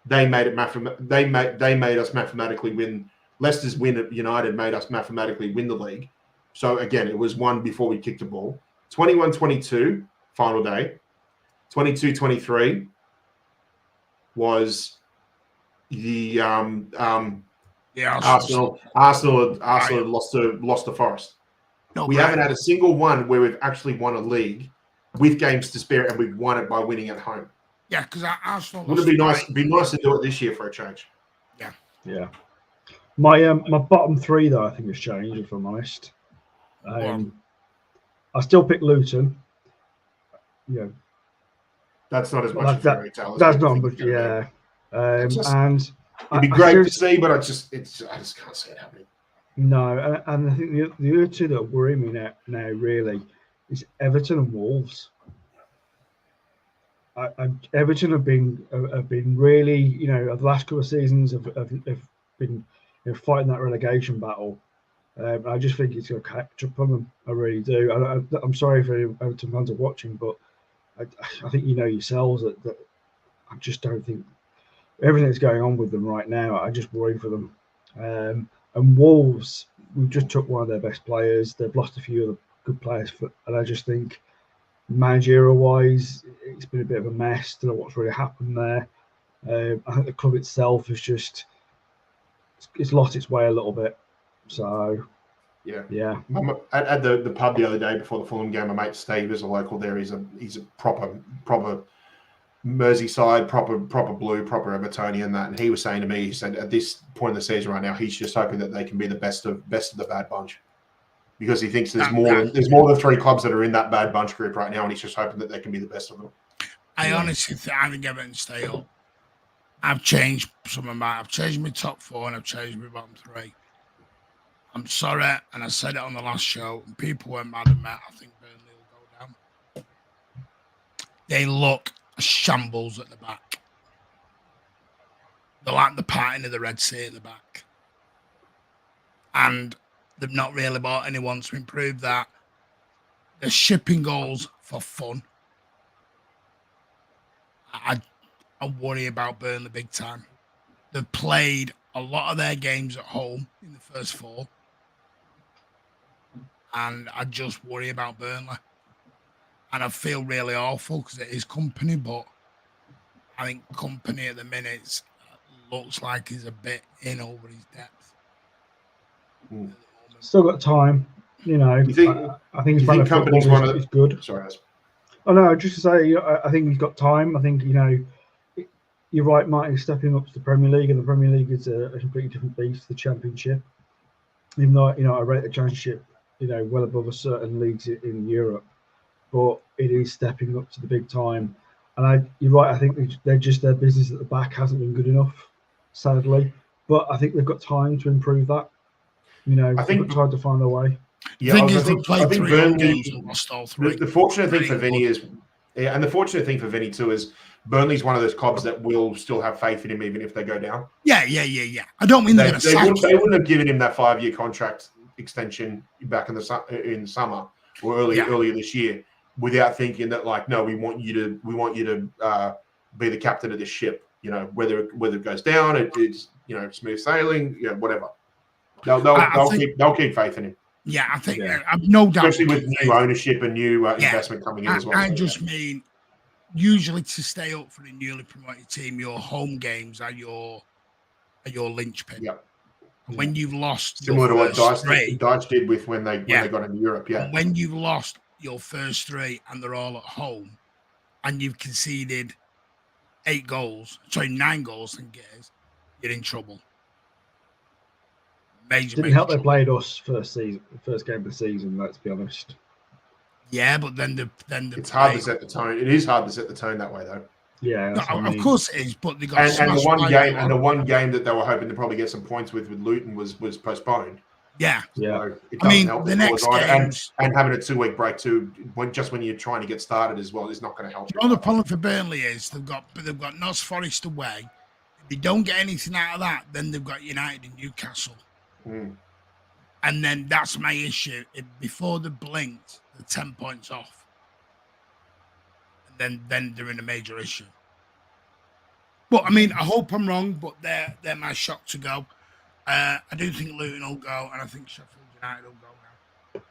They made us mathematically win. Leicester's win at United made us mathematically win the league. So again, it was one before we kicked the ball. 21-22 final day. 22-23 was the Arsenal had lost to Forest. We haven't had a single one where we've actually won a league with games to spare, and we've won it by winning at home. Yeah, because Arsenal. Would it be nice? Be nice to do it this year for a change. Yeah. My bottom 3 though, I think has changed. If I'm honest, I still pick Luton. That's not as much a fairy tale. That's not, but and it'd be great to see, but I just can't see it happening. No, and I think the other 2 that worry me now really is Everton and Wolves. Everton have been really, the last couple of seasons have been fighting that relegation battle. I just think it's going to catch up on them. I really do. I'm sorry if Everton fans are watching, but I think yourselves that I just don't think everything that's going on with them right now. I just worry for them. And Wolves, we've just took one of their best players. They've lost a few other good players, and I just think managerial-wise, it's been a bit of a mess. Don't know what's really happened there. I think the club itself is it's lost its way a little bit. So, yeah. At the pub the other day before the Fulham game, my mate Steve is a local there. He's a proper Merseyside, proper blue, proper Evertonian. That, and he was saying to me, he said at this point in the season right now, he's just hoping that they can be the best of the bad bunch, because he thinks there's more than 3 clubs that are in that bad bunch group right now, and he's just hoping that they can be the best of them. I honestly think Everton stay up. I've changed I've changed my top 4 and I've changed my bottom 3. I'm sorry, and I said it on the last show, and people weren't mad at me. I think Burnley will go down. They look a shambles at the back. They're like the parting of the Red Sea at the back. And they've not really bought anyone to improve that. They're shipping goals for fun. I worry about Burnley big time. They've played a lot of their games at home in the first 4, and I just worry about Burnley. And I feel really awful because it is Company, but I think Company at the minute looks like he's a bit in over his depth. Still got time, you know. I think his brand of football is good. Sorry, oh no, just to say, I think he's got time. I think, you know, you're right, Martin, stepping up to the Premier League, and the Premier League is a completely different beast to the Championship. Even though, you know, I rate the Championship, you know, well above a certain leagues in Europe, but it is stepping up to the big time. And you're right, I think their business at the back hasn't been good enough, sadly. But I think they've got time to improve that. You know, they've got time to find their way. Yeah, I think Burnley lost all 3. The fortunate thing for Vinny is, and the fortunate thing for Vinny too is, Burnley's one of those clubs that will still have faith in him even if they go down. Yeah. I don't mean they wouldn't have given him that 5-year contract extension back in the summer or earlier this year without thinking that, like, no, we want you to be the captain of this ship. You know, whether it goes down, it's, you know, smooth sailing, you know, whatever. They'll keep faith in him. Yeah, I think I've no doubt, especially with new ownership and new investment coming in as well. I just mean, usually to stay up for a newly promoted team, your home games are your linchpin. Yeah. When you've lost similar to what Dyche did with when they got into Europe. Yeah. When you've lost your first 3 and they're all at home, and you've conceded 9 goals in games, you're in trouble. Didn't help they played us first game of the season. Let's be honest. Yeah, but then it's hard to set the tone. It is hard to set the tone that way, though. Yeah, of course it is. But they got and the one game that they were hoping to probably get some points with Luton was postponed. Yeah, so it doesn't help the next games, and having a 2-week break too, when you're trying to get started as well, is not going to help. The problem for Burnley is they've got Notts Forest away. If they don't get anything out of that, then they've got United and Newcastle. And then that's my issue. Before they blinked, they're 10 points off. And then they're in a major issue. But I mean, I hope I'm wrong, but they're my shock to go. I do think Luton will go, and I think Sheffield United will go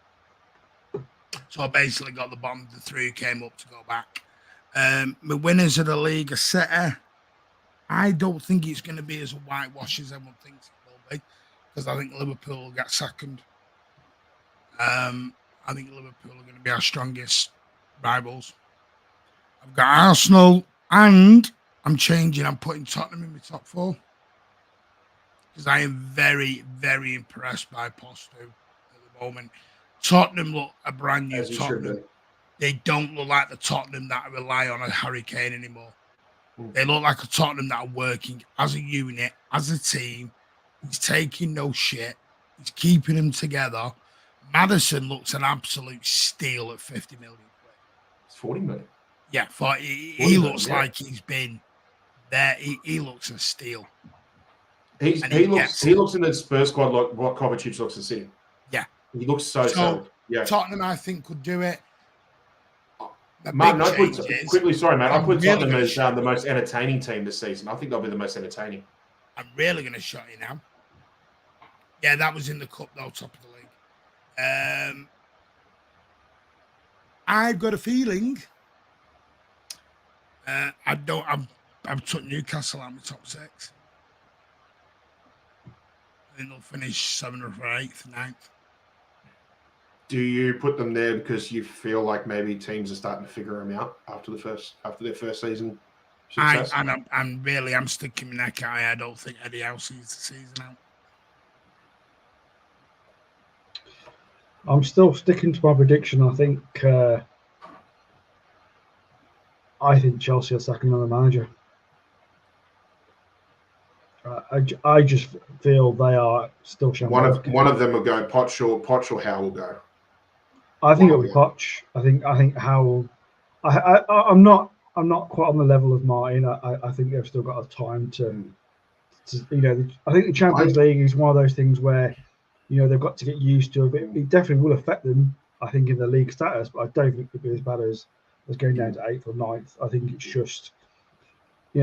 now. So I basically got the bottom of the 3 who came up to go back. My winners of the league are City. I don't think it's going to be as a whitewash as everyone thinks it will be, because I think Liverpool will get second. I think Liverpool are going to be our strongest rivals. I've got Arsenal, and I'm changing. I'm putting Tottenham in my top 4 because I am very, very impressed by Postu at the moment. Tottenham look a brand new Tottenham. They don't look like the Tottenham that rely on a Harry Kane anymore. They look like a Tottenham that are working as a unit, as a team. He's taking no shit. He's keeping them together. Maddison looks an absolute steal at 50 million. It's 40 million. Yeah, he looks like he's been there. He looks a steal. He looks in the Spurs squad like what Kovacic looks to see. Yeah. He looks so solid. Yeah. Tottenham, I think, could do it. Martin, I put Tottenham as the most entertaining team this season. I think they'll be the most entertaining. I'm really going to shut you now. Yeah, that was in the cup, though, top of the league. I've got a feeling. I've took Newcastle out of my top 6. I think they'll finish 7th or 8th, 9th. Do you put them there because you feel like maybe teams are starting to figure them out after their first season success? I'm sticking my neck out. I don't think Eddie Howe sees the season out. I'm still sticking to my prediction. I think Chelsea are sacking another manager. I just feel they are still shambles. One of them will go. Poch or Howe will go. I think it'll be Poch. I think Howe. I'm not quite on the level of Martin. I think they've still got a time to I think the Champions League is one of those things where they've got to get used to a bit. It definitely will affect them, I think, in the league status, but I don't think it'll be as bad as going down to 8th or 9th. I think it's just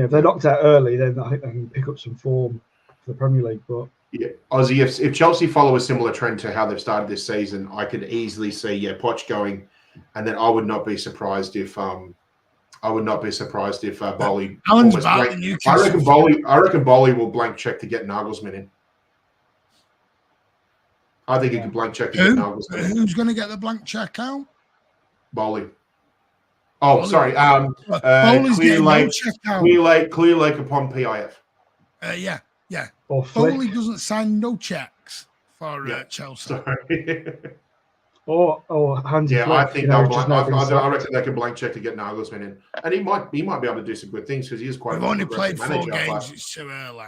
if they're knocked out early, then I think they can pick up some form for the Premier League. But yeah, Ozzy, if Chelsea follow a similar trend to how they've started this season, I could easily see Poch going, and then I would not be surprised if Bowley Alan's almost back blank. in Newcastle. I reckon Bowley will blank check to get Nagelsmann in. I think he could blank check to get Nagelsmann in. Who's going to get the blank check out? Bowley. Oh, Bowley. sorry. Bowley's getting no check out. Clear Lake upon PIF. Yeah. or Bowley Flick, doesn't sign no checks for Chelsea. Sorry. or Hansi Yeah, Flick. I think I I reckon they can blank check to get Nagelsmann in, and he might be able to do some good things because he is quite. We've only played 4 manager, games. It's too early.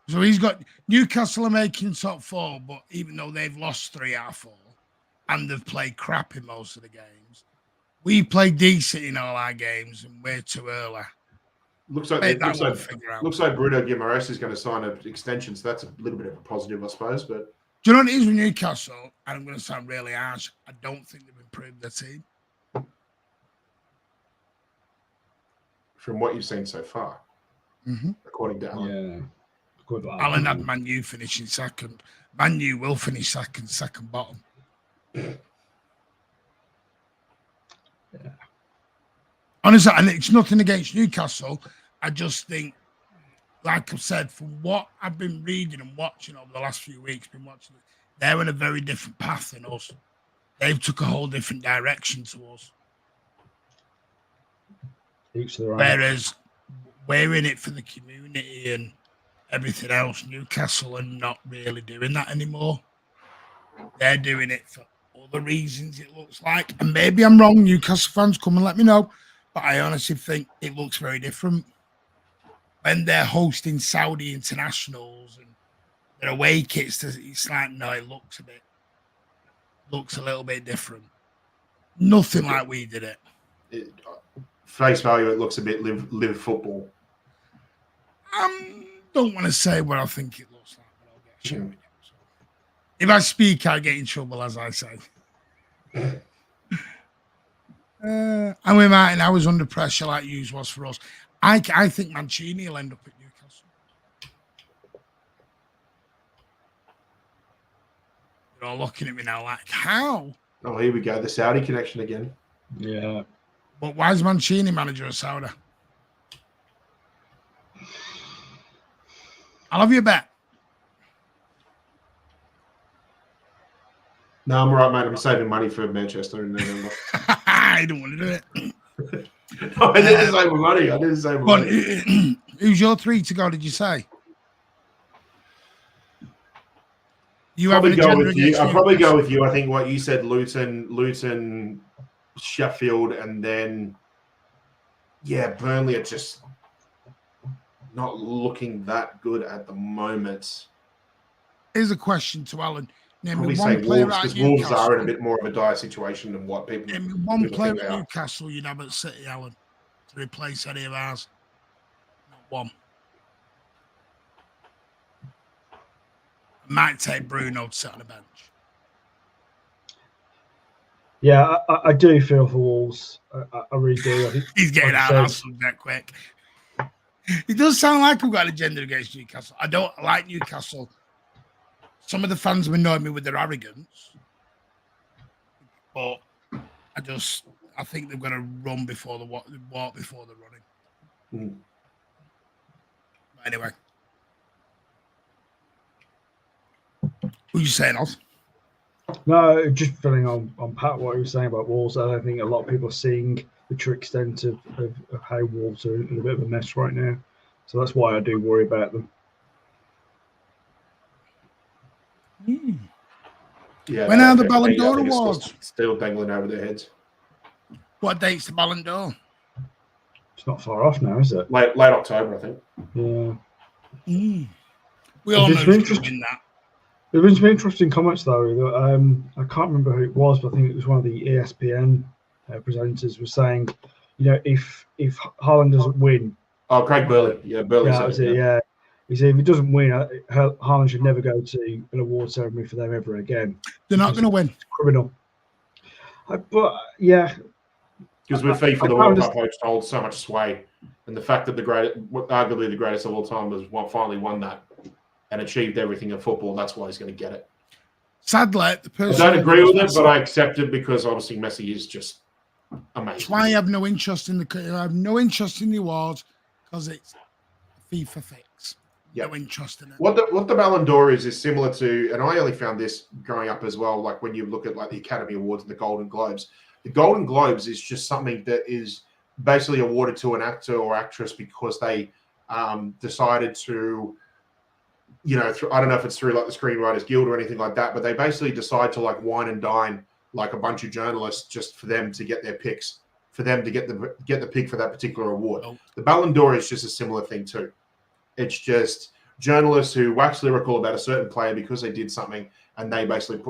So he's got Newcastle are making top 4, but even though they've lost 3 out of 4 and they've played crap in most of the games, we play decent in all our games and we're too early. Looks like Bruno Guimaraes is going to sign an extension, so that's a little bit of a positive, I suppose. But do you know what it is with Newcastle? And I'm going to sound really harsh. I don't think they've improved their team. From what you've seen so far, according to Alan. Yeah. Good lad. Alan had Man U finishing second. Man U will finish second bottom. Yeah. Honestly, and it's nothing against Newcastle. I just think, like I've said, from what I've been reading and watching over the last few weeks, they're in a very different path than us. They've took a whole different direction to us. Whereas we're in it for the community and everything else. Newcastle are not really doing that anymore. They're doing it for other reasons, it looks like. And maybe I'm wrong. Newcastle fans, come and let me know. But I honestly think it looks very different. When they're hosting Saudi internationals and their away kits, it's like, no, it looks a little bit different. Nothing like we did it. Face value, it looks a bit live football. Don't want to say what I think it looks like, but I'll get shouted at. So. If I speak, I get in trouble, as I say. And with Martin, I was under pressure like Hughes was for us. I think Mancini will end up at Newcastle. You're all looking at me now like, how? Oh, here we go. The Saudi connection again. Yeah. But why is Mancini manager of Saudi? I'll have you bet. No, I'm all right, mate. I'm saving money for Manchester in November. I don't want to do it. No, I didn't save my money. Who's your 3 to go, did you say? I'll probably go with you. I think what you said, Luton, Sheffield, and then, Burnley are just not looking that good at the moment. Here's a question to Alan. Name Probably one say player Wolves, at because Wolves Newcastle. are in a bit more of a dire situation than what people. Name one player think they at are. Newcastle you'd have at City, Alan, to replace any of ours. Not one. I might take Bruno to sit on the bench. Yeah, I do feel for Wolves. I really do. I think, He's getting like out of that subject quick. It does sound like we've got an agenda against Newcastle. I don't like Newcastle. Some of the fans have annoyed me with their arrogance, but I think they've got to run before the walk before the running. But anyway, who you saying, Oz? No, just filling on Pat what he was saying about Wolves. I don't think a lot of people are seeing the true extent of how Wolves are in a bit of a mess right now. So that's why I do worry about them. Yeah, when are the Ballon d'Or awards? Still dangling over their heads. What date's the Ballon d'Or? It's not far off now, is it? Late October, I think. Yeah. We all know who's doing that. There have been some interesting comments though. That, I can't remember who it was, but I think it was one of the ESPN presenters was saying, if Haaland doesn't win. Oh, Craig Burley. Yeah, Burley. Yeah, that was it. Yeah. He said if he doesn't win, Haaland should never go to an award ceremony for them ever again. They're not going to win. It's criminal. But yeah, Because with FIFA, the World Cup host holds so much sway, and the fact that arguably the greatest of all time has finally won that and achieved everything in football, that's why he's going to get it. Sadly, the person I don't agree with it, but I accept it because obviously Messi is just amazing. That's why I have no interest in the awards because it's a FIFA fix. Yep. No interest in it. What the Ballon d'Or is similar to, and I only found this growing up as well. Like when you look at like the Academy Awards and the Golden Globes. The Golden Globes is just something that is basically awarded to an actor or actress because they decided to, I don't know if it's through like the Screenwriters Guild or anything like that, but they basically decide to like wine and dine like a bunch of journalists just for them to get their picks, for them to get the pick for that particular award. Oh. The Ballon d'Or is just a similar thing too. It's just journalists who wax lyrical about a certain player because they did something, and they basically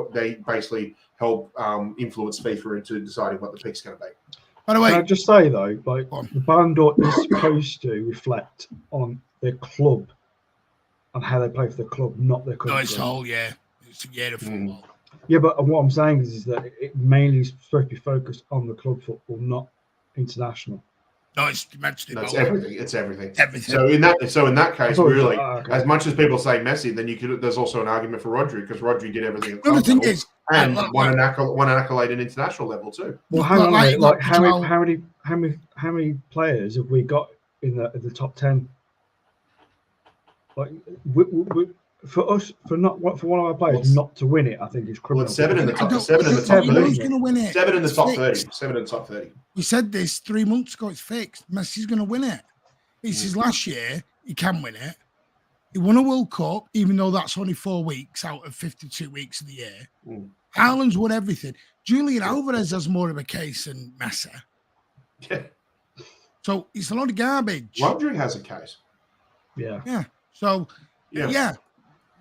help influence FIFA into deciding what the pick's going to be. By the way, can I just say though, like the Ballon d'Or is supposed to reflect on their club and how they play for the club, not their country. no, it's a whole year. It's a year of football. Yeah, but what I'm saying is that it mainly is supposed to be focused on the club football, not international. No, it's meant to do That's both. everything. It's everything. Everything. So in that case, really, okay. as much as people say Messi, then there's also an argument for Rodri because Rodri did everything at The other club thing level is, and won an accolade at international level too. Well, hang on, like, like Joel- how many players have we got in the top 10? Like for us, for one of our players not to win it, I think is criminal. Well, it's seven in the top. I don't- Seven in the top you know who's 30. going to win it. Seven in the It's top fixed. 30. Seven in the top 30. We said this 3 months ago. It's fixed. Messi's going to win it. It's his last year. He can win it. He won a World Cup, even though that's only 4 weeks out of 52 weeks of the year. Haaland's won everything. Julian Alvarez has more of a case than Messi. Yeah. So it's a lot of garbage. Rodri has a case. Yeah. So, yeah,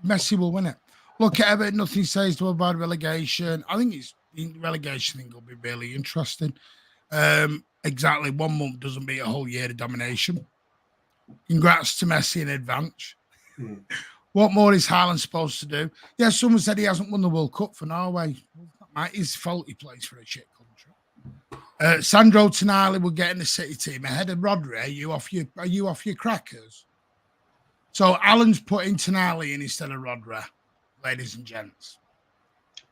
Messi will win it. Look at Everton, nothing says to about relegation. I think the relegation thing will be really interesting. Exactly 1 month doesn't beat a whole year of domination. Congrats to Messi in advance. What more is Haaland supposed to do? Yeah, someone said he hasn't won the World Cup for Norway. Well, his fault he plays for a shit country. Sandro Tonali will get in the City team ahead of Rodri. Are you off your crackers? So Alan's putting Tonali in instead of Rodri, ladies and gents.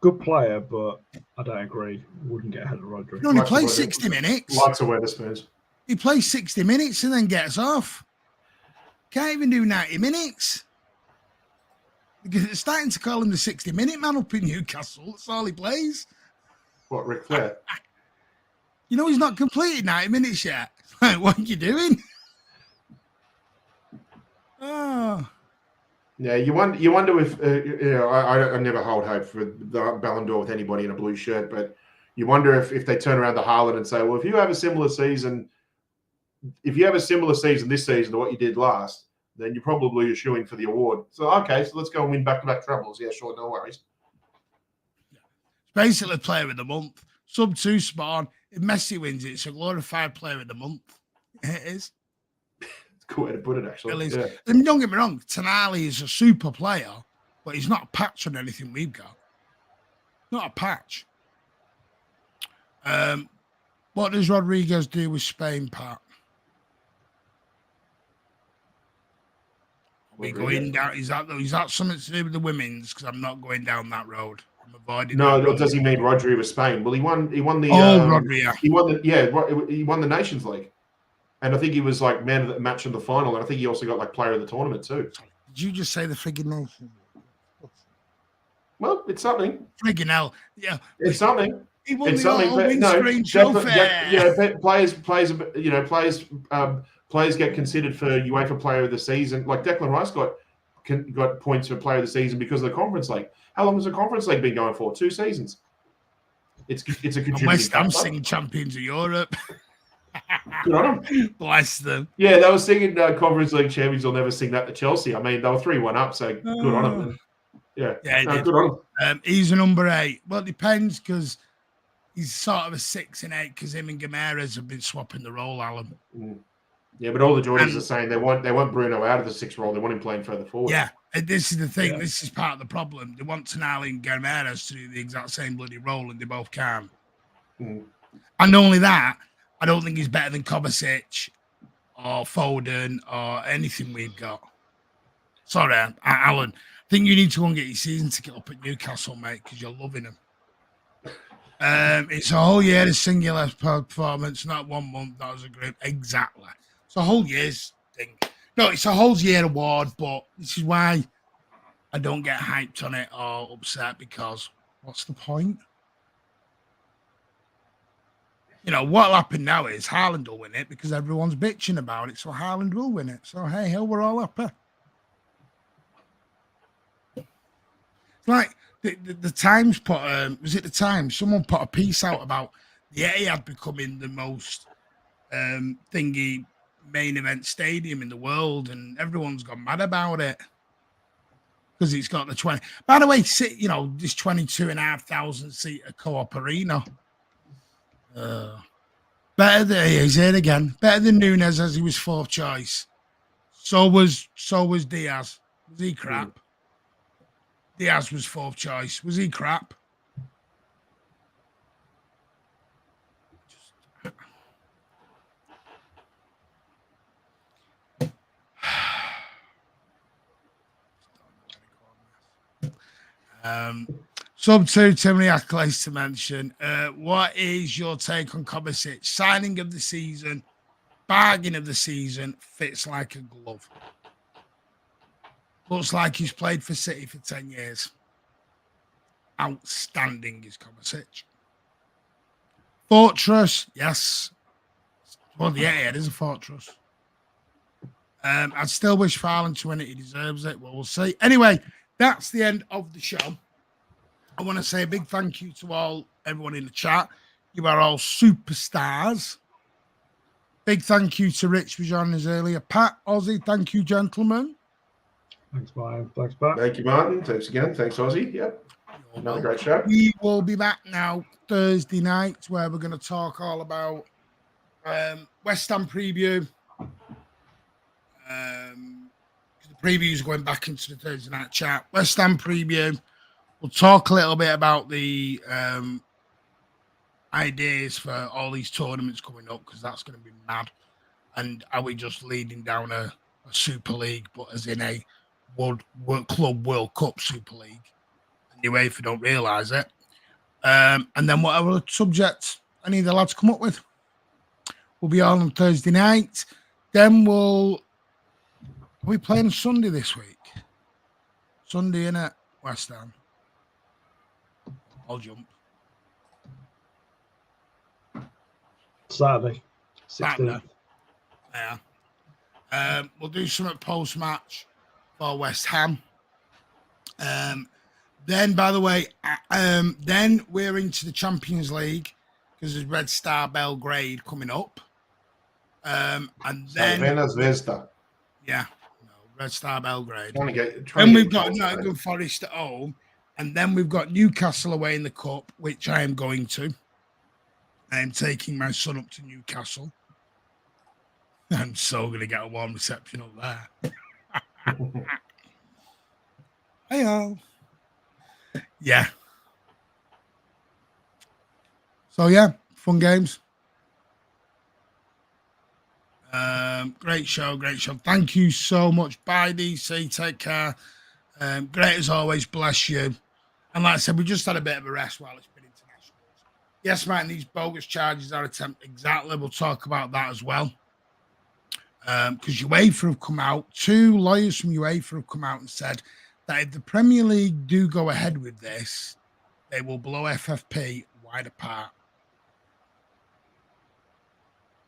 Good player, but I don't agree. Wouldn't get ahead of Rodri. He only plays 60 minutes. Lots of Wetherspoons. He plays 60 minutes and then gets off. Can't even do 90 minutes. They're starting to call him the 60-minute man up in Newcastle. That's all he plays. What, Ric Flair? You know he's not completed 90 minutes yet. What are you doing? Oh. Yeah, you wonder if I never hold hope for the Ballon d'Or with anybody in a blue shirt, but you wonder if they turn around to Haaland and say, well, if you have a similar season this season to what you did last, then you're probably eschewing for the award. So okay, so let's go and win back-to-back trebles. Yeah, sure, no worries. Basically, player of the month. Sub 2 spot on. If Messi wins it, it's a glorified player of the month. It is. It's a cool way to put it, actually. Yeah. I mean, don't get me wrong, Tonali is a super player, but he's not a patch on anything we've got. Not a patch. What does Rodriguez do with Spain, Pat? We going down? Is that something to do with the women's? Because I'm not going down that road. I'm avoiding. No, does he mean Rodri with Spain? Well, he won the. Rodri, yeah. He won the Nations League, and I think he was like man of the match in the final, and I think he also got like player of the tournament too. Did you just say the friggin' Nation? Well, it's something. Friggin' hell, yeah. It's something. He won It's the something. windscreen trophy. Players get considered for UEFA Player of the Season. Like Declan Rice got points for Player of the Season because of the Conference League. How long has the Conference League been going for? 2 seasons. It's a contributing West Ham factor. singing Champions of Europe. Good on them. Bless them. Yeah, they were singing Conference League Champions will never sing that to Chelsea. I mean, they were 3-1 up, so good on them. Yeah, good on them. He's a number 8. Well, it depends because he's sort of a 6 and 8 because him and Gameras have been swapping the role, Alan. Yeah, but all the Jordans are saying they want Bruno out of the 6 role. They want him playing further forward. Yeah, and this is the thing. Yeah. This is part of the problem. They want Tonali and Gameras to do the exact same bloody role, and they both can't. And not only that, I don't think he's better than Kovacic or Foden or anything we've got. Sorry, Alan. I think you need to go and get your season ticket up at Newcastle, mate, because you're loving them. It's a whole year of singular performance, not 1 month. That was a group. Exactly. It's a whole year's thing. No, it's a whole year award, but this is why I don't get hyped on it or upset, because what's the point? You know, what'll happen now is Haaland will win it because everyone's bitching about it, so Haaland will win it. So, hey, hell, we're all happy. It's like the Times put, was it the Times? Someone put a piece out about the Etihad becoming the most thingy main event stadium in the world, and everyone's gone mad about it because it's got the 20. By the way, you know, this 22,500 seater Co-op arena. Better than he's here again. Better than Nunes, as he was 4th choice. So was Diaz. Was he crap? Diaz was 4th choice. Was he crap? Sub 2, too many accolades to mention. What is your take on Kovacic? Signing of the season, bargain of the season, fits like a glove. Looks like he's played for City for 10 years. Outstanding is Kovacic. Fortress, yes. Well, yeah, it is a fortress. I'd still wish Haaland to win it. He deserves it. Well, we'll see. Anyway, that's the end of the show. I want to say a big thank you to everyone in the chat. You are all superstars. Big thank you to Rich for joining us earlier. Pat, Ozzy, thank you, gentlemen. Thanks, Brian. Thanks, Pat. Thank you, Martin. Thanks again. Thanks, Ozzy. Yep. Another great show. We will be back now Thursday night, where we're going to talk all about West Ham preview. The preview is going back into the Thursday night chat. West Ham preview. We'll talk a little bit about the ideas for all these tournaments coming up, because that's going to be mad. And are we just leading down a Super League, but as in a Club World Cup Super League? And UEFA don't realise it. And then whatever subject any of the lads come up with will be all on Thursday night. Then are we playing Sunday this week? Sunday, innit? West Ham. I'll jump. Saturday. 16th. Yeah. We'll do something post-match for West Ham. Then, by the way, then we're into the Champions League, because there's Red Star Belgrade coming up. And then... Zvezda. Yeah. No, Red Star Belgrade. Then we've got Nottingham Forest at home. And then we've got Newcastle away in the Cup, which I am going to. I am taking my son up to Newcastle. I'm so going to get a warm reception up there. Hey-o. Yeah. So, yeah, fun games. Great show. Thank you so much. Bye, DC. Take care. Great as always. Bless you. And like I said, we just had a bit of a rest while it's been internationals. Yes, Martin, these bogus charges are attempted. Exactly. We'll talk about that as well. Because UEFA have come out, 2 lawyers from UEFA have come out and said that if the Premier League do go ahead with this, they will blow FFP wide apart.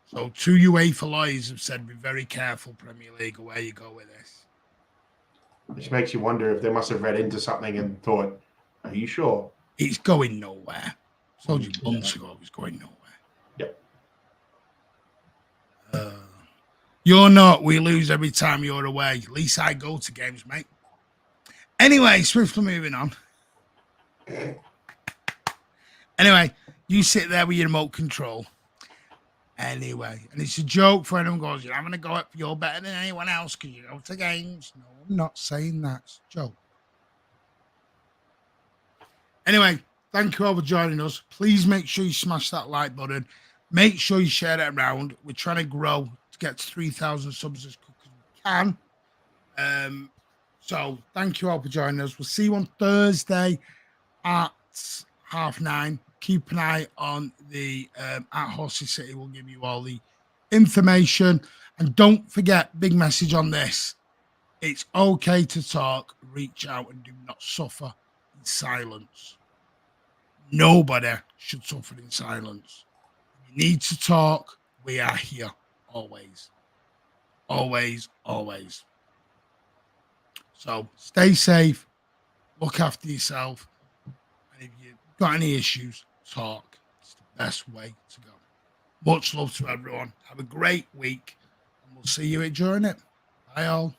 So 2 UEFA lawyers have said, be very careful, Premier League, where you go with this. Which makes you wonder if they must have read into something and thought, are you sure? It's going nowhere. I told you months ago it was going nowhere. Yep. You're not. We lose every time you're away. At least I go to games, mate. Anyway, swiftly moving on. Anyway, you sit there with your remote control. Anyway, and it's a joke for anyone who goes, you're having to go up, you're better than anyone else because you go to games. No, I'm not saying that. It's a joke. Anyway, thank you all for joining us. Please make sure you smash that like button. Make sure you share it around. We're trying to grow to get to 3,000 subs as quick as we can. So thank you all for joining us. We'll see you on Thursday at 9:30. Keep an eye on the at Horsey City. We'll give you all the information. And don't forget, big message on this. It's okay to talk, reach out, and do not suffer in silence. Nobody should suffer in silence. If you need to talk, we are here always. Always, always. So stay safe, look after yourself, and if you've got any issues, talk. It's the best way to go. Much love to everyone. Have a great week, and we'll see you during it. Bye all.